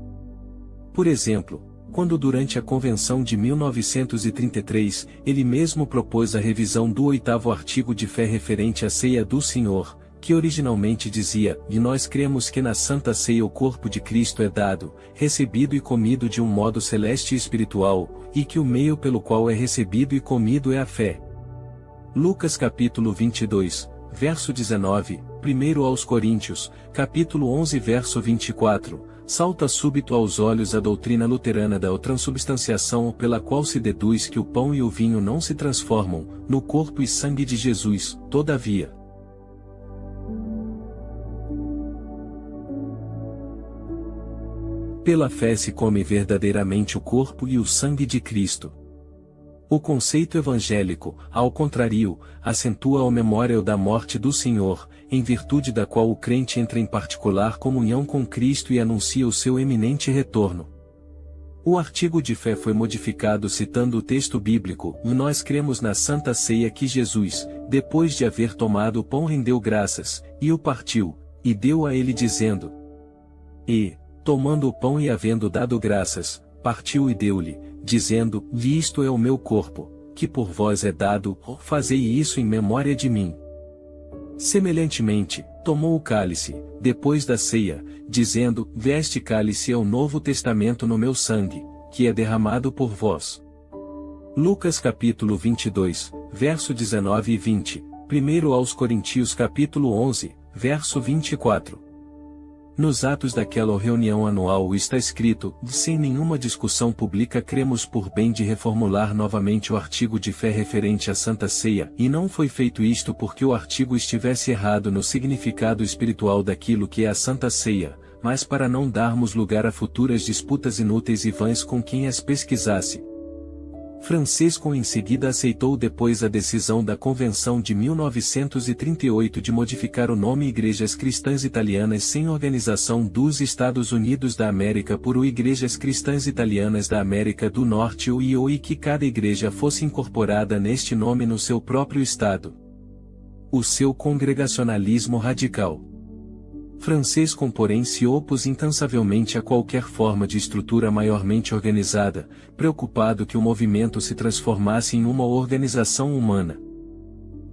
Por exemplo, quando durante a Convenção de 1933, ele mesmo propôs a revisão do 8º artigo de fé referente à ceia do Senhor, que originalmente dizia, e nós cremos que na Santa Ceia o corpo de Cristo é dado, recebido e comido de um modo celeste e espiritual, e que o meio pelo qual é recebido e comido é a fé. Lucas capítulo 22, verso 19, 1 aos Coríntios, capítulo 11 verso 24, salta súbito aos olhos a doutrina luterana da transubstanciação pela qual se deduz que o pão e o vinho não se transformam, no corpo e sangue de Jesus, todavia. Pela fé se come verdadeiramente o corpo e o sangue de Cristo. O conceito evangélico, ao contrário, acentua a memória da morte do Senhor, em virtude da qual o crente entra em particular comunhão com Cristo e anuncia o seu eminente retorno. O artigo de fé foi modificado citando o texto bíblico, e nós cremos na Santa Ceia que Jesus, depois de haver tomado o pão rendeu graças, e o partiu, e deu a ele dizendo. E, tomando o pão e havendo dado graças, partiu e deu-lhe, dizendo, isto é o meu corpo, que por vós é dado, fazei isso em memória de mim. Semelhantemente, tomou o cálice, depois da ceia, dizendo, este cálice é o novo testamento no meu sangue, que é derramado por vós. Lucas capítulo 22, verso 19 e 20, 1 aos Coríntios capítulo 11, verso 24. Nos atos daquela reunião anual está escrito, sem nenhuma discussão pública cremos por bem de reformular novamente o artigo de fé referente à Santa Ceia, e não foi feito isto porque o artigo estivesse errado no significado espiritual daquilo que é a Santa Ceia, mas para não darmos lugar a futuras disputas inúteis e vãs com quem as pesquisasse. Francisco em seguida aceitou depois a decisão da Convenção de 1938 de modificar o nome Igrejas Cristãs Italianas sem Organização dos Estados Unidos da América por o Igrejas Cristãs Italianas da América do Norte e que cada igreja fosse incorporada neste nome no seu próprio estado. O seu congregacionalismo radical. Francisco, porém, se opôs incansavelmente a qualquer forma de estrutura maiormente organizada, preocupado que o movimento se transformasse em uma organização humana.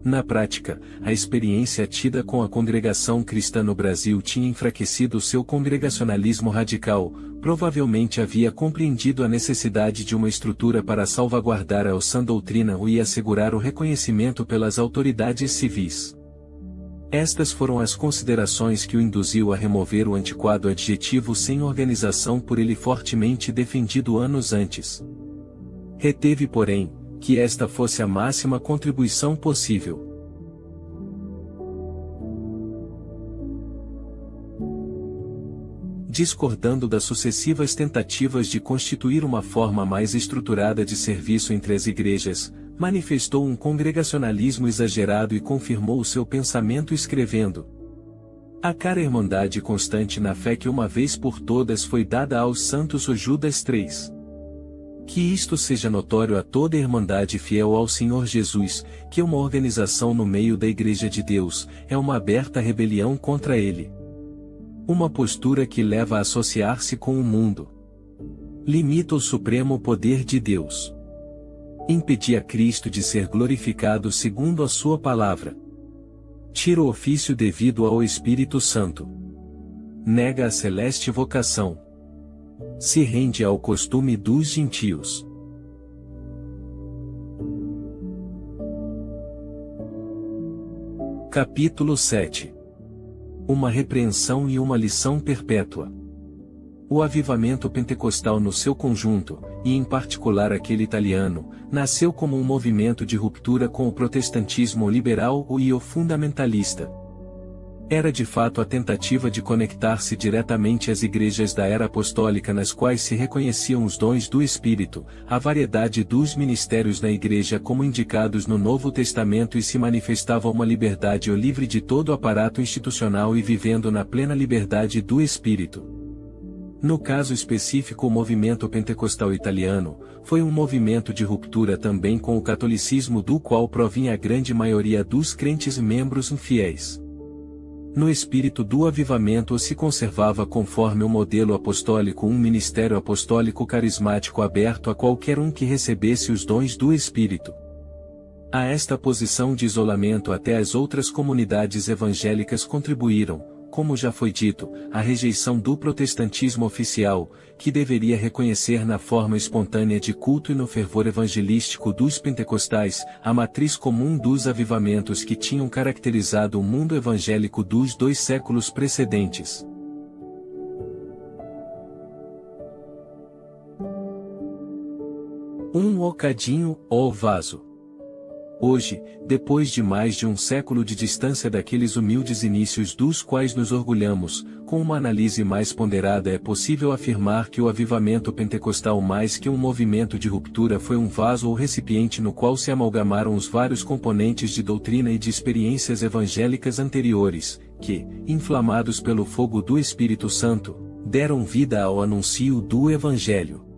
Na prática, a experiência tida com a congregação cristã no Brasil tinha enfraquecido seu congregacionalismo radical, provavelmente havia compreendido a necessidade de uma estrutura para salvaguardar a sã doutrina e assegurar o reconhecimento pelas autoridades civis. Estas foram as considerações que o induziu a remover o antiquado adjetivo sem organização por ele fortemente defendido anos antes. Reteve, porém, que esta fosse a máxima contribuição possível. Discordando das sucessivas tentativas de constituir uma forma mais estruturada de serviço entre as igrejas, manifestou um congregacionalismo exagerado e confirmou o seu pensamento escrevendo: a cara irmandade constante na fé que uma vez por todas foi dada aos santos, o Judas 3. Que isto seja notório a toda a irmandade fiel ao Senhor Jesus, que uma organização no meio da Igreja de Deus, é uma aberta rebelião contra ele. Uma postura que leva a associar-se com o mundo. Limita o supremo poder de Deus. Impedia Cristo de ser glorificado segundo a sua palavra. Tira o ofício devido ao Espírito Santo. Nega a celeste vocação. Se rende ao costume dos gentios. Capítulo 7. Uma repreensão e uma lição perpétua. O avivamento pentecostal no seu conjunto, e em particular aquele italiano, nasceu como um movimento de ruptura com o protestantismo liberal e o fundamentalista. Era de fato a tentativa de conectar-se diretamente às igrejas da era apostólica nas quais se reconheciam os dons do Espírito, a variedade dos ministérios na igreja como indicados no Novo Testamento e se manifestava uma liberdade livre de todo o aparato institucional e vivendo na plena liberdade do Espírito. No caso específico, o movimento pentecostal italiano foi um movimento de ruptura também com o catolicismo, do qual provinha a grande maioria dos crentes e membros fiéis. No espírito do avivamento se conservava, conforme o modelo apostólico, um ministério apostólico carismático aberto a qualquer um que recebesse os dons do Espírito. A esta posição de isolamento até as outras comunidades evangélicas contribuíram, como já foi dito, a rejeição do protestantismo oficial, que deveria reconhecer na forma espontânea de culto e no fervor evangelístico dos pentecostais, a matriz comum dos avivamentos que tinham caracterizado o mundo evangélico dos 2 séculos precedentes. Um ocadinho, ó vaso. Hoje, depois de mais de um século de distância daqueles humildes inícios dos quais nos orgulhamos, com uma análise mais ponderada é possível afirmar que o avivamento pentecostal, mais que um movimento de ruptura, foi um vaso ou recipiente no qual se amalgamaram os vários componentes de doutrina e de experiências evangélicas anteriores, que, inflamados pelo fogo do Espírito Santo, deram vida ao anúncio do Evangelho.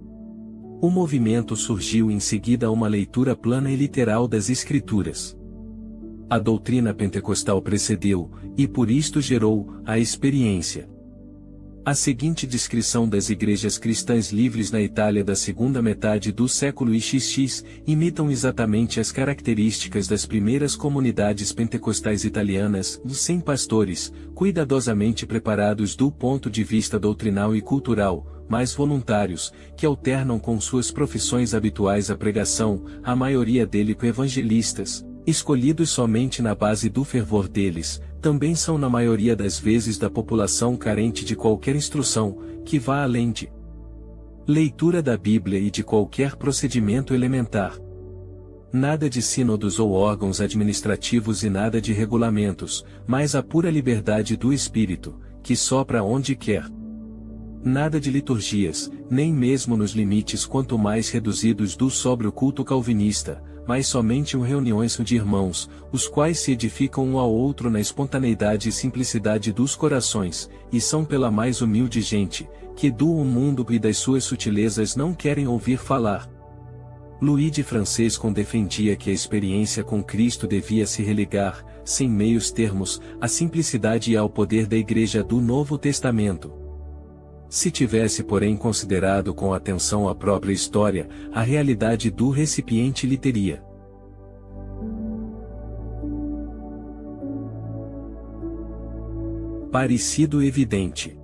O movimento surgiu em seguida a uma leitura plana e literal das Escrituras. A doutrina pentecostal precedeu, e por isto gerou, a experiência. A seguinte descrição das igrejas cristãs livres na Itália da segunda metade do século XX imitam exatamente as características das primeiras comunidades pentecostais italianas, sem pastores, cuidadosamente preparados do ponto de vista doutrinal e cultural, mas voluntários, que alternam com suas profissões habituais a pregação, a maioria deles evangelistas, escolhidos somente na base do fervor deles, também são na maioria das vezes da população carente de qualquer instrução, que vá além de leitura da Bíblia e de qualquer procedimento elementar. Nada de sínodos ou órgãos administrativos e nada de regulamentos, mas a pura liberdade do Espírito, que sopra onde quer. Nada de liturgias, nem mesmo nos limites quanto mais reduzidos do sóbrio culto calvinista, mas somente reuniões de irmãos, os quais se edificam um ao outro na espontaneidade e simplicidade dos corações, e são pela mais humilde gente, que do mundo e das suas sutilezas não querem ouvir falar. Luigi Francescon defendia que a experiência com Cristo devia se religar, sem meios termos, à simplicidade e ao poder da Igreja do Novo Testamento. Se tivesse porém considerado com atenção a própria história, a realidade do recipiente lhe teria parecido evidente.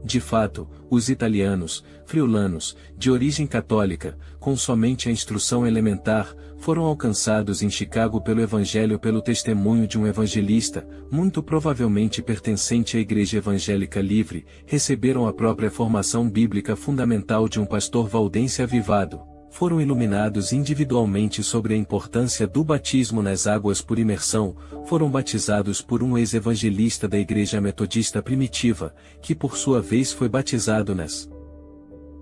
De fato, os italianos, friulanos, de origem católica, com somente a instrução elementar, foram alcançados em Chicago pelo Evangelho pelo testemunho de um evangelista, muito provavelmente pertencente à Igreja Evangélica Livre, receberam a própria formação bíblica fundamental de um pastor valdense avivado, foram iluminados individualmente sobre a importância do batismo nas águas por imersão, foram batizados por um ex-evangelista da Igreja Metodista Primitiva, que por sua vez foi batizado nas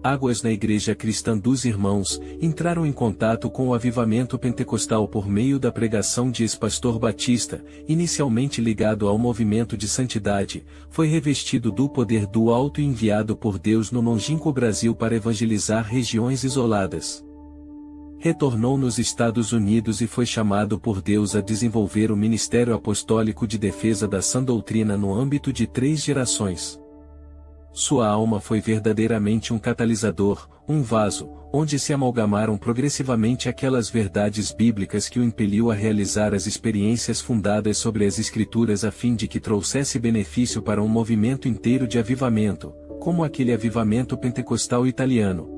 águas na Igreja Cristã dos Irmãos, entraram em contato com o avivamento pentecostal por meio da pregação de ex-pastor Batista, inicialmente ligado ao movimento de santidade, foi revestido do poder do alto e enviado por Deus no longínquo Brasil para evangelizar regiões isoladas. Retornou nos Estados Unidos e foi chamado por Deus a desenvolver o ministério apostólico de defesa da sã doutrina no âmbito de 3 gerações. Sua alma foi verdadeiramente um catalisador, um vaso, onde se amalgamaram progressivamente aquelas verdades bíblicas que o impeliu a realizar as experiências fundadas sobre as Escrituras a fim de que trouxesse benefício para um movimento inteiro de avivamento, como aquele avivamento pentecostal italiano.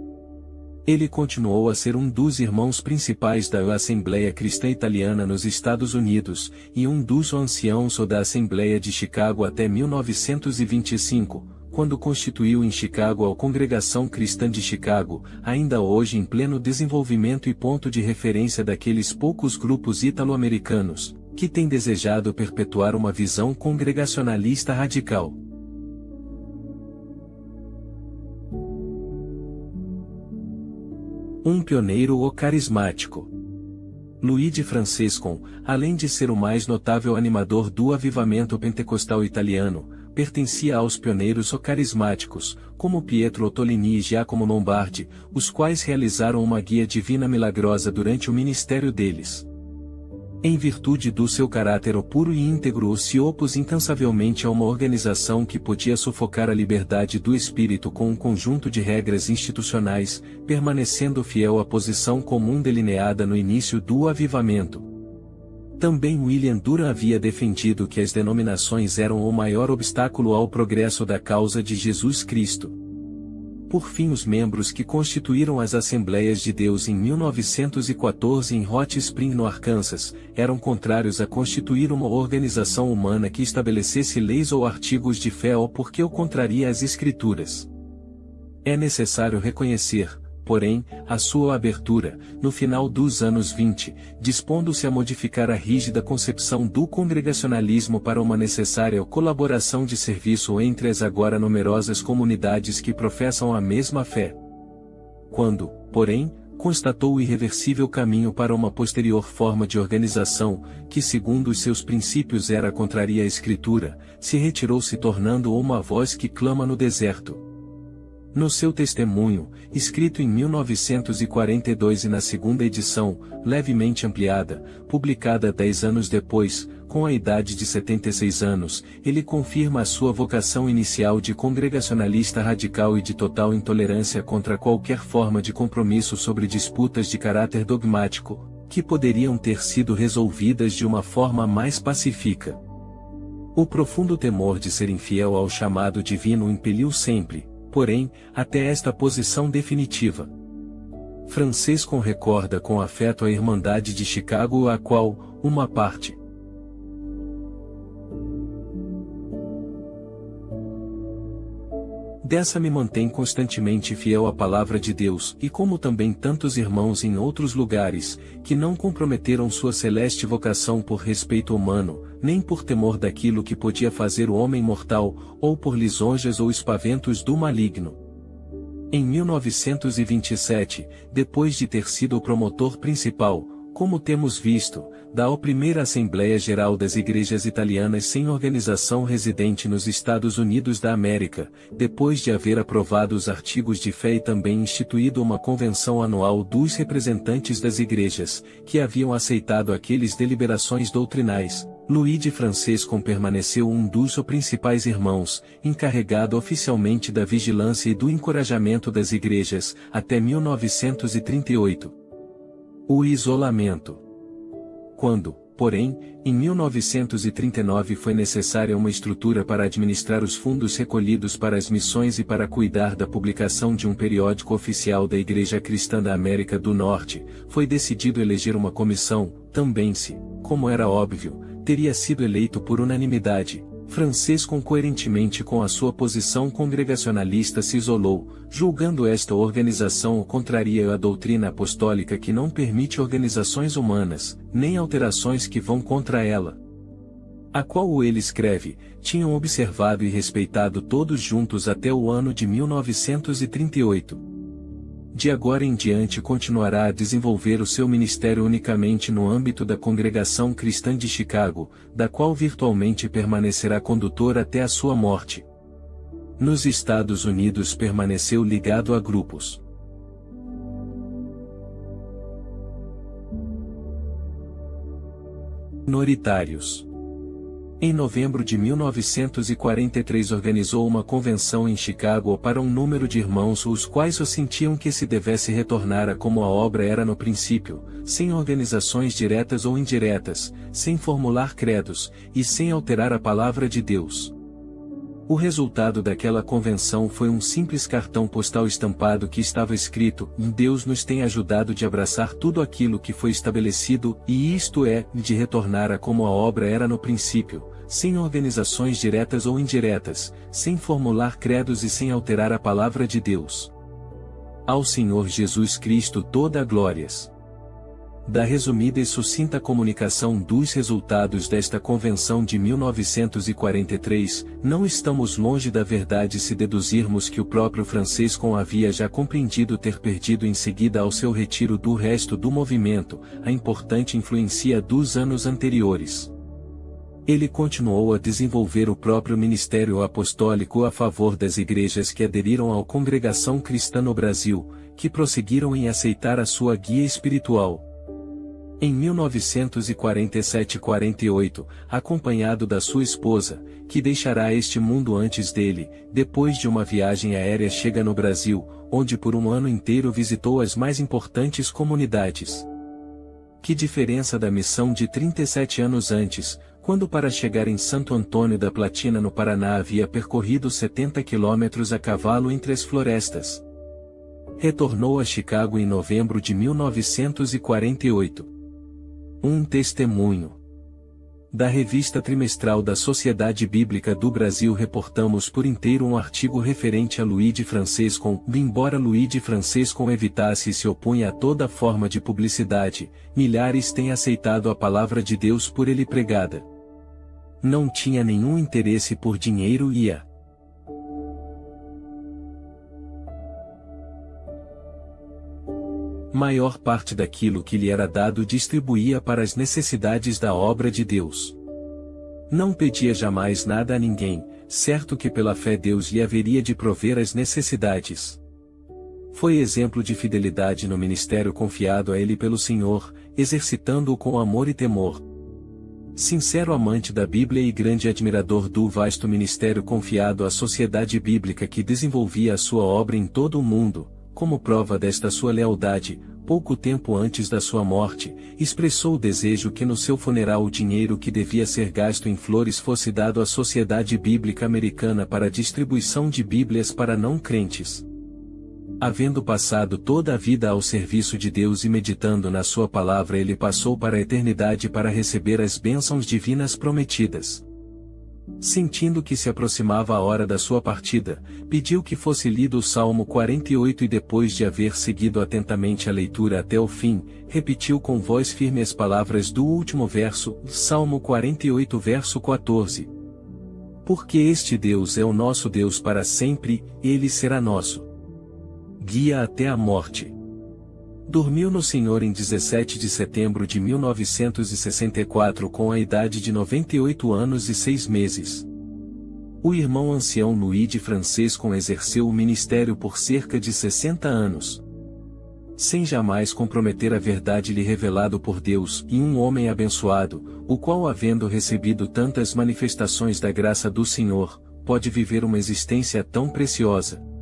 Ele continuou a ser um dos irmãos principais da Assembleia Cristã Italiana nos Estados Unidos, e um dos anciãos da Assembleia de Chicago até 1925, quando constituiu em Chicago a Congregação Cristã de Chicago, ainda hoje em pleno desenvolvimento e ponto de referência daqueles poucos grupos italo-americanos, que têm desejado perpetuar uma visão congregacionalista radical. Um pioneiro ou carismático. Luigi Francescon, além de ser o mais notável animador do avivamento pentecostal italiano, pertencia aos pioneiros ou carismáticos, como Pietro Ottolini e Giacomo Lombardi, os quais realizaram uma guia divina milagrosa durante o ministério deles. Em virtude do seu caráter puro e íntegro, se opôs incansavelmente a uma organização que podia sufocar a liberdade do espírito com um conjunto de regras institucionais, permanecendo fiel à posição comum delineada no início do avivamento. Também William Durham havia defendido que as denominações eram o maior obstáculo ao progresso da causa de Jesus Cristo. Por fim, os membros que constituíram as Assembleias de Deus em 1914 em Hot Spring, no Arkansas, eram contrários a constituir uma organização humana que estabelecesse leis ou artigos de fé ou porque o contraria às Escrituras. É necessário reconhecer, porém, a sua abertura, no final dos anos 20, dispondo-se a modificar a rígida concepção do congregacionalismo para uma necessária colaboração de serviço entre as agora numerosas comunidades que professam a mesma fé. Quando, porém, constatou o irreversível caminho para uma posterior forma de organização, que segundo os seus princípios era contraria à Escritura, se retirou se tornando uma voz que clama no deserto. No seu testemunho, escrito em 1942 e na segunda edição, levemente ampliada, publicada 10 anos depois, com a idade de 76 anos, ele confirma a sua vocação inicial de congregacionalista radical e de total intolerância contra qualquer forma de compromisso sobre disputas de caráter dogmático, que poderiam ter sido resolvidas de uma forma mais pacífica. O profundo temor de ser infiel ao chamado divino o impeliu sempre, porém, até esta posição definitiva. Francescon recorda com afeto a Irmandade de Chicago, a qual, uma parte Dessa me mantém constantemente fiel à palavra de Deus, e como também tantos irmãos em outros lugares, que não comprometeram sua celeste vocação por respeito humano, nem por temor daquilo que podia fazer o homem mortal, ou por lisonjas ou espaventos do maligno. Em 1927, depois de ter sido o promotor principal, como temos visto, da primeira Assembleia Geral das Igrejas Italianas sem organização residente nos Estados Unidos da América, depois de haver aprovado os artigos de fé e também instituído uma convenção anual dos representantes das igrejas, que haviam aceitado aqueles deliberações doutrinais, Luigi Francescon permaneceu um dos principais irmãos, encarregado oficialmente da vigilância e do encorajamento das igrejas, até 1938. O isolamento. Quando, porém, em 1939 foi necessária uma estrutura para administrar os fundos recolhidos para as missões e para cuidar da publicação de um periódico oficial da Igreja Cristã da América do Norte, foi decidido eleger uma comissão. Também se, como era óbvio, teria sido eleito por unanimidade. Francescon, coerentemente com a sua posição congregacionalista, se isolou, julgando esta organização contraria à doutrina apostólica que não permite organizações humanas, nem alterações que vão contra ela. A qual ele escreve, tinham observado e respeitado todos juntos até o ano de 1938. De agora em diante continuará a desenvolver o seu ministério unicamente no âmbito da Congregação Cristã de Chicago, da qual virtualmente permanecerá condutor até a sua morte. Nos Estados Unidos permaneceu ligado a grupos minoritários. Em novembro de 1943 organizou uma convenção em Chicago para um número de irmãos os quais sentiam que se devesse retornar a como a obra era no princípio, sem organizações diretas ou indiretas, sem formular credos, e sem alterar a palavra de Deus. O resultado daquela convenção foi um simples cartão postal estampado que estava escrito: Deus nos tem ajudado de abraçar tudo aquilo que foi estabelecido, e isto é, de retornar a como a obra era no princípio, sem organizações diretas ou indiretas, sem formular credos e sem alterar a palavra de Deus. Ao Senhor Jesus Cristo toda a glórias. Da resumida e sucinta comunicação dos resultados desta convenção de 1943, não estamos longe da verdade se deduzirmos que o próprio Francescon havia já compreendido ter perdido em seguida ao seu retiro do resto do movimento, a importante influência dos anos anteriores. Ele continuou a desenvolver o próprio ministério apostólico a favor das igrejas que aderiram à Congregação Cristã no Brasil, que prosseguiram em aceitar a sua guia espiritual. Em 1947-48, acompanhado da sua esposa, que deixará este mundo antes dele, depois de uma viagem aérea chega no Brasil, onde por um ano inteiro visitou as mais importantes comunidades. Que diferença da missão de 37 anos antes, quando para chegar em Santo Antônio da Platina no Paraná havia percorrido 70 quilômetros a cavalo entre as florestas. Retornou a Chicago em novembro de 1948. Um testemunho. Da revista trimestral da Sociedade Bíblica do Brasil reportamos por inteiro um artigo referente a Luigi Francescon. Embora Luigi Francescon evitasse e se opunha a toda forma de publicidade, milhares têm aceitado a palavra de Deus por ele pregada. Não tinha nenhum interesse por dinheiro e a maior parte daquilo que lhe era dado distribuía para as necessidades da obra de Deus. Não pedia jamais nada a ninguém, certo que pela fé Deus lhe haveria de prover as necessidades. Foi exemplo de fidelidade no ministério confiado a ele pelo Senhor, exercitando-o com amor e temor. Sincero amante da Bíblia e grande admirador do vasto ministério confiado à Sociedade Bíblica que desenvolvia a sua obra em todo o mundo, como prova desta sua lealdade, pouco tempo antes da sua morte, expressou o desejo que no seu funeral o dinheiro que devia ser gasto em flores fosse dado à Sociedade Bíblica Americana para a distribuição de Bíblias para não crentes. Havendo passado toda a vida ao serviço de Deus e meditando na sua palavra, ele passou para a eternidade para receber as bênçãos divinas prometidas. Sentindo que se aproximava a hora da sua partida, pediu que fosse lido o Salmo 48 e depois de haver seguido atentamente a leitura até o fim, repetiu com voz firme as palavras do último verso, Salmo 48 verso 14. Porque este Deus é o nosso Deus para sempre, ele será nosso guia até a morte. Dormiu no Senhor em 17 de setembro de 1964 com a idade de 98 anos e 6 meses. O irmão ancião Luiz de Francisco exerceu o ministério por cerca de 60 anos. Sem jamais comprometer a verdade lhe revelado por Deus, e um homem abençoado, o qual havendo recebido tantas manifestações da graça do Senhor, pode viver uma existência tão preciosa.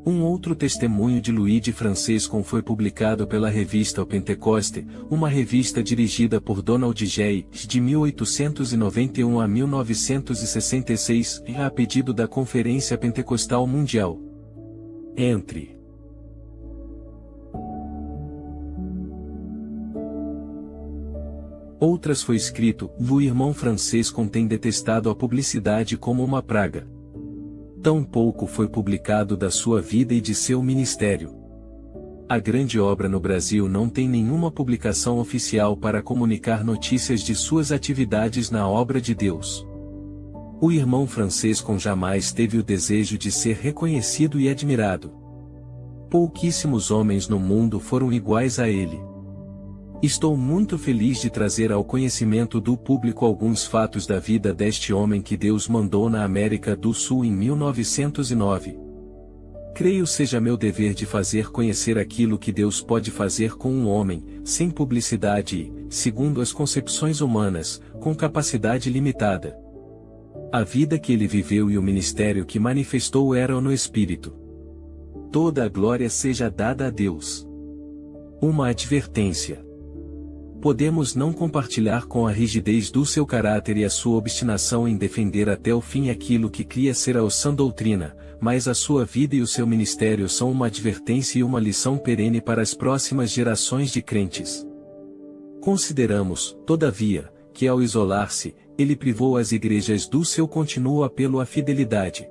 Um outro testemunho de Luiz de Francisco foi publicado pela revista O Pentecoste, uma revista dirigida por Donald J. de 1891 a 1966, a pedido da Conferência Pentecostal Mundial. Entre outras foi escrito, o irmão Francisco tem detestado a publicidade como uma praga. Tão pouco foi publicado da sua vida e de seu ministério. A grande obra no Brasil não tem nenhuma publicação oficial para comunicar notícias de suas atividades na obra de Deus. O irmão Francisco jamais teve o desejo de ser reconhecido e admirado. Pouquíssimos homens no mundo foram iguais a ele. Estou muito feliz de trazer ao conhecimento do público alguns fatos da vida deste homem que Deus mandou na América do Sul em 1909. Creio seja meu dever de fazer conhecer aquilo que Deus pode fazer com um homem, sem publicidade e, segundo as concepções humanas, com capacidade limitada. A vida que ele viveu e o ministério que manifestou eram no Espírito. Toda a glória seja dada a Deus. Uma advertência. Podemos não compartilhar com a rigidez do seu caráter e a sua obstinação em defender até o fim aquilo que cria ser a sã doutrina, mas a sua vida e o seu ministério são uma advertência e uma lição perene para as próximas gerações de crentes. Consideramos, todavia, que ao isolar-se, ele privou as igrejas do seu contínuo apelo à fidelidade.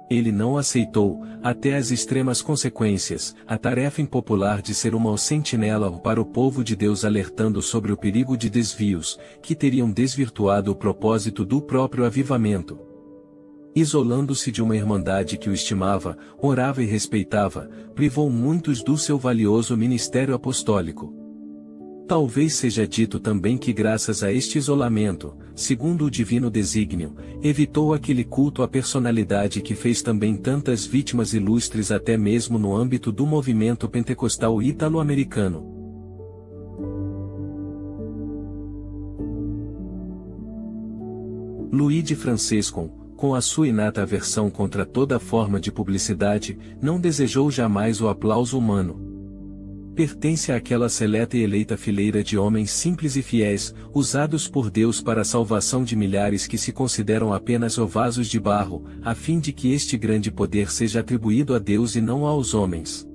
Ele não aceitou, até as extremas consequências, a tarefa impopular de ser uma sentinela para o povo de Deus alertando sobre o perigo de desvios, que teriam desvirtuado o propósito do próprio avivamento. Isolando-se de uma irmandade que o estimava, orava e respeitava, privou muitos do seu valioso ministério apostólico. Talvez seja dito também que graças a este isolamento, segundo o divino desígnio, evitou aquele culto à personalidade que fez também tantas vítimas ilustres até mesmo no âmbito do movimento pentecostal ítalo-americano. Luiz de Francisco, com a sua inata aversão contra toda forma de publicidade, não desejou jamais o aplauso humano. Pertence àquela seleta e eleita fileira de homens simples e fiéis, usados por Deus para a salvação de milhares que se consideram apenas vasos de barro, a fim de que este grande poder seja atribuído a Deus e não aos homens.